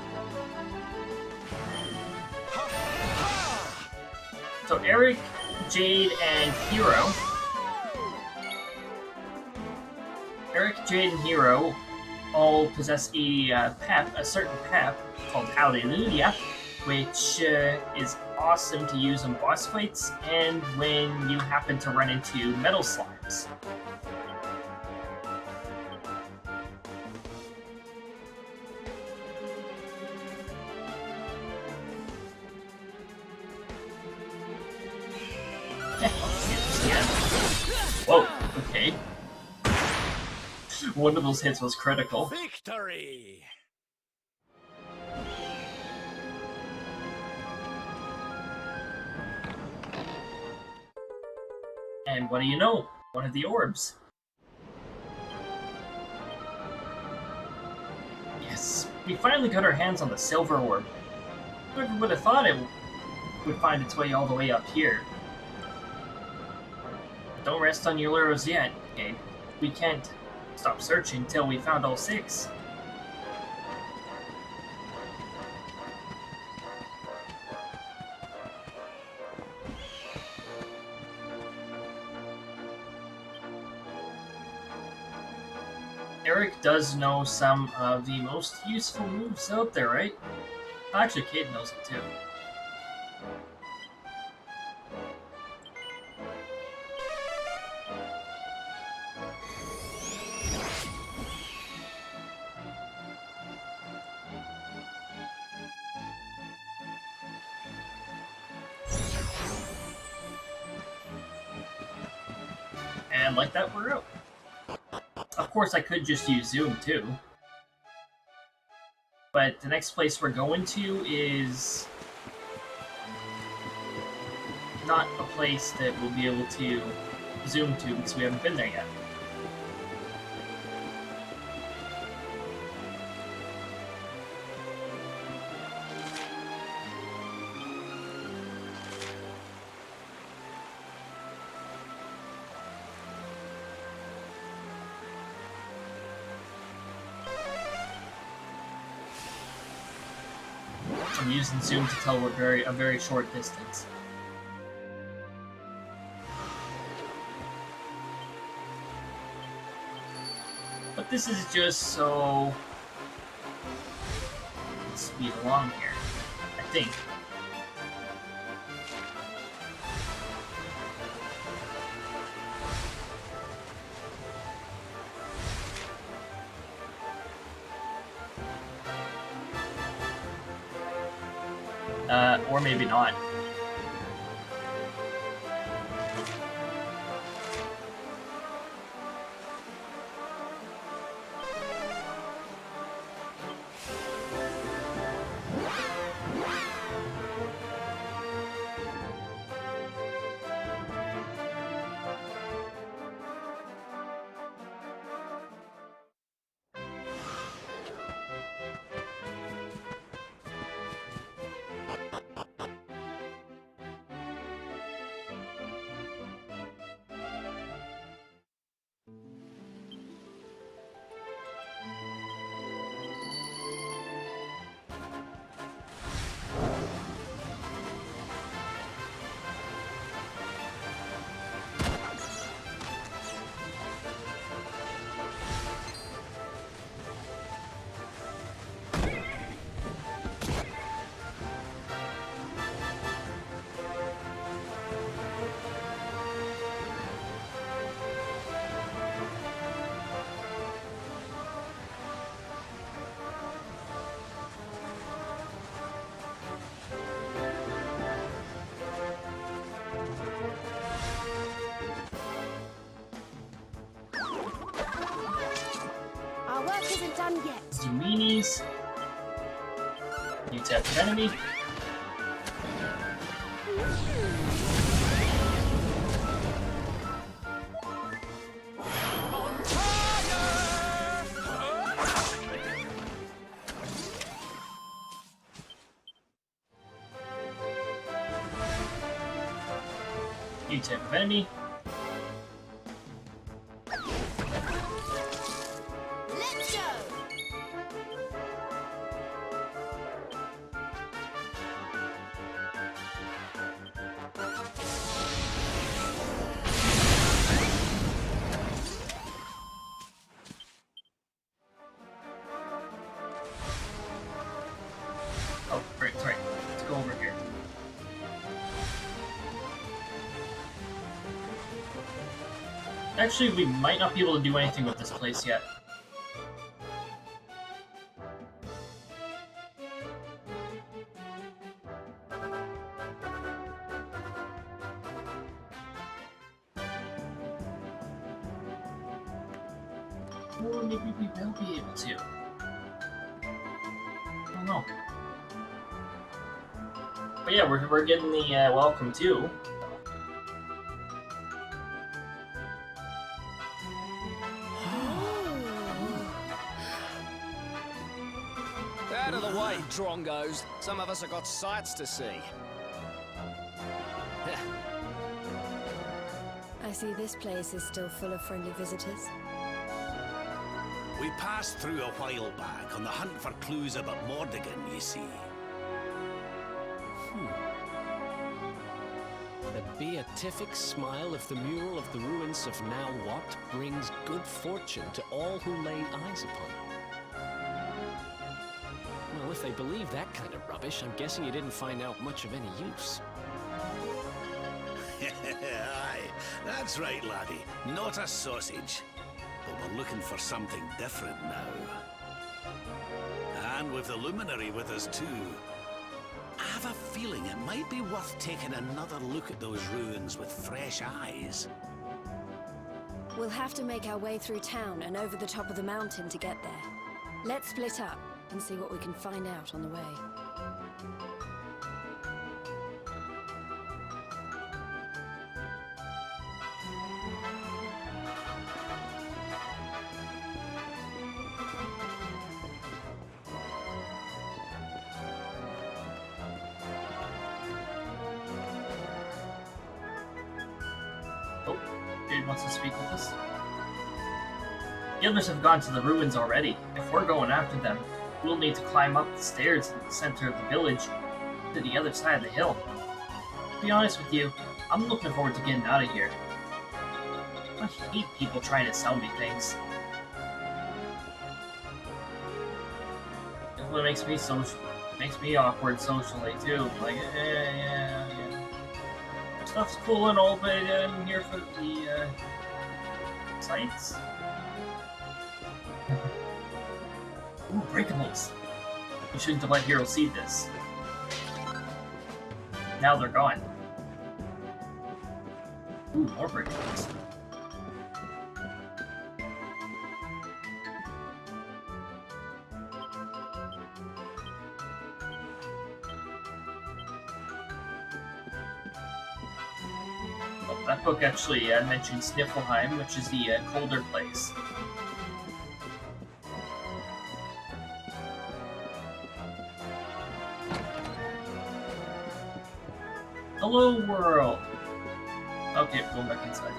So Eric, Jade, and Hero. Eric, Jade, and Hero all possess a certain pep called Hallelujah, which is awesome to use in boss fights and when you happen to run into metal slimes. Whoa, okay. One of those hits was critical. Victory! And what do you know? One of the orbs. Yes, we finally got our hands on the silver orb. Whoever would have thought it would find its way all the way up here. Don't rest on your laurels yet, Gabe. We can't stop searching till we found all 6. Eric does know some of the most useful moves out there, right? Actually, Kate knows it too. And like that, we're out. Of course, I could just use Zoom too. But the next place we're going to is not a place that we'll be able to zoom to because we haven't been there yet. I'm using zoom to tell we're a very short distance. But this is just so let's speed along here, I think. Or maybe not. Our work isn't done yet. Zuminis. New type of enemy. New type of enemy. Let's go. Oh, right, sorry. Let's go over here. Actually, we might not be able to do anything with this place yet. Or maybe we will be able to. I don't know. But yeah, we're getting the welcome too. Out of the way, drongos. Some of us have got sights to see. I see this place is still full of friendly visitors. We passed through a while back on the hunt for clues about Mordigan, you see. The beatific smile of the mural of the ruins of Now What brings good fortune to all who lay eyes upon it. Well, if they believe that kind of rubbish, I'm guessing you didn't find out much of any use. Aye, that's right, laddie. Not a sausage. But we're looking for something different now. And with the Luminary with us too. I have a feeling it might be worth taking another look at those ruins with fresh eyes. We'll have to make our way through town and over the top of the mountain to get there. Let's split up and see what we can find out on the way. Jade wants to speak with us. The others have gone to the ruins already. If we're going after them, we'll need to climb up the stairs in the center of the village to the other side of the hill. To be honest with you, I'm looking forward to getting out of here. I hate people trying to sell me things. It makes me awkward socially too. Like, yeah. Stuff's cool and all, but I'm here for the sights. Ooh, breakables. You shouldn't have let Hero see this. Now they're gone. Ooh, more breakables. Oh, that book actually mentions Niflheim, which is the colder place. Hello, world! Okay, going back inside.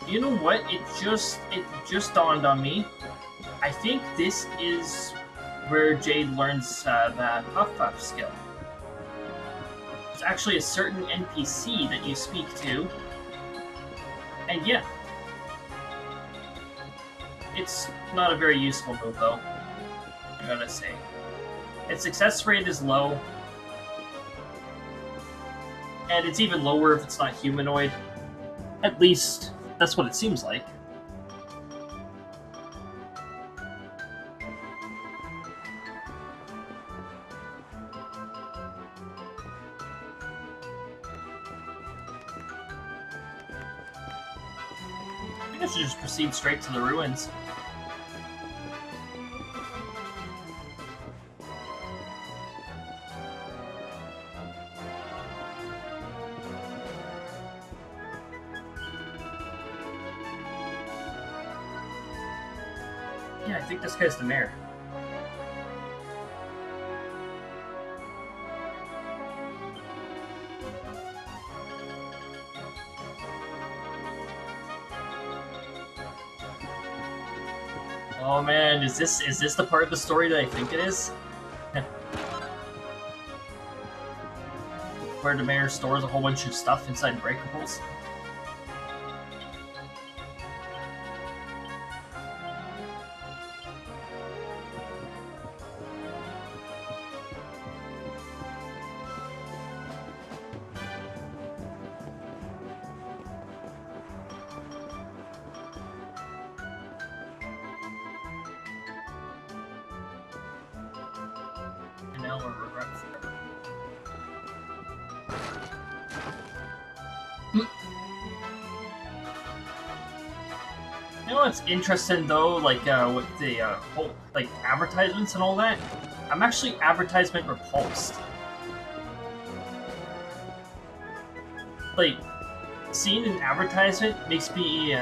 You know what? It just dawned on me. I think this is where Jade learns the Puff skill. It's actually a certain NPC that you speak to. And yeah. It's not a very useful move, though, I gotta say. Its success rate is low, and it's even lower if it's not humanoid. At least, that's what it seems like. I think I should just proceed straight to the ruins. Yeah, I think this guy's the mayor. Oh man, is this the part of the story that I think it is? Where the mayor stores a whole bunch of stuff inside breakables? Now we're regret forever. You know what's interesting though, like with the whole like advertisements and all that? I'm actually advertisement repulsed. Like, seeing an advertisement makes me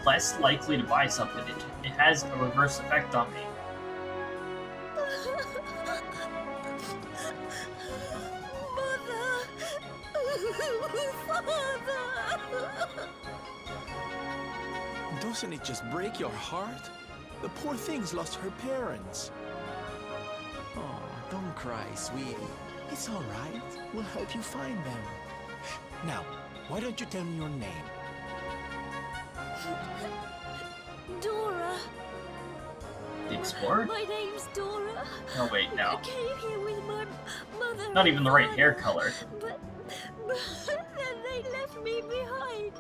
less likely to buy something. It has a reverse effect on me. Doesn't it just break your heart? The poor thing's lost her parents. Oh, don't cry, sweetie. It's all right. We'll help you find them. Now, why don't you tell me your name? Dora. The Explorer? My name's Dora. Oh wait, no. I came here with my mother. Not even the right hair color. But then they left me behind.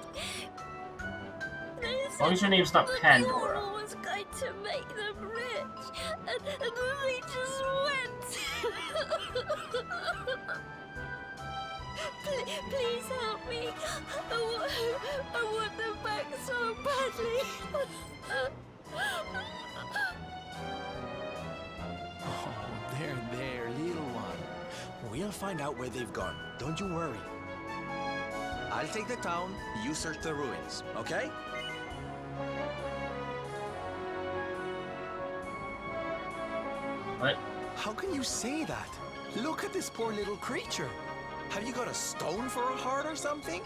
As long as your name's not Pandora. Dora was going to make them rich, and they just went. Please help me. I want them back so badly. Oh, there, little one. We'll find out where they've gone. Don't you worry. I'll take the town, you search the ruins, okay? What? How can you say that? Look at this poor little creature. Have you got a stone for a heart or something?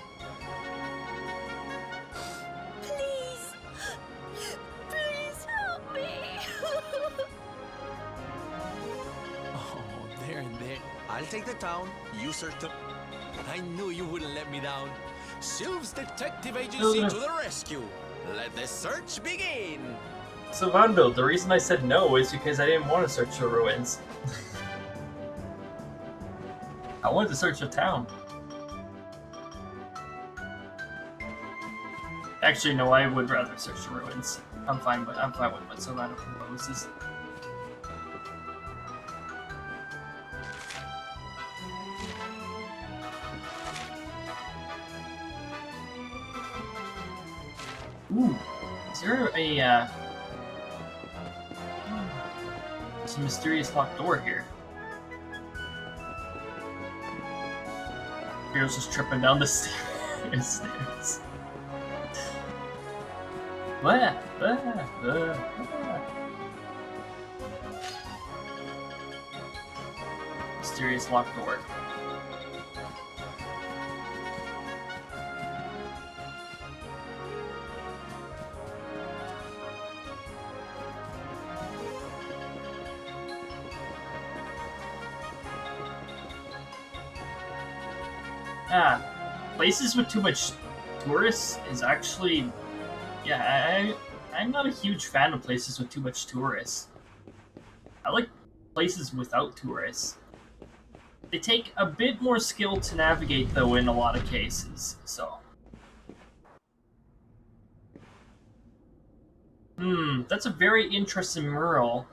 Please! Please help me! Oh, there. I'll take the town. You search the... I knew you wouldn't let me down. Sylve's Detective Agency to the rescue. Let the search begin. Sylvando, the reason I said no is because I didn't want to search the ruins. I wanted to search the town. Actually, no, I would rather search the ruins. I'm fine with what Sylvando proposes. Ooh, is there a there's a mysterious locked door here. Hero's just tripping down the stairs. Mysterious locked door. Places with too much tourists is actually... Yeah, I'm not a huge fan of places with too much tourists. I like places without tourists. They take a bit more skill to navigate, though, in a lot of cases, so... That's a very interesting mural.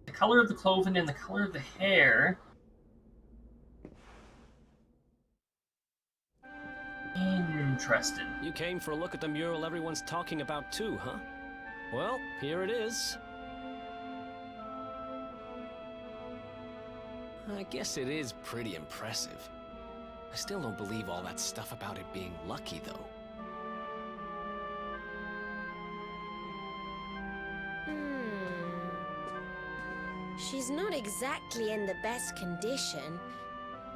The color of the clothing and the color of the hair... Interesting. You came for a look at the mural everyone's talking about too, huh? Well, here it is. I guess it is pretty impressive. I still don't believe all that stuff about it being lucky, though. She's not exactly in the best condition.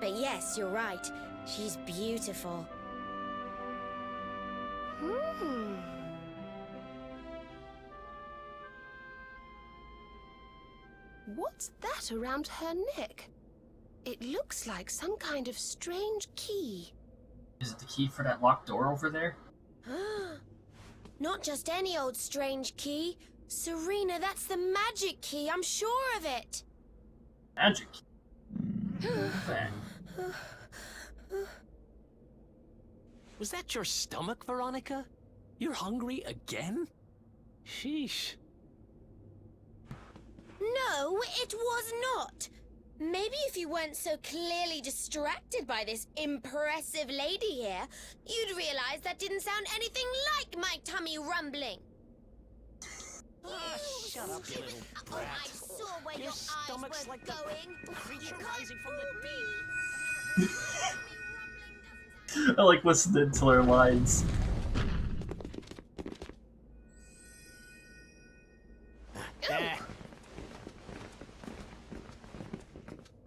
But yes, you're right. She's beautiful. What's that around her neck? It looks like some kind of strange key. Is it the key for that locked door over there? Not just any old strange key. Serena, that's the magic key, I'm sure of it. Magic key? Okay. Was that your stomach, Veronica? You're hungry again? Sheesh. No, it was not. Maybe if you weren't so clearly distracted by this impressive lady here, you'd realize that didn't sound anything like my tummy rumbling. Shut up, you little brat. I saw where your stomach's eyes were like going. the creature rising from the I like listening to her lines.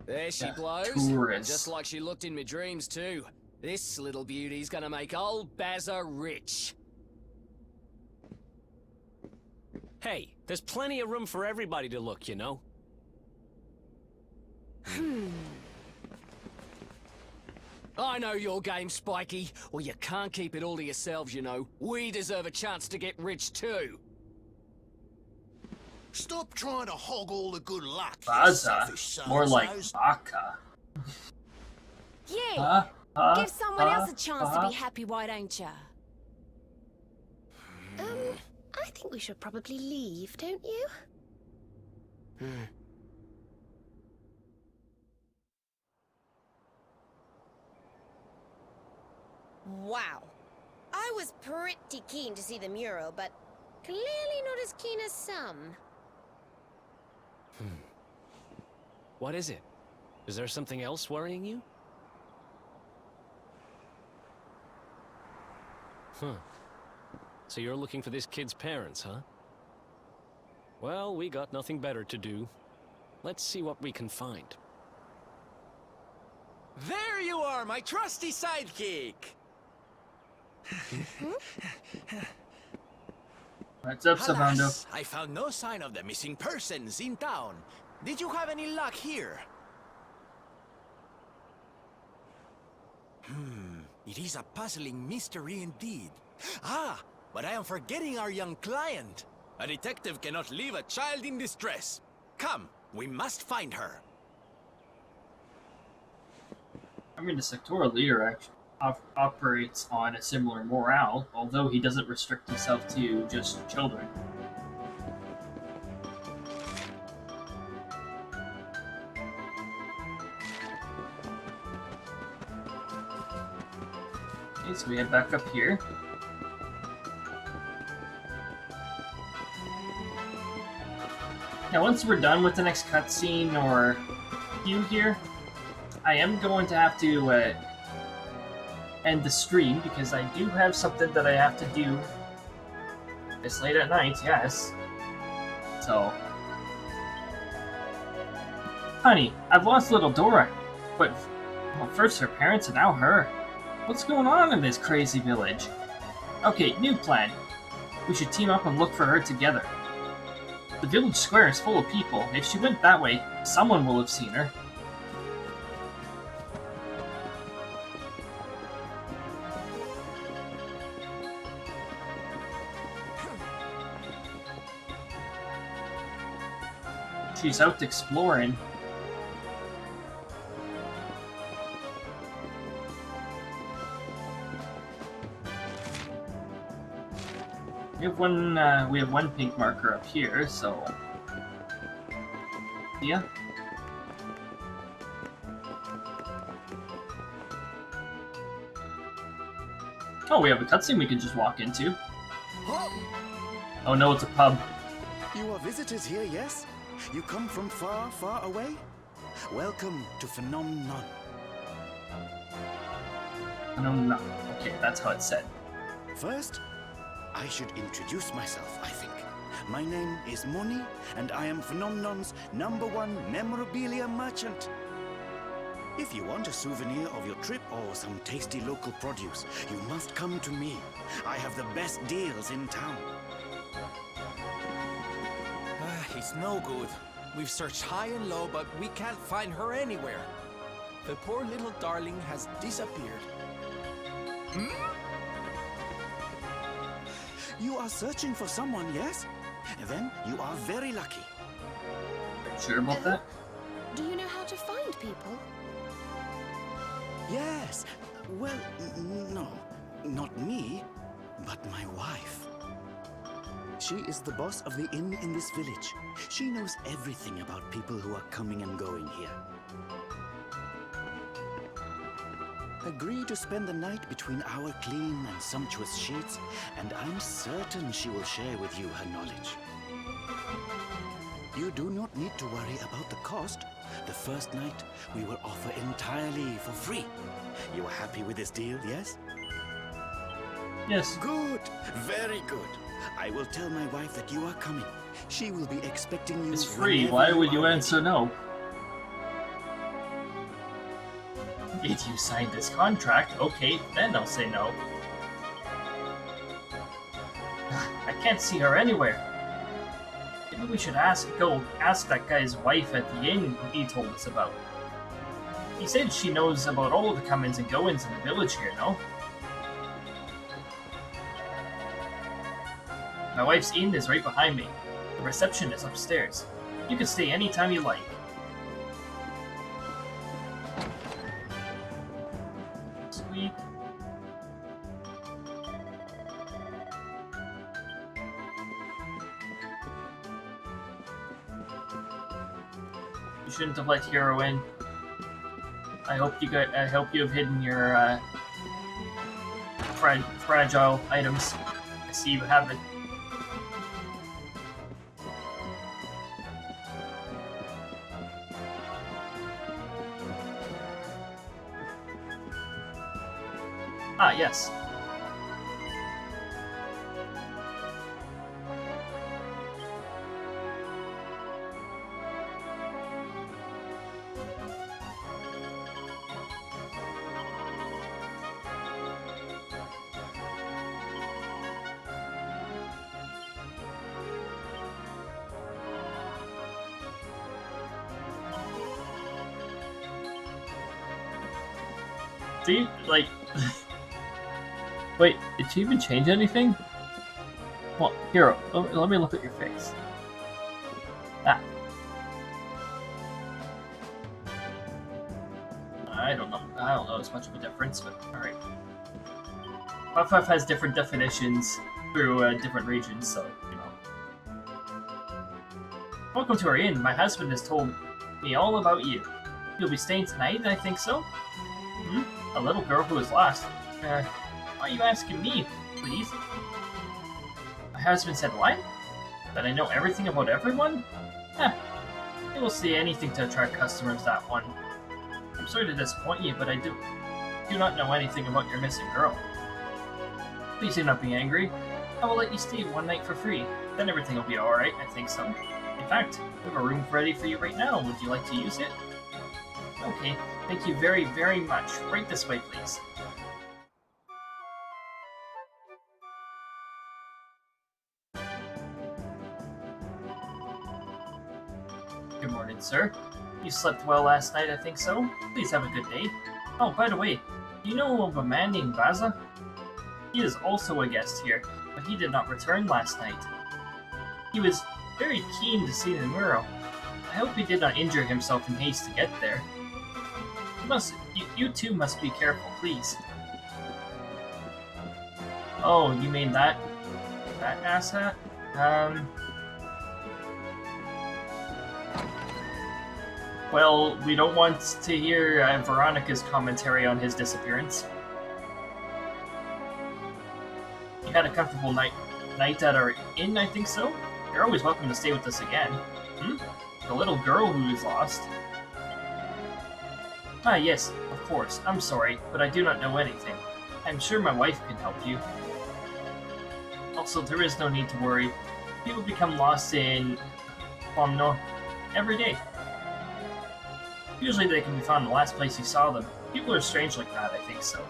There she blows, and just like she looked in my dreams too. This little beauty's gonna make old Bazza rich. Hey, there's plenty of room for everybody to look, you know. I know your game, Spiky. Well, you can't keep it all to yourselves, you know. We deserve a chance to get rich too. Stop trying to hog all the good luck. Bazza? More like Baka. Yeah. Give someone else a chance to be happy, why don't ya? I think we should probably leave, don't you? Wow. I was pretty keen to see the mural, but clearly not as keen as some. What is it? Is there something else worrying you? So you're looking for this kid's parents, huh? Well, we got nothing better to do. Let's see what we can find. There you are, my trusty sidekick! What's up, Savando? Alas, I found no sign of the missing persons in town. Did you have any luck here? It is a puzzling mystery indeed. Ah, but I am forgetting our young client. A detective cannot leave a child in distress. Come, we must find her. I mean, the sectoral leader actually operates on a similar morale, although he doesn't restrict himself to just children. Okay, so we head back up here. Now, once we're done with the next cutscene or queue here, I am going to have to end the stream because I do have something that I have to do this late at night, yes. So, honey, I've lost little Dora, but well, first her parents and now her. What's going on in this crazy village? Okay, new plan. We should team up and look for her together. The village square is full of people. If she went that way, someone will have seen her. She's out exploring. We have one pink marker up here, so yeah. Oh, we have a cutscene we can just walk into. Oh no, it's a pub. You are visitors here, yes? You come from far, far away? Welcome to Phenomenon. No. Okay, that's how it's said. First, I should introduce myself, I think. My name is Moni, and I am Phenomenon's #1 memorabilia merchant. If you want a souvenir of your trip or some tasty local produce, you must come to me. I have the best deals in town. It's no good. We've searched high and low, but we can't find her anywhere. The poor little darling has disappeared. You are searching for someone, yes? Then you are very lucky. Are you sure about that? Do you know how to find people? Yes. Well, no. Not me, but my wife. She is the boss of the inn in this village. She knows everything about people who are coming and going here. Agree to spend the night between our clean and sumptuous sheets, and I'm certain she will share with you her knowledge. You do not need to worry about the cost. The first night we will offer entirely for free. You are happy with this deal, yes? Yes. Good. Very good. I will tell my wife that you are coming. She will be expecting you. It's free. Why would you answer no? If you signed this contract, okay, then I'll say no. I can't see her anywhere. Maybe we should go ask that guy's wife at the inn he told us about. He said she knows about all the comings and goings in the village here, no? My wife's inn is right behind me. The reception is upstairs. You can stay anytime you like. Sweet. You shouldn't have let Hero in. I hope you have hidden your fragile items. I see you have it. Ah, yes. Do you, like... Wait, did she even change anything? Well, here, let me look at your face. Ah. I don't know as much of a difference, but alright. FF has different definitions through different regions, so, you know. Welcome to our inn. My husband has told me all about you. You'll be staying tonight, I think so? Hmm? A little girl who was lost. Why are you asking me, please? My husband said what? That I know everything about everyone? They will say anything to attract customers, that one. I'm sorry to disappoint you, but I do not know anything about your missing girl. Please do not be angry. I will let you stay one night for free. Then everything will be alright, I think so. In fact, we have a room ready for you right now. Would you like to use it? Okay, thank you very, very much. Right this way, please. Good morning, sir. You slept well last night, I think so? Please have a good day. Oh, by the way, do you know of a man named Baza? He is also a guest here, but he did not return last night. He was very keen to see the mural. I hope he did not injure himself in haste to get there. You two must be careful, please. Oh, you mean that asshat? Well, we don't want to hear Veronica's commentary on his disappearance. You had a comfortable night at our inn, I think so? You're always welcome to stay with us again. Hmm? The little girl who is lost. Ah, yes, of course. I'm sorry, but I do not know anything. I'm sure my wife can help you. Also, there is no need to worry. People become lost in Pomno every day. Usually they can be found in the last place you saw them. People are strange like that, I think so.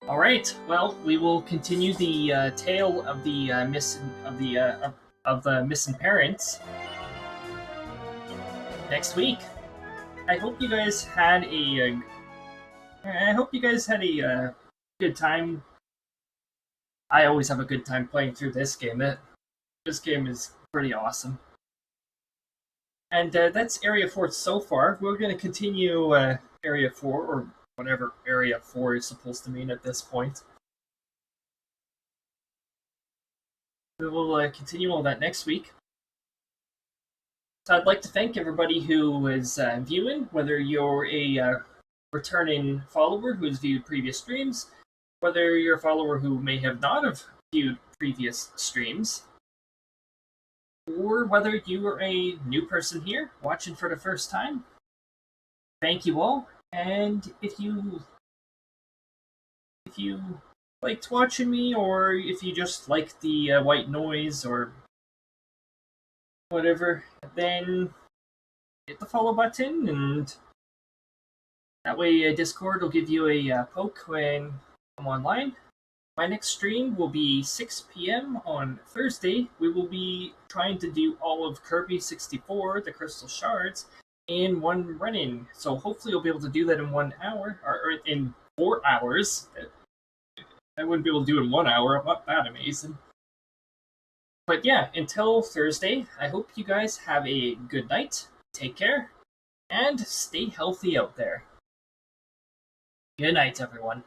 Alright, well, we will continue the tale of the missing parents next week. I hope you guys had a good time. I always have a good time playing through this game. This game is pretty awesome. And that's Area 4 so far. We're going to continue Area 4, or whatever Area 4 is supposed to mean at this point. We will continue all that next week. So I'd like to thank everybody who is viewing, whether you're a returning follower who has viewed previous streams, whether you're a follower who may have not have viewed previous streams, or whether you are a new person here watching for the first time. Thank you all. And if you liked watching me, or if you just like the white noise or whatever, then hit the follow button, and that way Discord will give you a poke when I'm online. My next stream will be 6 p.m. on Thursday. We will be trying to do all of Kirby 64, the Crystal Shards, in one run-in. So hopefully you'll be able to do that in 1 hour, or in 4 hours. I wouldn't be able to do it in 1 hour. I'm not that amazing. But yeah, until Thursday, I hope you guys have a good night. Take care, and stay healthy out there. Good night, everyone.